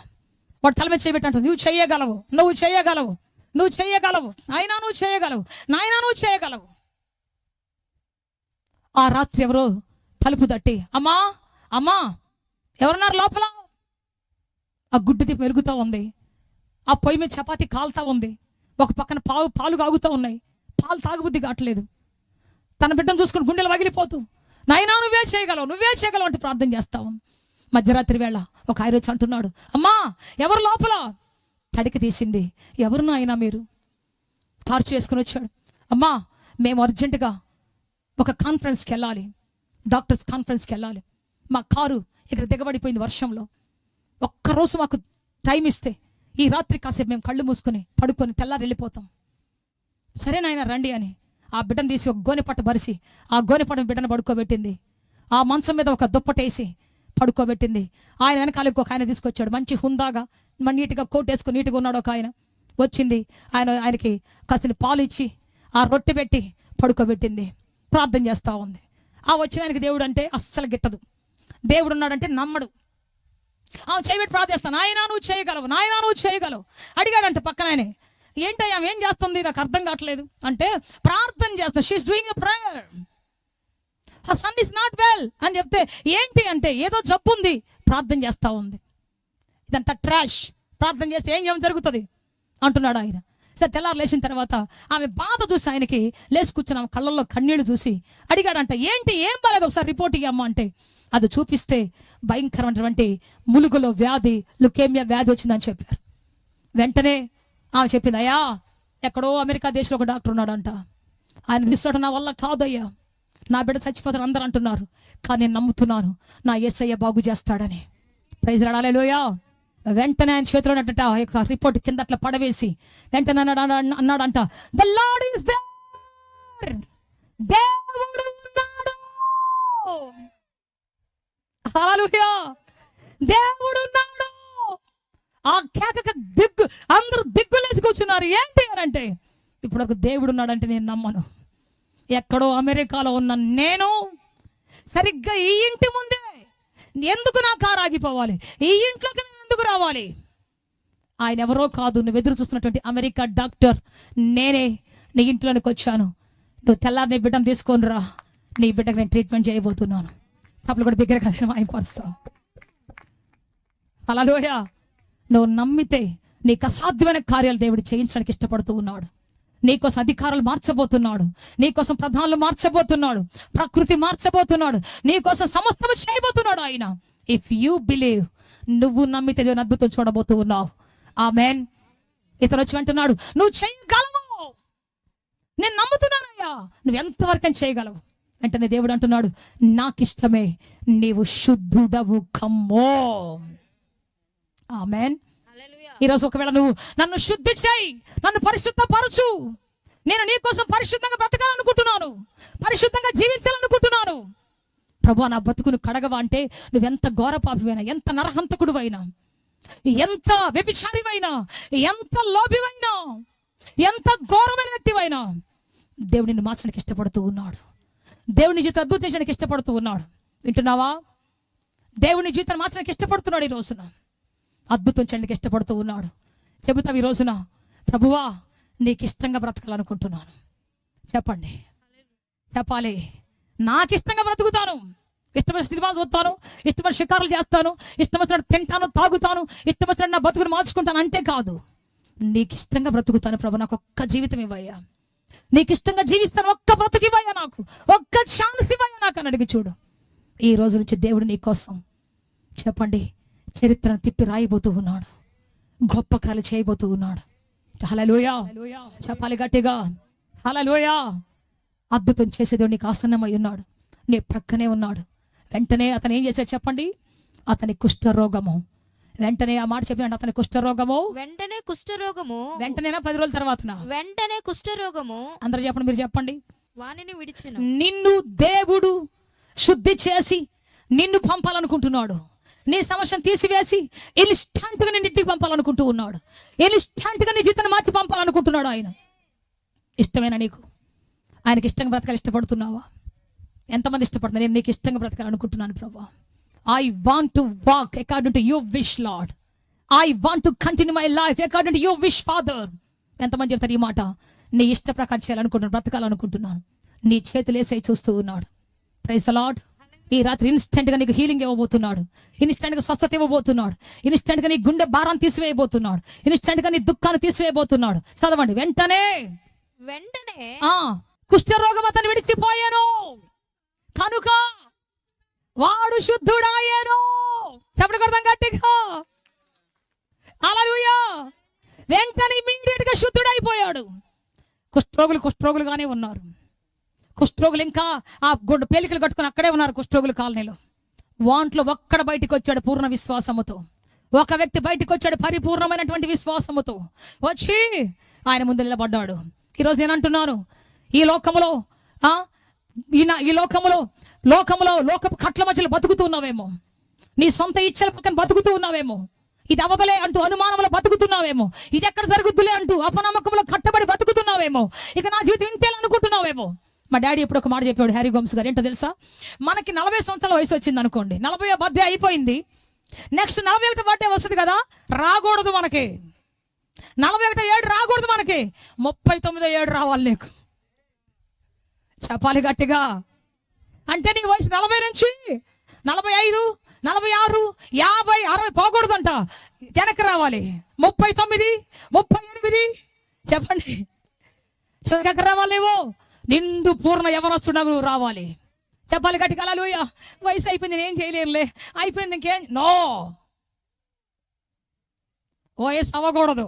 వాడు తల మీద చేయి పెట్టి అంటాడు, నువ్వు చేయగలవు, నువ్వు చేయగలవు, నువ్వు చేయగలవు, నాయనా నువ్వు చేయగలవు, నాయనా నువ్వు చేయగలవు. ఆ రాత్రి ఎవరో తలుపు తట్టి, అమ్మా అమ్మా ఎవరున్నారు లోపల? ఆ గుడ్డు దీపం వెలుగుతూ ఉంది, ఆ పొయ్యి మీద చపాతీ కాలుతా ఉంది, ఒక పక్కన పాలు కాగుతూ ఉన్నాయి, పాలు తాగుబుద్ధి కావట్లేదు. తన బిడ్డను చూసుకుని గుండెలు వగిలిపోతూ, నాయనా నువ్వే చేయగలవు, నువ్వే చేయగలవు అంటే ప్రార్థన చేస్తావు. మధ్యరాత్రి వేళ ఒక ఆయన వచ్చి అంటున్నాడు, అమ్మా ఎవరు లోపల? తడికి తీసింది, ఎవరు నాయనా మీరు? కారు చేసుకుని వచ్చాడు, అమ్మా మేము అర్జెంటుగా ఒక కాన్ఫరెన్స్కి వెళ్ళాలి, డాక్టర్స్ కాన్ఫరెన్స్కి వెళ్ళాలి, మా కారు ఇక్కడ దిగబడిపోయింది వర్షంలో, ఒక్కరోజు మాకు టైం ఇస్తే ఈ రాత్రి కాసేపు మేము కళ్ళు మూసుకొని పడుకొని తెల్లారి వెళ్ళిపోతాం. సరే నాయన రండి అని ఆ బిడ్డను తీసి ఒక గోనెపట్ట బరిసి ఆ గోనెపట్టను బిడ్డను పడుకోబెట్టింది, ఆ మంచం మీద ఒక దుప్పటేసి పడుకోబెట్టింది. ఆయన వెనకాల ఒక ఆయన తీసుకొచ్చాడు, మంచి హుందాగా నీట్గా కోట్ వేసుకుని నీట్గా ఉన్నాడు ఒక ఆయన వచ్చింది. ఆయనకి కాస్త పాలు ఇచ్చి ఆ రొట్టె పెట్టి పడుకోబెట్టింది, ప్రార్థన చేస్తూ ఉంది. ఆ వచ్చిన ఆయనకి దేవుడు అంటే అస్సలు గిట్టదు, దేవుడు ఉన్నాడంటే నమ్మడు. చేయబెట్టి ప్రార్థిస్తాను, నాయనా నువ్వు చేయగలవు, నాయనా నువ్వు చేయగలవు. అడిగాడంట పక్కన ఆయనే, ఏంటయ్యా ఏం చేస్తుంది నాకు అర్థం కావట్లేదు అంటే, ప్రార్థన చేస్తా, she's doing a prayer, her son is not well అని చెప్తే, ఏంటి అంటే ఏదో జబ్బు ఉంది, ప్రార్థన చేస్తూ ఉంది. ఇదంతా ట్రాష్, ప్రార్థన చేస్తే ఏం జరుగుతుంది అంటున్నాడు ఆయన. తెల్లారు లేచిన తర్వాత ఆమె బాధ చూసి ఆయనకి లేచి కూర్చుని ఆమె కళ్ళల్లో కన్నీళ్లు చూసి అడిగాడంట, ఏంటి ఏం బాలేదు ఒకసారి రిపోర్ట్ ఇవ్వమ్మా అంటే, అది చూపిస్తే భయంకరమైనటువంటి ములుగులో వ్యాధి, లుకేమియా వ్యాధి వచ్చిందని చెప్పారు. వెంటనే ఆమె చెప్పింది, అయ్యా ఎక్కడో అమెరికా దేశంలో ఒక డాక్టర్ ఉన్నాడంట, ఆయన తీసుకోవడం నా వల్ల కాదయ్యా, నా బిడ్డ చచ్చిపోతాను అందరూ అంటున్నారు, కానీ నేను నమ్ముతున్నాను నా యేసయ్య బాగు చేస్తాడని. ప్రైజ్ లార్డ్, హల్లెలూయా. వెంటనే ఆయన చేతిలో ఉన్నట్టు ఆ యొక్క రిపోర్ట్ కింద అట్లా పడవేసి వెంటనే అన్నాడంట, ద లార్డ్ ఈస్ దేర్, దేవుడు ఉన్నాడు, హల్లెలూయా, దేవుడు ఉన్నాడు. ఆ కేకక అందరూ దిగ్గులేసి కూర్చున్నారు. ఏంటి అని అంటే, ఇప్పుడు ఒక దేవుడు ఉన్నాడంటే నేను నమ్మను. ఎక్కడో అమెరికాలో ఉన్న నేను సరిగ్గా ఈ ఇంటి ముందే ఎందుకు నా కారు ఆగిపోవాలి, ఈ ఇంట్లోకి నేను ఎందుకు రావాలి? ఆయన ఎవరో కాదు, నువ్వు ఎదురు చూస్తున్నటువంటి అమెరికా డాక్టర్ నేనే నీ ఇంట్లోనికి వచ్చాను, నువ్వు తెల్లారి నీ బిడ్డను తీసుకొని రా, నీ బిడ్డకు నేను ట్రీట్మెంట్ చేయబోతున్నాను. చప్పలు కూడా దగ్గర కదా మాయపరుస్తాం. హల్లెలూయా. నువ్వు నమ్మితే నీకు అసాధ్యమైన కార్యాలు దేవుడు చేయించడానికి ఇష్టపడుతూ ఉన్నాడు. నీకోసం అధికారులు మార్చబోతున్నాడు, నీకోసం ప్రధానులు మార్చబోతున్నాడు, ప్రకృతి మార్చబోతున్నాడు, నీకోసం సమస్తము చేయబోతున్నాడు ఆయన. ఇఫ్ యూ బిలీవ్, నువ్వు నమ్మితే దేవుని అద్భుతం చూడబోతూ ఉన్నావు. ఆమేన్. ఇతను వచ్చి అంటున్నాడు, నువ్వు చేయగలవు, నేను నమ్ముతున్నానయ్యా, నువ్వు ఎంతవరకు చేయగలవు. వెంటనే దేవుడు అంటున్నాడు, నాకిష్టమే, నీవు శుద్ధుడవు కమ్మో. ఆమేన్. ఈరోజు ఒకవేళ నువ్వు నన్ను శుద్ధి చేయి, నన్ను పరిశుద్ధపరచు, నేను నీ కోసం పరిశుద్ధంగా బ్రతకాలనుకుంటున్నాను, పరిశుద్ధంగా జీవించాలనుకుంటున్నాను. ప్రభువా, నా బతుకును కడగవా అంటే నువ్వెంత ఘోరపాపివైనా, ఎంత నరహంతకుడువైనా, ఎంత వ్యభిచారివైనా, ఎంత లోభివైనా, ఎంత ఘోరమైన వ్యక్తివైనా దేవుడు నిన్ను మార్చడానికి ఇష్టపడుతూ ఉన్నాడు. దేవుని జీవితం అద్భుతం చేయడానికి ఇష్టపడుతూ ఉన్నాడు. వింటున్నావా? దేవుని జీవితాన్ని మార్చడానికి ఇష్టపడుతున్నాడు. ఈ రోజున అద్భుతం చేయడానికి ఇష్టపడుతూ ఉన్నాడు. చెబుతావు ఈ రోజున, ప్రభువా నీకు ఇష్టంగా బ్రతకాలనుకుంటున్నాను. చెప్పండి, చెప్పాలి. నాకు ఇష్టంగా బ్రతుకుతాను, ఇష్టమైన సినిమాలు చూస్తాను, ఇష్టమైన షికారులు చేస్తాను, ఇష్టమైన తింటాను, తాగుతాను, ఇష్టమైన నా బతుకుని మార్చుకుంటాను అంటే కాదు. నీకు ఇష్టంగా బ్రతుకుతాను ప్రభు, నాకు ఒక్క జీవితం ఇవ్వయ్యా, నీకు ఇష్టంగా జీవిస్తాను, ఒక్క బ్రతుకు ఇవ్వయ్యా, నాకు ఒక్క ఛాన్స్ ఇవ్వయ్యా నాకు అని అడిగి చూడు. ఈ రోజు నుంచి దేవుడు నీ కోసం, చెప్పండి, చరిత్రను తిప్పి రాయబోతూ ఉన్నాడు, గొప్ప కార్యాలు చేయబోతూ ఉన్నాడు. హల్లెలూయా. చెప్పాలి గట్టిగా, హల్లెలూయా. అద్భుతం చేసేదేవుడు నీకు ఆసన్నమై ఉన్నాడు, నీ ప్రక్కనే ఉన్నాడు. వెంటనే అతను ఏం చేశాడు చెప్పండి? అతని కుష్ఠరోగము, వెంటనే ఆ మాట చెప్పిన అతని కుష్ఠరోగము, వెంటనే కుష్ఠరోగము, వెంటనేనా 10 రోజుల తర్వాత? వెంటనే కుష్ఠరోగము, అందరూ చెప్పండి, మీరు చెప్పండి. వానిని విడిచెను. నిన్ను దేవుడు శుద్ధి చేసి నిన్ను పంపాలనుకుంటున్నాడు. నీ సమస్యను తీసివేసి ఇన్స్టంట్ గా నిన్ను ఇంటికి పంపాలనుకుంటూ ఉన్నాడు. ఇన్స్టంట్ గా నీ జీవితాన్ని మార్చి పంపాలనుకుంటున్నాడు ఆయన. ఇష్టమేనా నీకు? ఆయనకి ఇష్టంగా బ్రతకాలి ఇష్టపడుతున్నావా? ఎంతమంది ఇష్టపడుతున్నారు? నేను నీకు ఇష్టంగా బ్రతకాలనుకుంటున్నాను ప్రభా. I want to walk according to your wish, Lord. I want to continue my life according to your wish, Father. ఎంతమంది చెప్తారు ఈ మాట? నీ ఇష్ట ప్రకారం చేయాలనుకుంటున్నాను, బ్రతకాలనుకుంటున్నాను. నీ చేతులు వేసేయి చూస్తూ ఉన్నాడు. Praise the Lord. ఈ రాత్రి ఇన్స్టెంట్ గా నీకు హీలింగ్ ఇవ్వబోతున్నాడు, ఇన్స్టెంట్ గా స్వస్థత ఇవ్వబోతున్నాడు, ఇన్స్టెంట్ గా నీ గుండె భారాన్ని తీసివేయబోతున్నాడు, ఇన్స్టెంట్ గా నీ దుఃఖాన్ని తీసివేయబోతున్నాడు. చదవండి, వెంటనే కుష్ఠరోగం అతను విడిచిపోయాను కనుక వాడు శుద్ధుడాయేను. చెప్పడం కొడతాం గట్టిగా, హల్లెలూయా. వెంటనే ఇమ్మీడియట్ గా శుద్ధుడైపోయాడు. కుష్ఠరోగులుగానే ఉన్నారు. కుష్ఠరోగులు ఇంకా ఆ పేలికలు కట్టుకుని అక్కడే ఉన్నారు కుష్ఠరోగుల కాలనీలో. వాంట్లో ఒక్కడ బయటికి వచ్చాడు పూర్ణ విశ్వాసముతో. ఒక వ్యక్తి బయటికి వచ్చాడు పరిపూర్ణమైనటువంటి విశ్వాసముతో, వచ్చి ఆయన ముందు నిలబడ్డాడు. ఈరోజు నేను అంటున్నాను, ఈ లోకములో లోకపు కట్ల మధ్యలో బతుకుతూ ఉన్నావేమో, నీ సొంత ఇచ్చల పక్కన బతుకుతూ ఉన్నావేమో, ఇది అవదలే అంటూ అనుమానంలో బతుకుతున్నావేమో, ఇది ఎక్కడ జరుగుద్దులే అంటూ అపనమ్మకంలో కట్టబడి బతుకుతున్నావేమో, ఇక నా జీవితం ఇంతేలా అనుకుంటున్నావేమో. మా డాడీ ఎప్పుడు ఒక మాట చెప్పాడు, హ్యారీ గోమ్స్ గారు. ఏంటో తెలుసా? మనకి 40 సంవత్సరాల వయసు వచ్చింది అనుకోండి, 40వ బర్త్డే అయిపోయింది, నెక్స్ట్ 41 బర్త్డే వస్తుంది కదా, రాకూడదు మనకి. 41 ఏడు రాకూడదు మనకి, 39 ఏడు రావాలి నీకు. చెప్పాలి గట్టిగా. అంటే నీ వయసు 40 నుంచి 45, 46, 50, 60 పోకూడదంట, వెనక్కి రావాలి. 39, 38 చెప్పండి, ఎక్కడ రావాలి? నువ్వు నిండు పూర్ణ యవనస్తుడు నువ్వు రావాలి. చెప్పాలి గట్టిగా, హల్లెలూయా. వయసు అయిపోయింది, నేను ఏం చేయలేనులే, అయిపోయింది, ఇంకేం. నో, వయసు అవ్వకూడదు.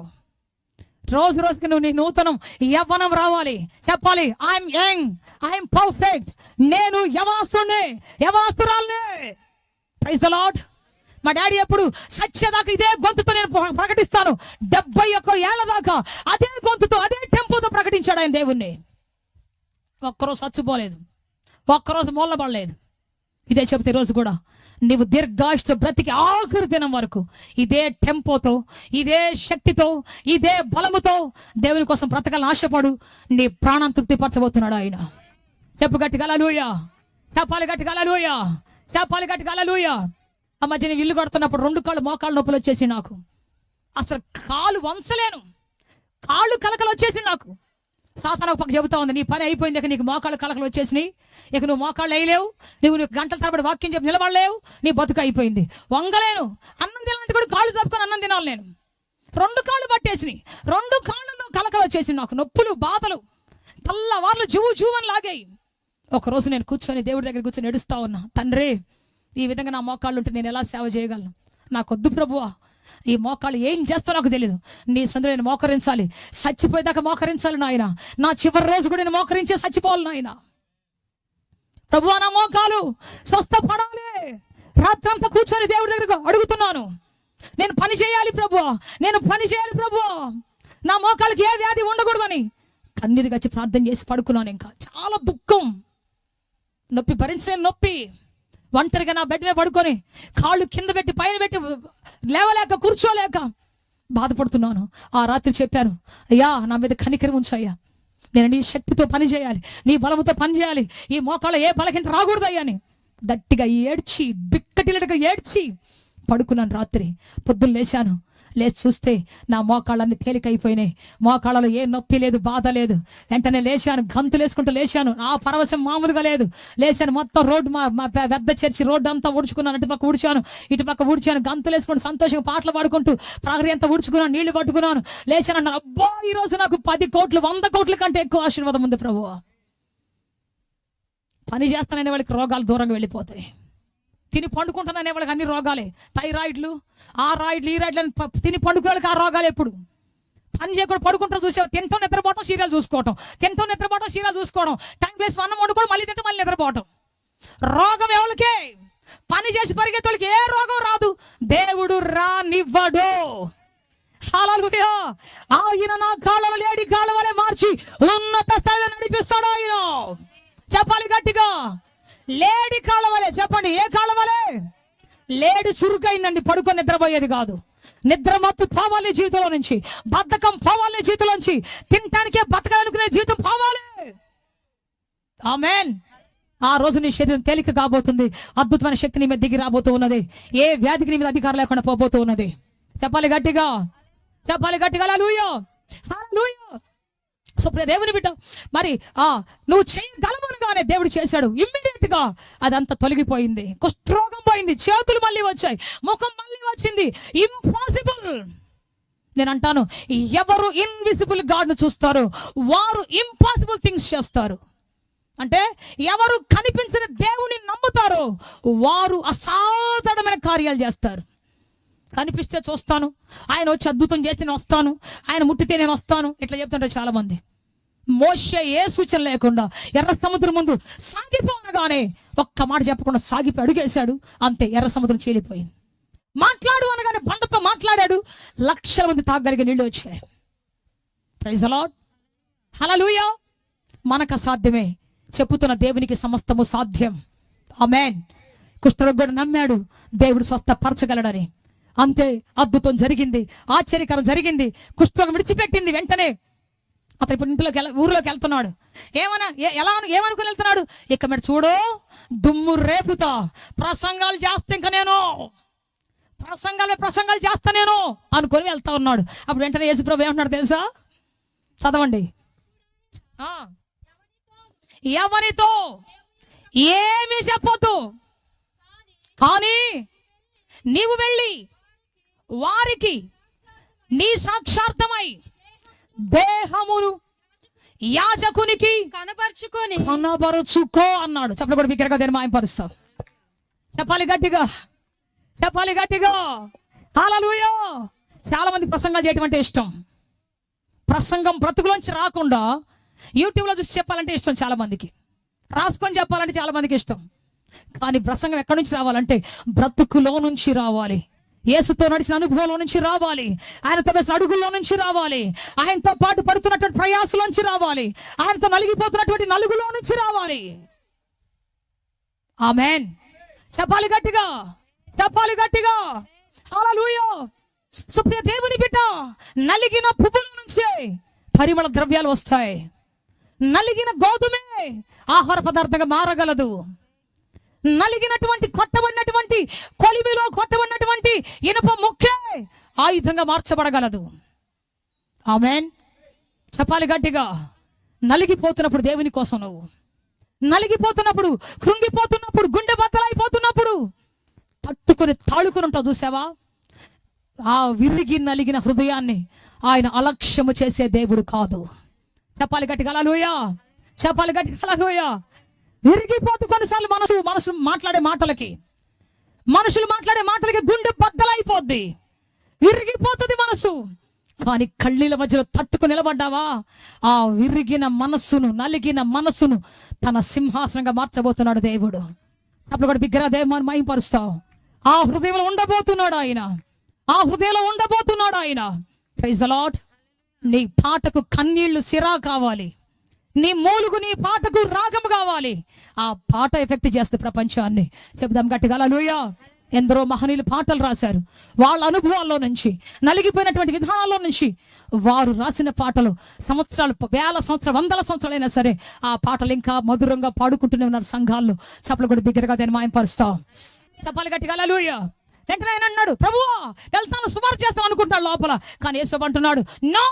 రోజు రోజుకి నువ్వు నీ నూతనం యవ్వనం రావాలి. చెప్పాలి, ఐఎమ్ యంగ్, ఐఎమ్ పర్ఫెక్ట్, నేను యవనస్తురాల్నే. Praise the lord. మా డాడీ ఎప్పుడు సత్యదాకా ఇదే గొంతుతో నేను ప్రకటిస్తాను, 71 ఏళ్ల దాకా అదే గొంతుతో అదే టెంపోతో ప్రకటించాడు ఆయన దేవుణ్ణి. ఒక్కరోజు చచ్చిపోలేదు, ఒక్కరోజు మూలబడలేదు. ఇదే చెప్తే రోజు కూడా నీవు దీర్ఘాయుష్తో బ్రతికి ఆఖరి దినం వరకు ఇదే టెంపోతో, ఇదే శక్తితో, ఇదే బలముతో దేవుని కోసం బ్రతకాలని ఆశపడు. నీ ప్రాణం తృప్తిపరచబోతున్నాడు ఆయన. చెప్పు గట్టిగా హల్లెలూయా. చెప్పాలి గట్టిగా హల్లెలూయా. చెప్పాలి గట్టిగా హల్లెలూయా. ఆ మధ్య నేను ఇల్లు కడుతున్నప్పుడు 2 కాళ్ళు మోకాళ్ళు నొప్పులు వచ్చేసి నాకు, అసలు కాలు వంచలేను, కాళ్ళు కలకలు వచ్చేసి నాకు. సాతాను ఒక పక్క చెబుతా ఉంది, నీ పని అయిపోయింది, ఇక నీకు మోకాళ్ళు కలకలు వచ్చేసినాయి, ఇక నువ్వు మోకాళ్ళు వేయలేవు, నువ్వు గంటల తరబడి వాక్యం చెప్పి నిలబడలేవు, నీ బతుకు అయిపోయింది, వంగలేను, అన్నం తినాలంటే కూడా కాళ్ళు చాపుకొని అన్నం తినాలి, నేను 2 కాళ్ళు పట్టేసినాయి, 2 కాళ్ళలో కలకలు వచ్చేసి నాకు నొప్పులు బాధలు తెల్లవార్లు జూవని లాగాయి. ఒకరోజు నేను కూర్చొని దేవుడి దగ్గర కూర్చొని ఏడుస్తా ఉన్నా, తండ్రి ఈ విధంగా నా మోకాళ్ళు ఉంటే నేను ఎలా సేవ చేయగలను, నాకొద్దు ప్రభువా, ఈ మోకాళ్ళు ఏం చేస్తావు నాకు తెలియదు, నీ సందులో నేను మోకరించాలి, చచ్చిపోయేదాకా మోకరించాలి నాయన, నా చివరి రోజు కూడా నేను మోకరించే చచ్చిపోవాలి నాయన, ప్రభువా నా మోకాలు స్వస్థపడాలి. రాత్రంతా కూర్చొని దేవుడి దగ్గర అడుగుతున్నాను, నేను పని చేయాలి ప్రభువా, నేను పని చేయాలి ప్రభువా, నా మోకాళ్ళకి ఏ వ్యాధి ఉండకూడదని కన్నీరు గచ్చి ప్రార్థన చేసి పడుకున్నాను. ఇంకా చాలా దుఃఖం, నొప్పి భరించలేని నొప్పి, ఒంటరిగా నా బెడ్ మీద పడుకొని కాళ్ళు కింద పెట్టి పైన పెట్టి లేవలేక కూర్చోలేక బాధపడుతున్నాను. ఆ రాత్రి చెప్పాను, అయ్యా నా మీద కనికరం ఉంచయ్యా, నేను నీ శక్తితో పని చేయాలి, నీ బలముతో పని చేయాలి, ఈ మోకాళ్ళ ఏ బలకింత రాకూడదు అయ్యా అని గట్టిగా ఏడ్చి బిక్కటిలుగా ఏడ్చి పడుకున్నాను. రాత్రి పొద్దున్న లేచి చూస్తే నా మోకాళ్ళన్నీ తేలికైపోయినాయి, మోకాళ్ళలో ఏ నొప్పి లేదు, బాధ లేదు. వెంటనే లేచాను, గంతులు వేసుకుంటూ లేచాను, ఆ పరవశం మామూలుగా లేదు. లేచాను, మొత్తం రోడ్డు మా పెద్ద చర్చి రోడ్డు అంతా ఊడ్చుకున్నాను, అటుపక్క ఊడ్చాను ఇటుపక్క ఊడ్చాను, గంతులు వేసుకుంటూ సంతోషంగా పాటలు పాడుకుంటూ ప్రహరీ అంతా ఊడ్చుకున్నాను, నీళ్లు పట్టుకున్నాను, లేచాను. అన్నాను, అబ్బా ఈరోజు నాకు 10 కోట్లు 100 కోట్ల కంటే ఎక్కువ ఆశీర్వాదం ఉంది ప్రభువా. పని చేస్తాననే వాళ్ళకి రోగాలు దూరంగా వెళ్ళిపోతాయి, తిని పండుకుంటాననే వాళ్ళకి అన్ని రోగాలే, థైరాయిడ్లు ఆ రాయిడ్లు ఈ రాయిడ్లు తిని పండుకునే వాళ్ళకి ఆ రోగాలు. ఎప్పుడు పని చేయకుండా పడుకుంటారు చూసావు, తింటాం నిద్రపోవటం సీరియల్ చూసుకోవటం, తింటాం నిద్రపోవటం సీరియల్ చూసుకోవడం, టైం వేసి అన్నం వండుకోవడం, మళ్ళీ తింటే మళ్ళీ నిద్రపోవటం. రోగం ఎవరికే? పని చేసి పరిగెత్తోళ్ళకి ఏ రోగం రాదు, దేవుడు రానివ్వడు. హల్లెలూయా. ఆయన నా కాళ్ళను లేడి కాళ్ళ వలె మార్చి ఉన్నత స్థాయిలో నడిపిస్తాడు ఆయన. చెప్పాలి గట్టిగా, లేడి కాళ్ళ వలె. చెప్పండి, ఏ కాళ్ళ వలె? లేడి చురుకైందండి, పడుకొని నిద్రపోయేది కాదు. నిద్ర మత్తు పోవాలి జీవితంలో నుంచి, బద్ధకం పోవాలి జీవితంలో నుంచి, తినటానికే బతకాలనుకునే జీవితం పోవాలి. ఆమేన్. ఆ రోజు నీ శరీరం తేలిక కాబోతుంది, అద్భుతమైన శక్తి నీ మీద దిగి రాబోతూ ఉన్నది, ఏ వ్యాధికి నీ మీద అధికారం లేకుండా పోబోతూ ఉన్నది. చెప్పాలి గట్టిగా, చెప్పాలి గట్టిగా. హల్లెలూయా, హల్లెలూయా. సో దేవుని బిడ్డ, మరి నువ్వు చేయగలవనగానే దేవుడు చేశాడు. ఇమ్మీడియట్ గా అదంతా తొలగిపోయింది, కుష్ఠరోగం పోయింది, చేతులు మళ్ళీ వచ్చాయి, ముఖం మళ్ళీ వచ్చింది. ఇంపాసిబుల్. నేను అంటాను, ఎవరు ఇన్విజిబుల్ గాడ్ ను చూస్తారో వారు ఇంపాసిబుల్ థింగ్స్ చేస్తారు. అంటే ఎవరు కనిపించిన దేవుని నమ్ముతారో వారు అసాధారణమైన కార్యాలు చేస్తారు. కనిపిస్తే చూస్తాను, ఆయన వచ్చి అద్భుతం చేస్తే నేను వస్తాను, ఆయన ముట్టితే నేను వస్తాను, ఇట్లా చెప్తుంటారు చాలా మంది. మోషే ఏ సూచన లేకుండా ఎర్ర సముద్రం ముందు సాగిపోనగానే ఒక్క మాట చెప్పకుండా సాగిపోయి అడుగేశాడు, అంతే ఎర్ర సముద్రం చీలిపోయింది. మాట్లాడు అనగానే బండతో మాట్లాడాడు, లక్షల మంది తాగలిగే నీళ్ళు వచ్చాయి. ప్రైజ్ ది లార్డ్, హల్లెలూయా. మనకు అసాధ్యమే, చెప్పుతున్న దేవునికి సమస్తము సాధ్యం. ఆమేన్. కుష్ఠరోగి కూడా నమ్మాడు దేవుడు స్వస్థపరచగలడని, అంతే అద్భుతం జరిగింది, ఆశ్చర్యకరం జరిగింది. కుష్ఠరోగం విడిచిపెట్టింది. వెంటనే అతను ఇప్పుడు ఊరిలోకి వెళ్తున్నాడు. ఏమనుకుని వెళ్తున్నాడు? ఇక మీరు చూడు, దుమ్ము రేపుతా, ప్రసంగాలు చేస్తే ఇంకా నేను ప్రసంగాలు చేస్తా నేను అనుకొని వెళ్తా ఉన్నాడు. అప్పుడు వెంటనే యేసుప్రభు ఏమంటున్నాడు తెలుసా? చదవండి. ఎవరితో ఏమీ చెప్పొద్దు, కానీ నీవు వెళ్ళి వారికి నీ సాక్షార్థమై దేహమును యాజకునికి కనబరుచుకో అన్నాడు. చెప్పలు కూడా బిగ్గరగా దేని మాయంపరుస్తాం. చెప్పాలి గట్టిగా, చెప్పాలి గట్టిగా. హల్లెలూయా. చాలా మంది ప్రసంగాలు చేయటం అంటే ఇష్టం. ప్రసంగం బ్రతుకులోంచి రాకుండా యూట్యూబ్లో చూసి చెప్పాలంటే ఇష్టం చాలా మందికి, రాసుకొని చెప్పాలంటే చాలా మందికి ఇష్టం. కానీ ప్రసంగం ఎక్కడి నుంచి రావాలంటే బ్రతుకులో నుంచి రావాలి, యేసుతో నడిచిన అనుభవంలో నుంచి రావాలి, ఆయనతో వేసిన అడుగుల్లో నుంచి రావాలి, ఆయనతో పాటు పడుతున్నటువంటి ప్రయాసలోంచి రావాలి, ఆయనతో నలిగిపోతున్నటువంటి నలుగులో నుంచి రావాలి. ఆమేన్. చెప్పాలి గట్టిగా, చెప్పాలి గట్టిగా. హల్లెలూయా. సుప్రియ దేవుని బిడ్డ, నలిగిన పువ్వుల నుంచే పరిమళ ద్రవ్యాలు వస్తాయి. నలిగిన గోధుమే ఆహార పదార్థంగా మారగలదు. నలిగినటువంటి కొట్టబడినటువంటి కొలిమిలో కొట్టబడినటువంటి ఇనుప ముక్కే ఆయుధంగా మార్చబడగలదు. ఆమేన్. చెప్పాలి గట్టిగా. నలిగిపోతున్నప్పుడు దేవుని కోసం నువ్వు నలిగిపోతున్నప్పుడు, కృంగిపోతున్నప్పుడు, గుండె బద్దలైపోతున్నప్పుడు తట్టుకొని తాళుకొని ఉంటావు చూసావా? ఆ విరిగి నలిగిన హృదయాన్ని ఆయన అలక్ష్యము చేసే దేవుడు కాదు. చెప్పాలి గట్టిగా హల్లెలూయా, చెప్పాలి గట్టిగా హల్లెలూయా. విరిగిపోతూ కొన్నిసార్లు మనసు మాట్లాడే మాటలకి, మనుషులు మాట్లాడే మాటలకి గుండె బద్దలైపోద్ది, విరిగిపోతుంది మనసు. కానీ కళ్ళీల మధ్యలో తట్టుకు నిలబడ్డావా? ఆ విరిగిన మనస్సును, నలిగిన మనస్సును తన సింహాసనంగా మార్చబోతున్నాడు దేవుడు. అప్పుడు కూడా బిగ్గర దేవుని మహిమపరుస్తావు. ఆ హృదయంలో ఉండబోతున్నాడు ఆయన, ఆ హృదయంలో ఉండబోతున్నాడు ఆయన. Praise the Lord. నీ పాటకు కన్నీళ్లు సిరా కావాలి, నీ మూలుగు నీ పాటకు రాగము కావాలి. ఆ పాట ఎఫెక్ట్ చేస్తే ప్రపంచాన్ని. చెప్దాం గట్టిగా హల్లెలూయా. ఎందరో మహనీయులు పాటలు రాశారు. వాళ్ళ అనుభవాల్లో నుంచి, నలిగిపోయినటువంటి విధానాల్లో నుంచి వారు రాసిన పాటలు సంవత్సరాలు, వేల సంవత్సరాలు, వందల సంవత్సరాలైనా సరే ఆ పాటలు ఇంకా మధురంగా పాడుకుంటూనే ఉన్నారు సంఘాల్లో. చప్పలు కూడా బిగ్గరగా దాన్ని మాయంపరుస్తాం. చెప్పాలి గట్టిగా హల్లెలూయా. వెంటనే ఆయన అన్నాడు, ప్రభువా వెళ్తాను, సుమారు చేస్తాను అనుకుంటాడు లోపల. కానీ యేసు అంటున్నాడు, నో,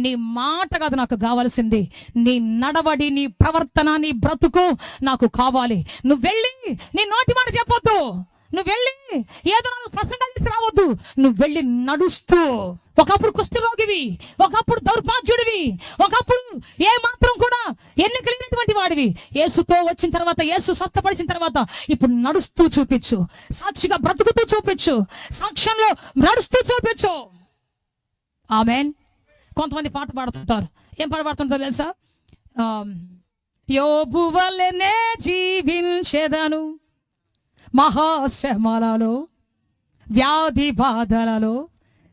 నీ మాట కాదు నాకు కావాల్సింది, నీ నడవడి, నీ ప్రవర్తన, నీ బ్రతుకు నాకు కావాలి. నువ్వు వెళ్ళి నీ నోటి మాట చెప్పొద్దు, నువ్వు వెళ్ళి ఏదో నాకు ప్రసంగాలు రావద్దు, నువ్వు వెళ్ళి నడుస్తూ. ఒకప్పుడు కుష్ఠరోగివి, ఒకప్పుడు దౌర్భాగ్యుడివి, ఒకప్పుడు ఏ మాత్రం కూడా ఎన్నికలేనటువంటి వాడివి. యేసుతో వచ్చిన తర్వాత, యేసు స్వస్థపరిచిన తర్వాత ఇప్పుడు నడుస్తూ చూపించు, సాక్షిగా బ్రతుకుతూ చూపించు, సాక్ష్యంలో నడుస్తూ చూపించు. ఆమేన్. కొంతమంది పాట పాడుతుంటారు. ఏం పాట పాడుతుంటారు తెలుసా? యోబు వలెనే జీవించెదను, మహాశ్రమలలో, వ్యాధి బాధలలో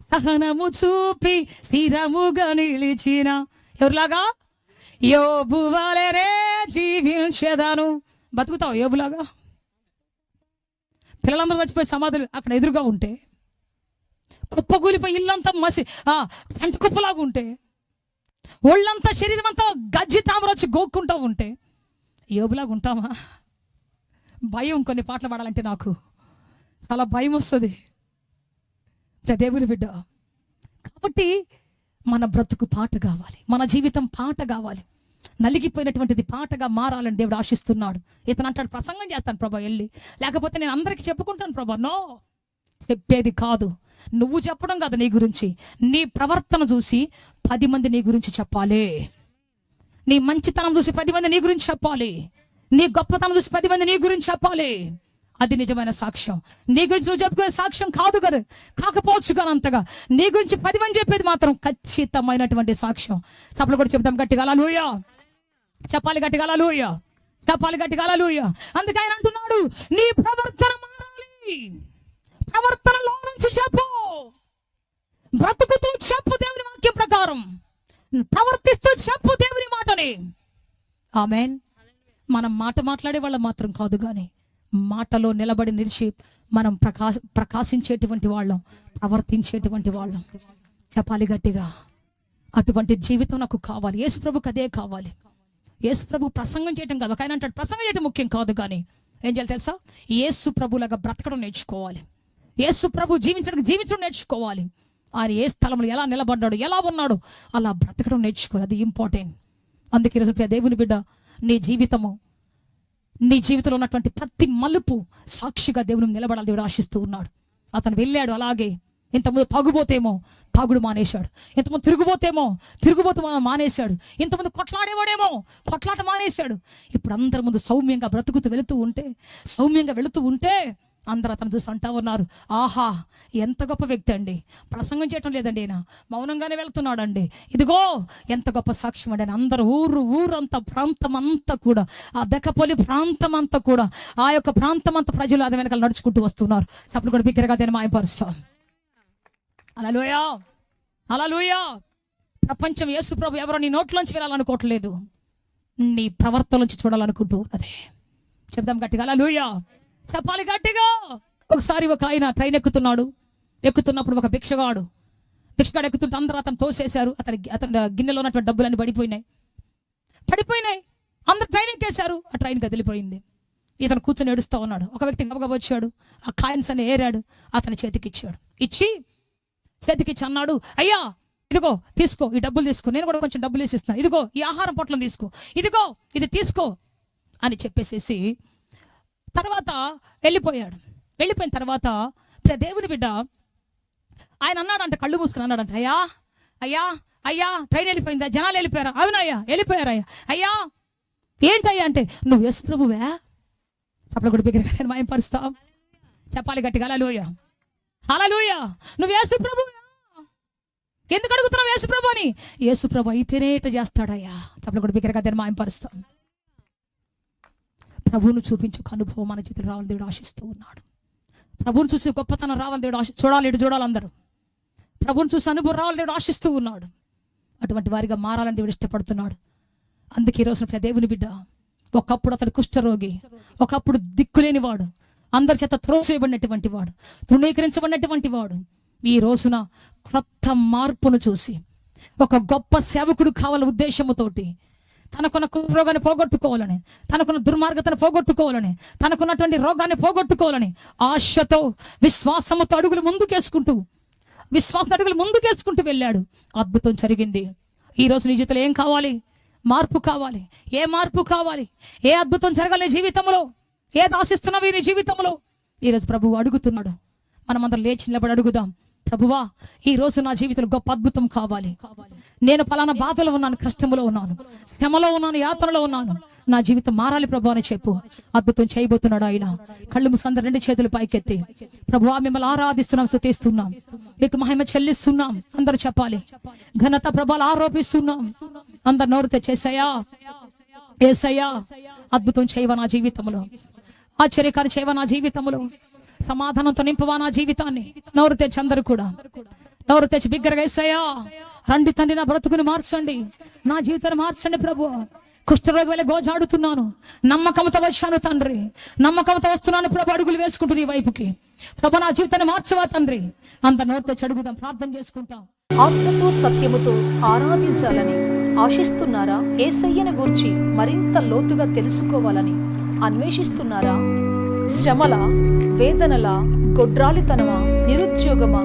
సహనము చూపి స్థిరముగా నిలిచిన. ఎవరిలాగా? యోబు వలెనే జీవించెదను. బతుకుతావు యోబులాగా? పిల్లలందరూ వచ్చిపోయి సమాధులు అక్కడ ఎదురుగా ఉంటే, కుప్పకూలిపోయి ఇల్లంతా పెంట కుప్పలాగా ఉంటే, ఒళ్ళంతా శరీరం అంతా గజ్జి తామర వచ్చి గోక్కుంటూ ఉంటే యోబులాగా ఉంటామా? భయం. కొన్ని పాటలు పాడాలంటే నాకు చాలా భయం వస్తుంది, దేవుని బిడ్డ. కాబట్టి మన బ్రతుకు పాట కావాలి, మన జీవితం పాట కావాలి. నలిగిపోయినటువంటిది పాటగా మారాలని దేవుడు ఆశిస్తున్నాడు. ఇతను అంటాడు, ప్రసంగం చేస్తాను ప్రభా వెళ్ళి, లేకపోతే నేను అందరికీ చెప్పుకుంటాను ప్రభా. నో, చెప్పేది కాదు, నువ్వు చెప్పడం కాదు. నీ గురించి, నీ ప్రవర్తన చూసి 10 మంది నీ గురించి చెప్పాలి. నీ మంచితనం చూసి 10 మంది నీ గురించి చెప్పాలి. నీ గొప్పతనం చూసి 10 మంది నీ గురించి చెప్పాలి. అది నిజమైన సాక్ష్యం. నీ గురించి నువ్వు చెప్పుకునే సాక్ష్యం కాదు కదా, కాకపోవచ్చు కానీ అంతగా నీ గురించి 10 మంది చెప్పేది మాత్రం ఖచ్చితమైనటువంటి సాక్ష్యం. చప్పలు కూడా చెప్తాం గట్టిగా హల్లెలూయా. చెప్పాలి గట్టిగా హల్లెలూయా, చెప్పాలి గట్టిగా హల్లెలూయా. అందుకే ఆయన అంటున్నాడు, నీ ప్రవర్తన మారాలి. ప్రవర్తనలో నుంచి చెప్పు, బ్రతుకుతూ చెప్పు దేవుని వాక్యం ప్రకారం, ప్రవర్తిస్తూ చెప్పు దేవుని మాటని. ఆమేన్. మనం మాట్లాడే వాళ్ళం మాత్రం కాదు, కానీ మాటలో నిలబడి నిలిచి మనం ప్రకాశించేటువంటి వాళ్ళం, ప్రవర్తించేటువంటి వాళ్ళం. చెప్పాలి గట్టిగా. అటువంటి జీవితం నాకు కావాలి. యేసు ప్రభుకి అదే కావాలి. యేసు ప్రభు ప్రసంగం చేయటం కాదు. ఆయన అంటాడు, ప్రసంగం చేయటం ముఖ్యం కాదు, కానీ ఏం చేయాలి తెలుసా? యేసు ప్రభులాగా బ్రతకడం నేర్చుకోవాలి. యేసు ప్రభు జీవించడం నేర్చుకోవాలి. ఆయన ఏ స్థలంలో ఎలా నిలబడ్డాడు, ఎలా ఉన్నాడు, అలా బ్రతకడం నేర్చుకోవాలి. అది ఇంపార్టెంట్. అందుకే ఈరోజు దేవుని బిడ్డ, నీ జీవితంలో ఉన్నటువంటి ప్రతి మలుపు సాక్షిగా దేవుని నిలబడాలి దేవుడు ఆశిస్తూ ఉన్నాడు. అతను వెళ్ళాడు అలాగే. ఇంతకుముందు తాగుడు మానేశాడు. ఇంతకుముందు తిరుగుబోతు మానేశాడు. ఇంతకుముందు కొట్లాడేవాడేమో కొట్లాట మానేశాడు. ఇప్పుడు అందరి ముందు సౌమ్యంగా వెళుతూ ఉంటే అందరూ అతను చూసి అంటా ఉన్నారు, ఆహా ఎంత గొప్ప వ్యక్తి అండి, ప్రసంగం చేయటం లేదండి, ఆయన మౌనంగానే వెళ్తున్నాడు అండి, ఇదిగో ఎంత గొప్ప సాక్ష్యం అండి అని అందరూ ఊరంతా ప్రాంతం అంతా కూడా, ఆ దెకపోలి ప్రాంతం అంతా కూడా, ఆ యొక్క ప్రాంతం అంతా ప్రజలు అది వెనకాల నడుచుకుంటూ వస్తున్నారు. చప్పుడు కూడా బిగ్గరగా దాన్ని మాయపరుస్తాం. హల్లెలూయా, హల్లెలూయా. ప్రపంచం యేసు ప్రభు ఎవరో నీ నోట్లోంచి వినాలనుకోవట్లేదు, నీ ప్రవర్తన నుంచి చూడాలనుకుంటూ అదే. చెప్దాం గట్టిగా హల్లెలూయా, చెప్పాలి గట్టిగా. ఒకసారి ఒక ఆయన ట్రైన్ ఎక్కుతున్నప్పుడు ఒక భిక్షగాడు ఎక్కుతుంటే అందరూ అతను తోసేశారు. అతని గిన్నెలో ఉన్నటువంటి డబ్బులన్నీ పడిపోయినాయి. అందరు ట్రైన్ ఎక్కేశారు. ఆ ట్రైన్ కదిలిపోయింది. ఇతను కూర్చొని ఏడుస్తూ ఉన్నాడు. ఒక వ్యక్తి గబగబా వచ్చాడు, ఆ కాయిన్స్ అన్ని ఏరాడు, అతని చేతికి ఇచ్చి అన్నాడు, అయ్యా ఇదిగో తీసుకో, ఈ డబ్బులు తీసుకో, నేను కూడా కొంచెం డబ్బులు వేసి ఇస్తాను, ఇదిగో ఈ ఆహారం పొట్లం తీసుకో, ఇదిగో ఇది తీసుకో అని చెప్పేసేసి తర్వాత వెళ్ళిపోయాడు. వెళ్ళిపోయిన తర్వాత దేవుని బిడ్డ ఆయన అన్నాడంట, కళ్ళు మూసుకుని అన్నాడంట, అయ్యా అయ్యా అయ్యా ట్రైన్ వెళ్ళిపోయిందా, జనాలు వెళ్ళిపోయారా? అవునయ్యా వెళ్ళిపోయారయ్యా. అయ్యా ఏంటయ్యా అంటే, నువ్వు యేసు ప్రభువే? అప్పుడు కూడా బిగ్గరగా మాయపరుస్తావు, చెప్పాలి గట్టిగా, హల్లెలూయా హల్లెలూయా. నువ్వు యేసు ప్రభువే? ఎందుకు అడుగుతున్నావు యేసు ప్రభు అని? యేసు ప్రభు అయితేనే ఇట్లా చేస్తాడయ్యా. అప్పుడు కూడా బిగ్గరగా దాన్ని మాయపరుస్తాం. ప్రభువును చూపించు అనుభవం మన జీవితంలో రావాలని దేవుడు ఆశిస్తూ ఉన్నాడు. ప్రభువును చూసి గొప్పతనం రావాలని దేవుడు చూడాలి అందరూ. ప్రభువును చూసి అనుభవం రావాలని దేవుడు ఆశిస్తూ ఉన్నాడు. అటువంటి వారిగా మారాలని దేవుడు ఇష్టపడుతున్నాడు. అందుకే ఈరోజు దేవుని బిడ్డ, ఒకప్పుడు అతడు కుష్ఠరోగి, ఒకప్పుడు దిక్కులేనివాడు, అందరి చేత త్రోసివేయబడినటువంటి వాడు, తృణీకరించబడినటువంటి వాడు, ఈ రోజున క్రొత్త మార్పును చూసి ఒక గొప్ప సేవకుడు కావాల ఉద్దేశముతోటి తనకున్న రోగాన్ని పోగొట్టుకోవాలని, తనకున్న దుర్మార్గతను పోగొట్టుకోవాలని, తనకున్నటువంటి రోగాన్ని పోగొట్టుకోవాలని ఆశతో విశ్వాసముతో అడుగులు ముందుకేసుకుంటూ వెళ్ళాడు. అద్భుతం జరిగింది. ఈ రోజు నీ జీవితంలో ఏం కావాలి? మార్పు కావాలి. ఏ మార్పు కావాలి? ఏ అద్భుతం జరగాలి జీవితంలో? ఏది ఆశిస్తున్నావు నీ జీవితంలో? ఈరోజు ప్రభువు అడుగుతున్నాడు. మనమందరం లేచి నిలబడి అడుగుదాం, ప్రభువా ఈ రోజు నా జీవితంలో గొప్ప అద్భుతం కావాలి. నేను పలానా బాధలో ఉన్నాను, కష్టంలో ఉన్నాను, శ్రమలో ఉన్నాను, యాత్రలో ఉన్నాను, నా జీవితం మారాలి ప్రభు అని చెప్పు. అద్భుతం చేయబోతున్నాడు ఆయన. కళ్ళు మూసుకొని రెండు చేతులు పైకెత్తి, ప్రభువా మిమ్మల్ని ఆరాధిస్తున్నాం, స్తుతిస్తున్నాం, మీకు మహిమ చెల్లిస్తున్నాం. అందరూ చెప్పాలి. ఘనత ప్రభావాలు ఆరోపిస్తున్నాం. అందరు నోరు తెచ్చేసయ్యా, యేసయ్యా అద్భుతం చేయవా నా జీవితంలో, ఆశ్చర్యకారి చేయవా నా జీవితంలో, సమాధానంతో నింపవా నా జీవితాన్ని. నోరు తెచ్చి అందరూ కూడా నోరు తెచ్చి బిగ్గరగా, యేసయ్యా రండి తండ్రి, నా బ్రతుకుని మార్చండి, నా జీవితాన్ని మార్చండి ప్రభు. కుష్ఠరోగి వల్ల గోజాడుతున్నాను, నమ్మకంతో వచ్చాను తండ్రి, నమ్మకంతో వస్తున్నాను ప్రభు. అడుగులు వేసుకుంటూ నీ వైపుకి ప్రభు, నా జీవితాన్ని మార్చవా తండ్రి. అంత నోరు తెచ్చి అడుగుదాం, ప్రార్థన చేసుకుంటాం. ఆత్మతో సత్యముతో ఆరాధించాలని ఆశిస్తున్నారా? యేసయ్యను గూర్చి మరింత లోతుగా తెలుసుకోవాలని అన్వేషిస్తున్నారా? శ్రమల, వేదనల, గొడ్రాలితనమా, నిరుద్యోగమా,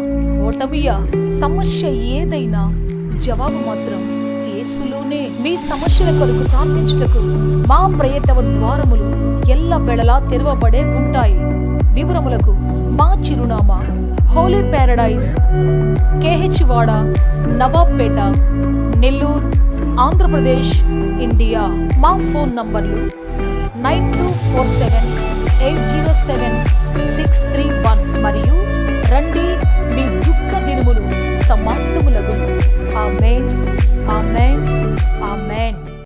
ఓటమియా, సమస్య ఏదైనా జవాబు మాత్రం యేసులోనే. మీ సమస్యల కొరకు ప్రార్థించుటకు మా ప్రేయర్ టవర్ ద్వారములు ఎల్ల వేళలా తెరవబడే ఉంటాయి. వివరములకు మా చిరునామా హోలీ ప్యారడైజ్, KH వాడ, నవాబ్పేట, నెల్లూరు, ఆంధ్రప్రదేశ్, ఇండియా. మా ఫోన్ నంబర్లు 9247807631 మరియు రండి, మీ దుఃఖ దినములు సమాప్తములగును. ఆమేన్, ఆమేన్, ఆమేన్.